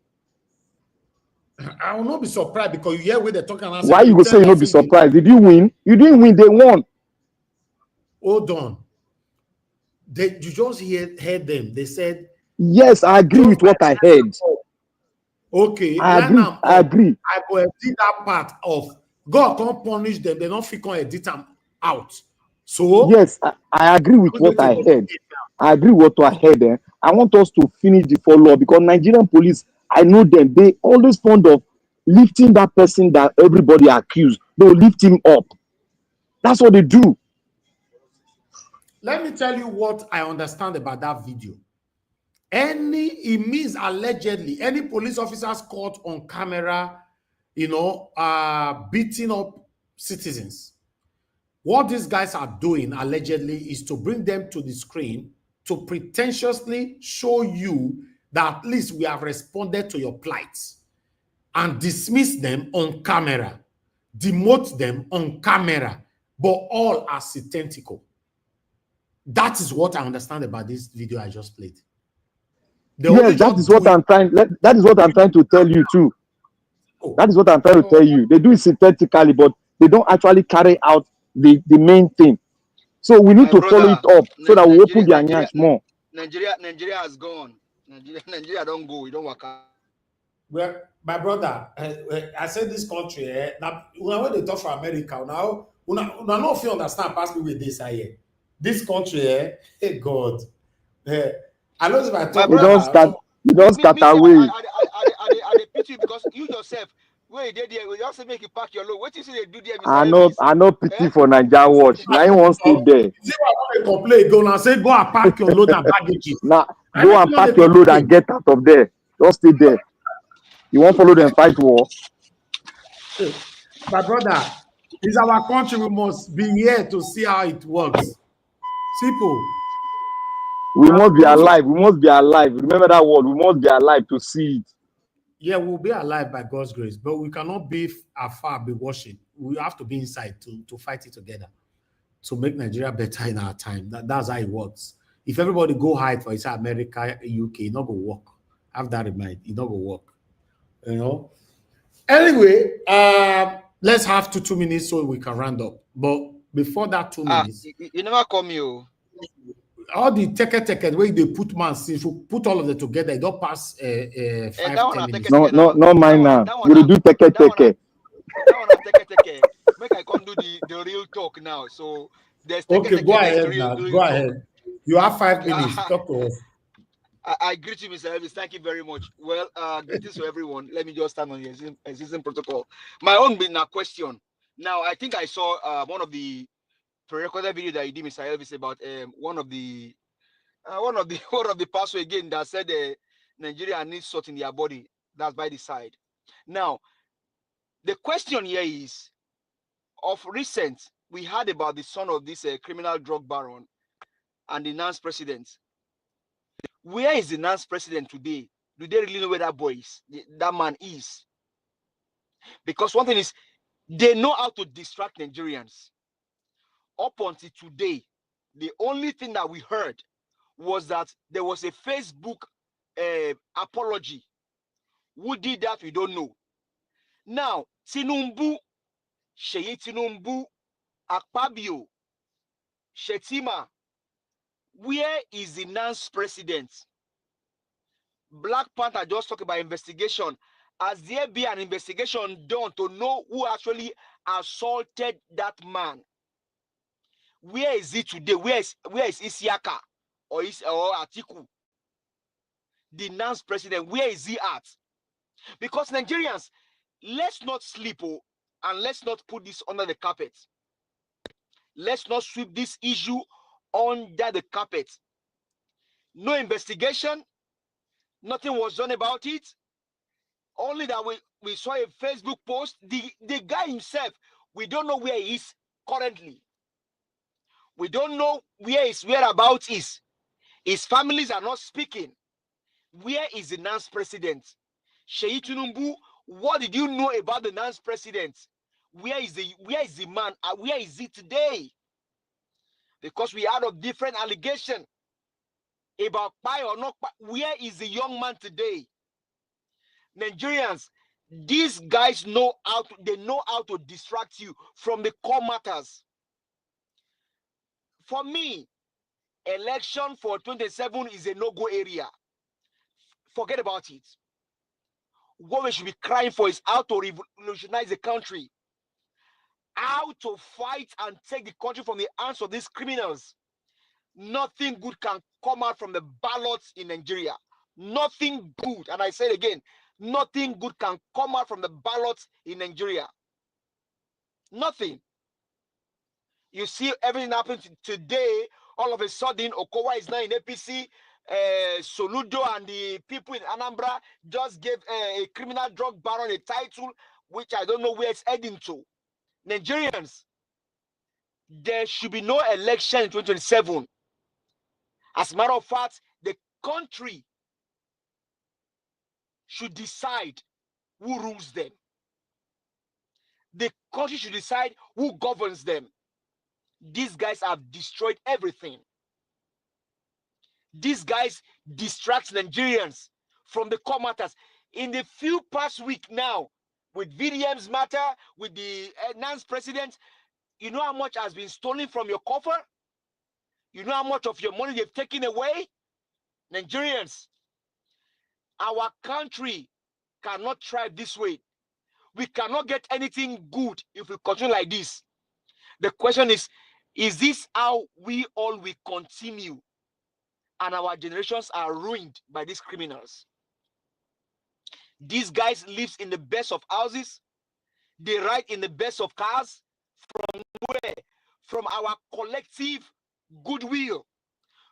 I will not be surprised because you hear where they're talking. Why you go say you not be surprised? Did you win? You didn't win. They won. Hold on. you just heard them. They said, Yes, I agree just with by what I line heard. up. Okay, I line agree. them I up. agree. I go edit that part of God can't punish them. They don't feel edit them out. So Yes, I agree with we what need to I heard. investigate now. I agree with what I heard. I want us to finish the follow-up because Nigerian police, I know them. They always fond of lifting that person that everybody accused. They will lift him up. That's what they do. Let me tell you what I understand about that video. It means allegedly any police officers caught on camera, beating up citizens. What these guys are doing allegedly is to bring them to the screen to pretentiously show you that at least we have responded to your plight and dismiss them on camera, demote them on camera, but all as identical. That is what I understand about this video I just played. They only Yes, that just is do what it. I'm trying. That is what I'm trying to tell you too. That is what I'm trying to tell you. They do it synthetically, but they don't actually carry out the main thing. So we need My to follow it brother, up so that we open their Nigeria, nyash more. Nigeria has gone. Nigeria don't go. We don't work out. Well, my brother, I said this country, now when they talk for America, now no feel understand pass me with this here. This country, hey God, I know if I My talk You don't brother, now, start. You don't me scatter say away. I pity you because you yourself, where you did there, we also make you pack your load. What you see they do there, Mr. Elvis? I know pity Eh? for Nigeria watch. Now you won't stay there. see what they complain, go and say, go and pack your load and baggages. Now I go make and you know pack they your load complain. and get out of there. Just stay there. You won't follow them fight war. My brother, it's our country. We must be here to see how it works. Simple. We must be We need to, alive. We must be alive. Remember that word. We must be alive to see it. yeah, we'll be alive by God's grace, but we cannot be afar, be watching. We have to be inside to fight it together, to make Nigeria better in our time. That's how it works. If everybody go hide for inside America, UK, it not go work. Have that in mind. It not go work. You know. Anyway, let's have 2 minutes so we can round up. But before that 2 minutes, You never call me. Oh. all the teke where they put man, if you put all of them together, it don't pass 5-10 minutes. No mine now. We do teke. That one I teke. Make I come do the real talk now. So there's teke, Okay, go there's ahead real now. Go talk. ahead. You have 5 Okay, minutes. Talk to us. I greet you, Mr. Elvis. Thank you very much. Well, greetings to everyone. Let me just stand on the existing protocol. My own being a question. Now, I think I saw one of the pre-recorded video that you did, Mr. Elvis, about one of the pastor again that said Nigeria needs salt in their body. That's by the side. Now, the question here is, of recent, we heard about the son of this criminal drug baron and the NANS president. Where is the NANS president today? Do they really know where that boy is? That man is? Because one thing is, they know how to distract Nigerians. Up until today, the only thing that we heard was that there was a Facebook apology. Who did that? We don't know. Now, Tinubu, Sheyi Tinubu, Akpabio, Shetima, where is the NANS president? Black Panther just talked about investigation. Has there been an investigation done to know who actually assaulted that man? Where is he today? Where is Isiaka or Atiku? The NANS president, where is he at? Because Nigerians, let's not sleep and let's not put this under the carpet. Let's not sweep this issue under the carpet. No investigation, nothing was done about it. Only that we saw a Facebook post. The guy himself, we don't know where he is currently. We don't know where his whereabouts is. His families are not speaking. Where is the NANS president? Sheyi Tinubu, what did you know about the NANS president? Where is the man? Where is he today? Because we had a different allegation about buy or not buy. Where is the young man today? Nigerians, these guys know how to distract you from the core matters. For me, Election for 27 is a no-go area. Forget about it. What we should be crying for is how to revolutionize the country, how to fight and take the country from the hands of these criminals. Nothing good can come out from the ballots in Nigeria. Nothing good. And I say it again, nothing good can come out from the ballots in Nigeria. Nothing. You see everything happening today. All of a sudden, Okowa is now in APC. Soludo and the people in Anambra just gave a criminal drug baron a title, which I don't know where it's heading to. Nigerians, there should be no election in 2027. As a matter of fact, the country should decide who rules them. The country should decide who governs them. These guys have destroyed everything. These guys distract Nigerians from the core matters. In the few past week now, with VDM's matter, with the announced president, you know how much has been stolen from your coffer? You know how much of your money they've taken away? Nigerians, our country cannot thrive this way. We cannot get anything good if we continue like this. The question is this how we all will continue? And our generations are ruined by these criminals. These guys live in the best of houses. They ride in the best of cars. From where? From our collective goodwill,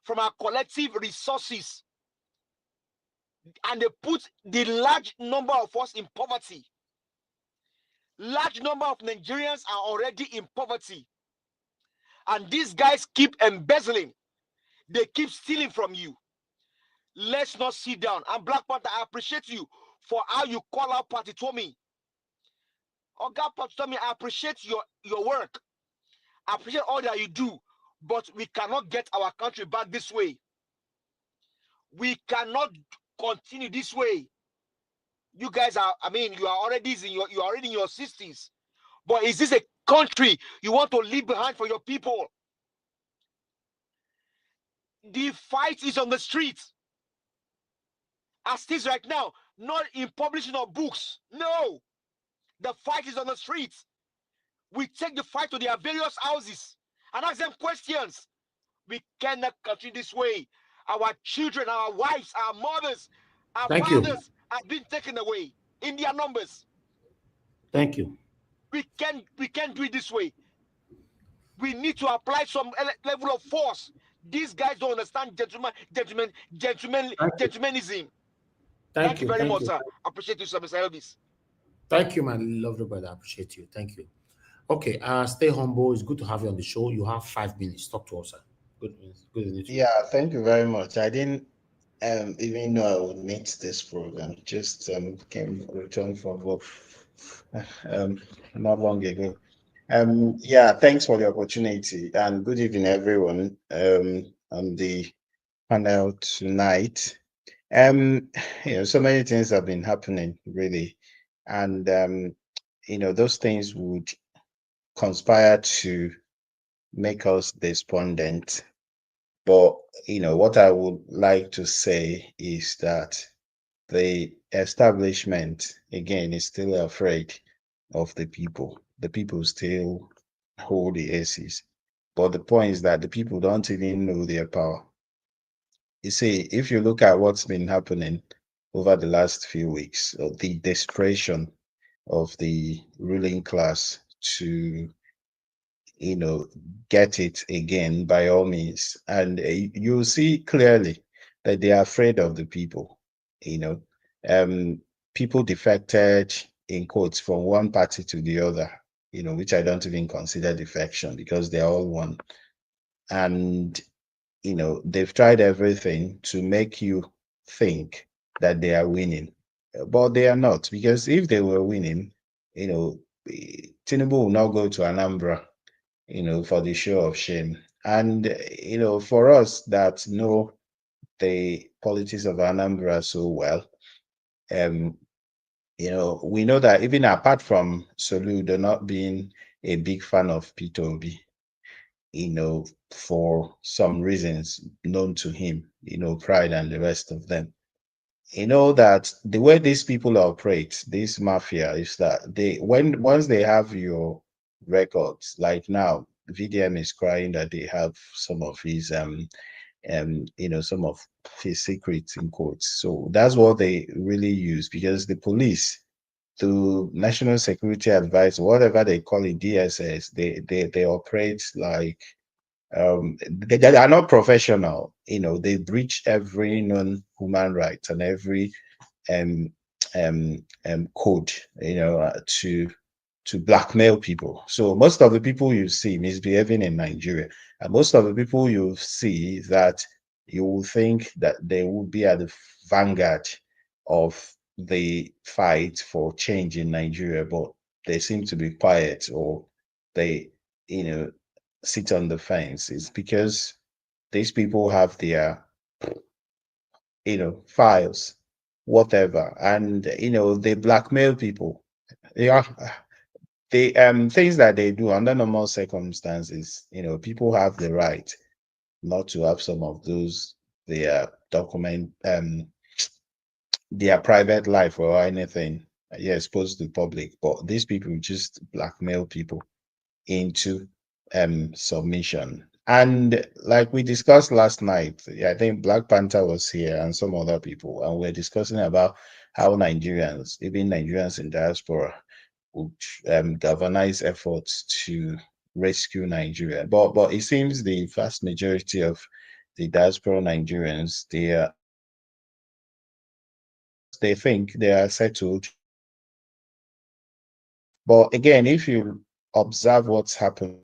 from our collective resources. And they put the large number of us in poverty. Large number of Nigerians are already in poverty. And these guys keep embezzling. They keep stealing from you. Let's not sit down. And Black Panther, I appreciate you for how you call out Utomi. Oga Utomi, I appreciate your work. I appreciate all that you do. But we cannot get our country back this way. We cannot continue this way. You guys are, you are already in your 60s. But is this a country you want to leave behind for your people? The fight is on the streets. As it is right now, not in publishing of books. No. The fight is on the streets. We take the fight to their various houses and ask them questions. We cannot continue this way. Our children, our wives, our mothers, our fathers have been taken away in their numbers. Thank you. We can't do it this way. We need to apply some level of force. These guys don't understand gentlemanism. Thank you very much, sir. I appreciate you, sir, Mr. Elvis. Thank you, my lovely brother. I appreciate you. Thank you. Okay, stay humble. It's good to have you on the show. You have 5 minutes. Talk to us, sir. Good. Yeah, thank you very much. I didn't even know I would meet this program. Just returned from work not long ago. Yeah, thanks for the opportunity and good evening, everyone. On the panel tonight. So many things have been happening, really, and those things would conspire to make us despondent. But what I would like to say is that the establishment, again, is still afraid of the people. The people still hold the aces. But the point is that the people don't even know their power. You see, if you look at what's been happening over the last few weeks, the desperation of the ruling class to get it again by all means, and you'll see clearly that they are afraid of the people. People defected, in quotes, from one party to the other, which I don't even consider defection because they're all one. And they've tried everything to make you think that they are winning, but they are not, because if they were winning, Tinubu will not go to Anambra for the show of shame. And for us that know the politics of Anambra so well, we know that even apart from Soludo not being a big fan of P2B, for some reasons known to him, pride and the rest of them. That the way these people operate, this mafia, is that once they have your records, like now, VDM is crying that they have some of his some of his secrets in quotes. So that's what they really use, because the police, to National Security Advice, whatever they call it, DSS, they operate like they are not professional. They breach every known human right and every um code, to blackmail people. So most of the people you see misbehaving in Nigeria, and most of the people you see that you will think that they will be at the vanguard of the fight for change in Nigeria, but they seem to be quiet, or they, sit on the fence. It's because these people have their, files, whatever, and they blackmail people. Yeah, the things that they do under normal circumstances, people have the right not to have some of those, their their private life or anything, exposed to the public. But these people just blackmail people into submission. And like we discussed last night, I think Black Panther was here and some other people, and we're discussing about how Nigerians, even Nigerians in diaspora, would galvanize efforts to rescue Nigeria. But it seems the vast majority of the diaspora Nigerians, they think they are settled. But again, if you observe what's happened,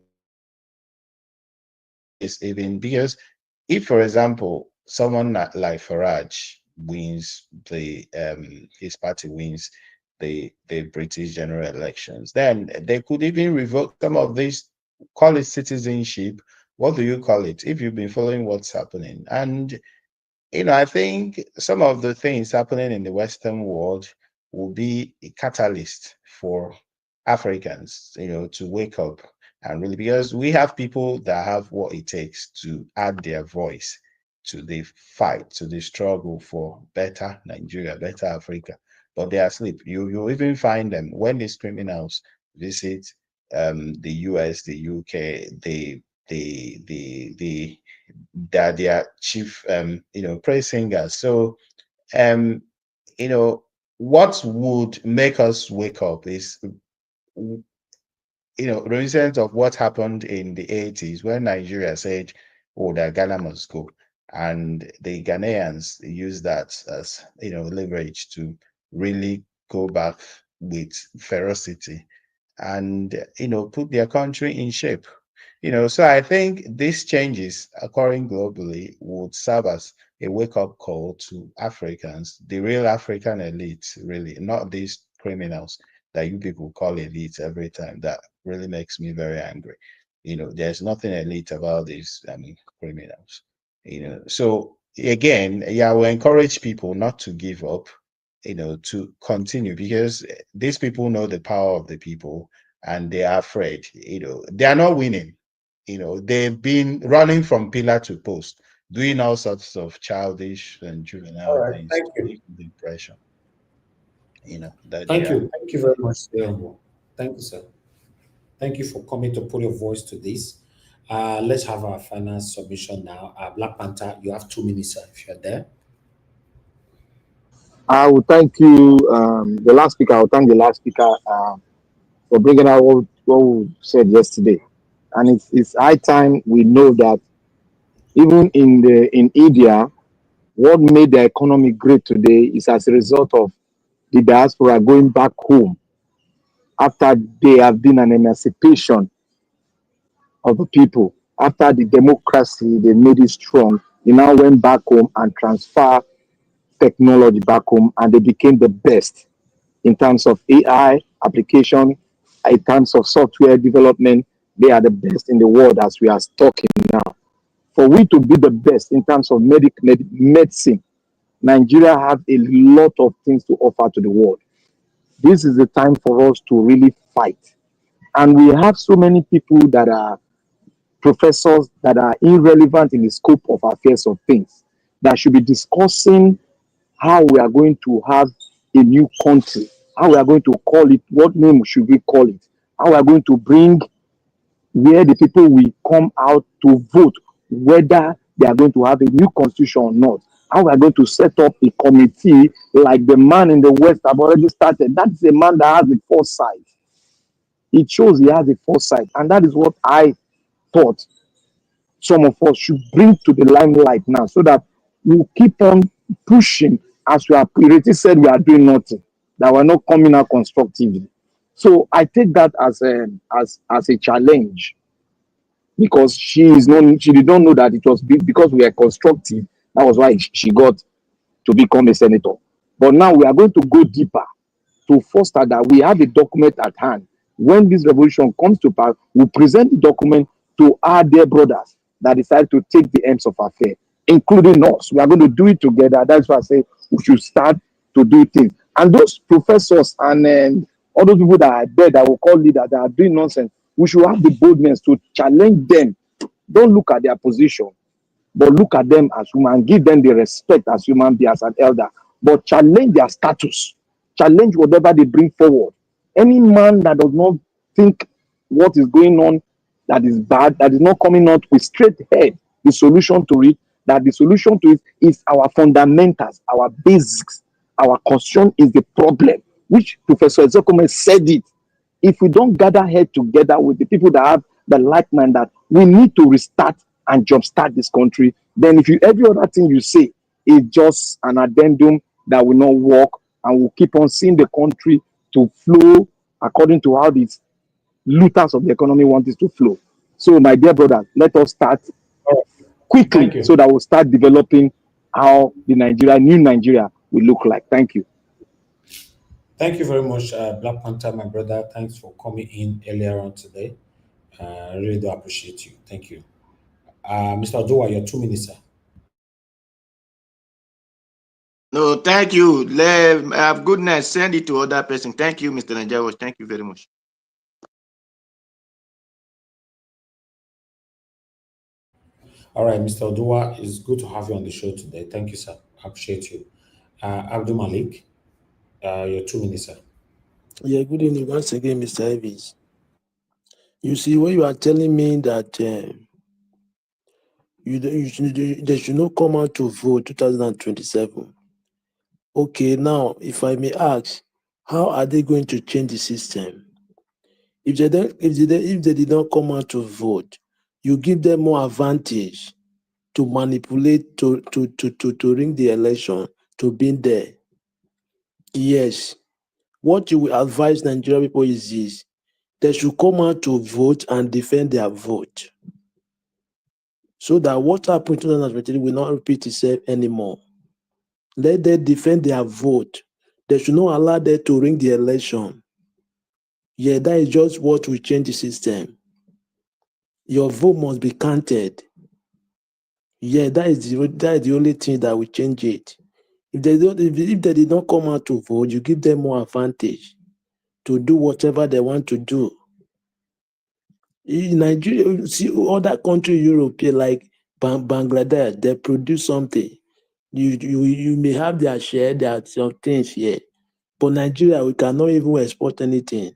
is even because if, for example, someone like Farage wins his party wins the British general elections, then they could even revoke some of these, call it citizenship. What do you call it? If you've been following what's happening, and I think some of the things happening in the Western world will be a catalyst for Africans, to wake up and really, because we have people that have what it takes to add their voice to the fight, to the struggle for better Nigeria, better Africa, but they are asleep. You even find them when these criminals visit the US, the UK, that they are chief praise singers. So um you know what would make us wake up is reminiscent of what happened in the 80s when Nigeria said, oh, that Ghana must go, and the Ghanaians used that as leverage to really go back with ferocity and put their country in shape. So I think these changes occurring globally would serve as a wake-up call to Africans, the real African elite, really, not these criminals that you people call elites every time. That really makes me very angry. There's nothing elite about these, criminals. So again, yeah, we encourage people not to give up, to continue, because these people know the power of the people and they are afraid. They are not winning. They've been running from pillar to post, doing all sorts of childish and All juvenile right. things Thank to you. give the impression, that they Thank are. you. Thank you very much, Yongo. Thank you, sir. Thank you for coming to put your voice to this. Let's have our final submission now. Black Panther, you have 2 minutes, sir, if you're there. I will thank you, the last speaker. I will thank the last speaker for bringing out what we said yesterday. And it's high time we know that even in India, what made the economy great today is as a result of the diaspora going back home after they have been an emancipation of the people. After the democracy, they made it strong. They now went back home and transfer technology back home, and they became the best in terms of AI application, in terms of software development. They are the best in the world as we are talking now. For we to be the best in terms of medicine, Nigeria has a lot of things to offer to the world. This is the time for us to really fight. And we have so many people that are professors that are irrelevant in the scope of affairs of things that should be discussing how we are going to have a new country, how we are going to call it, what name should we call it, how we are going to bring where the people will come out to vote whether they are going to have a new constitution or not. How we are going to set up a committee like the man in the West have already started. That's a man that has a foresight. It shows he has a foresight, and that is what I thought some of us should bring to the limelight now, so that we'll keep on pushing as we are. Ireti said we are doing nothing, that we're not coming out constructively. So I take that as a challenge, because she did not know that it was because we are constructive. That was why she got to become a senator. But now we are going to go deeper to foster that we have a document at hand. When this revolution comes to pass, we present the document to our dear brothers that decide to take the ends of affair, including us. We are going to do it together. That's why I say we should start to do things. And those professors and all those people that are there that we call leaders that are doing nonsense, we should have the boldness to challenge them. Don't look at their position, but look at them as human, give them the respect as human beings, as an elder, but challenge their status, challenge whatever they bring forward. Any man that does not think what is going on that is bad, that is not coming out with straight head, the solution to it, that the solution to it is our fundamentals, our basics, our constitution is the problem, which Professor Ezekome said it. If we don't gather head together with the people that have the like mind that we need to restart and jumpstart this country, then if you every other thing you say is just an addendum that will not work, and we'll keep on seeing the country to flow according to how these looters of the economy want it to flow. So, my dear brother, let us start quickly so that we'll start developing how the new Nigeria will look like. Thank you. Thank you very much, Black Panther, my brother. Thanks for coming in earlier on today. I really do appreciate you. Thank you. Mr. Ojoa, your 2 minutes, sir. No, thank you. Have goodness. Send it to other person. Thank you, Mr. Najawa. Thank you very much. All right, Mr. Ojoa, it's good to have you on the show today. Thank you, sir. I appreciate you. Abdul Malik, your 2 minutes, sir. Yeah, good evening once again, Mr. Evans. You see, when you are telling me that they should not come out to vote 2027. Okay, now, if I may ask, how are they going to change the system? If they did not come out to vote, you give them more advantage to manipulate, to ring the election, to be there. Yes. What you will advise Nigerian people is this: they should come out to vote and defend their vote, so that what happened in 2023 will not repeat itself anymore. Let them defend their vote. They should not allow them to ring the election. Yeah, that is just what will change the system. Your vote must be counted. Yeah, that is the only thing that will change it. If they did not come out to vote, you give them more advantage to do whatever they want to do. In Nigeria, see other countries, Europe, like Bangladesh, they produce something. You may have their share, there are some things here. But Nigeria, we cannot even export anything.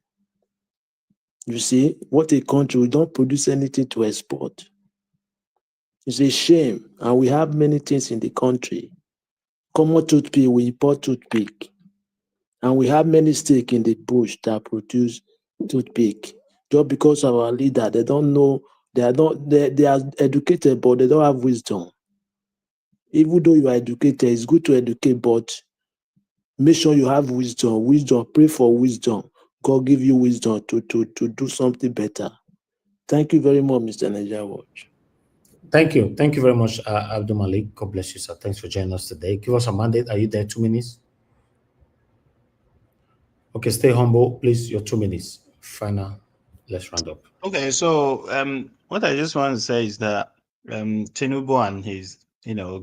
You see, what a country, we don't produce anything to export. It's a shame. And we have many things in the country. Common toothpick, we import toothpick. And we have many states in the bush that produce toothpick. Just because of our leader, they don't know, they are educated, but they don't have wisdom. Even though you are educated, it's good to educate, but make sure you have wisdom. Wisdom, pray for wisdom. God give you wisdom to do something better. Thank you very much, Mr. Nigeria Watch. Thank you. Thank you very much, Abdul Malik. God bless you, sir. Thanks for joining us today. Give us a mandate. Are you there? 2 minutes? Okay, stay humble. Please, your 2 minutes. Final. Let's round up. Okay, so what I just want to say is that Tinubu and his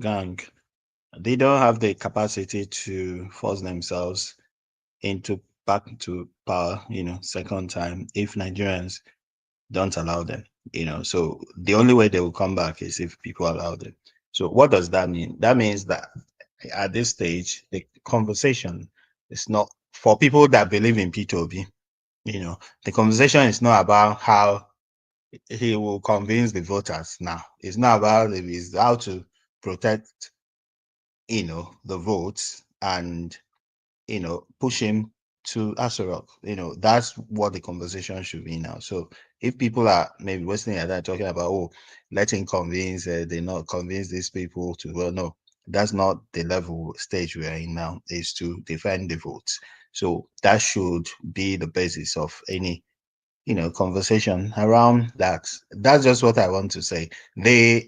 gang, they don't have the capacity to force themselves back into power, second time if Nigerians don't allow them. So the only way they will come back is if people allow them. So what does that mean? That means that at this stage, the conversation is not for people that believe in P2B. The conversation is not about how he will convince the voters now. It's not about it, it's how to protect, the votes and, push him to Asorok. That's what the conversation should be now. So if people are maybe wasting their time talking about, oh, let him convince, they not convince these people to, well, no, that's not the level stage we are in now, is to defend the votes. So that should be the basis of any conversation around that. That's just what I want to say. These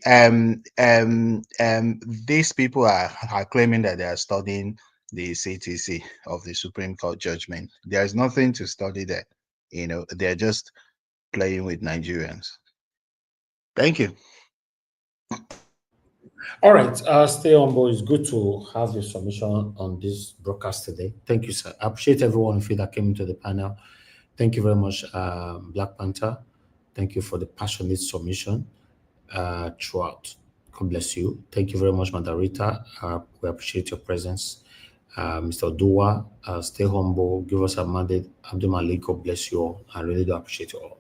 people are claiming that they are studying the CTC of the Supreme Court judgment. There's nothing to study there. They're just playing with Nigerians. Thank you. All right, stay on board. It's good to have your submission on this broadcast today. Thank you, sir. I appreciate everyone of you that came into the panel. Thank you very much, Black Panther. Thank you for the passionate submission throughout. God bless you. Thank you very much, Madarita. We appreciate your presence. Mr. Dua, stay humble. Give us a mandate. Abdul Malik, God bless you all. I really do appreciate you all.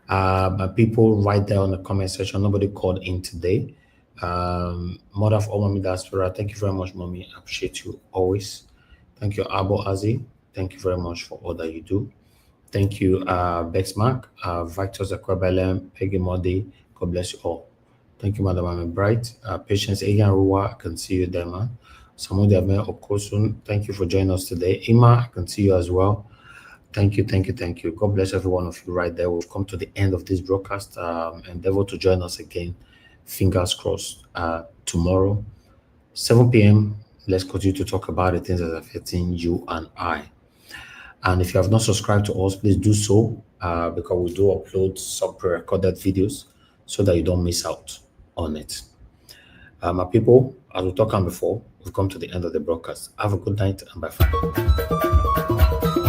But people right there on the comment section, nobody called in today. Mother of all Mommy Diaspora, thank you very much, Mommy. I appreciate you always. Thank you, Abo Azi. Thank you very much for all that you do. Thank you, Bexmark, Victor Zakwabelem, Peggy Modi. God bless you all. Thank you, Madam Amy Bright. Patience Egan Ruwa, I can see you there, man. Samudi Ame Okosun, thank you for joining us today. Ima, I can see you as well. Thank you, thank you, thank you. God bless every one of you right there. We've come to the end of this broadcast. Endeavor to join us again. Fingers crossed. Tomorrow, 7 p.m., let's continue to talk about the things that are affecting you and I. And if you have not subscribed to us, please do so because we do upload some pre-recorded videos so that you don't miss out on it. My people, as we talked on before, we've come to the end of the broadcast. Have a good night and bye for now.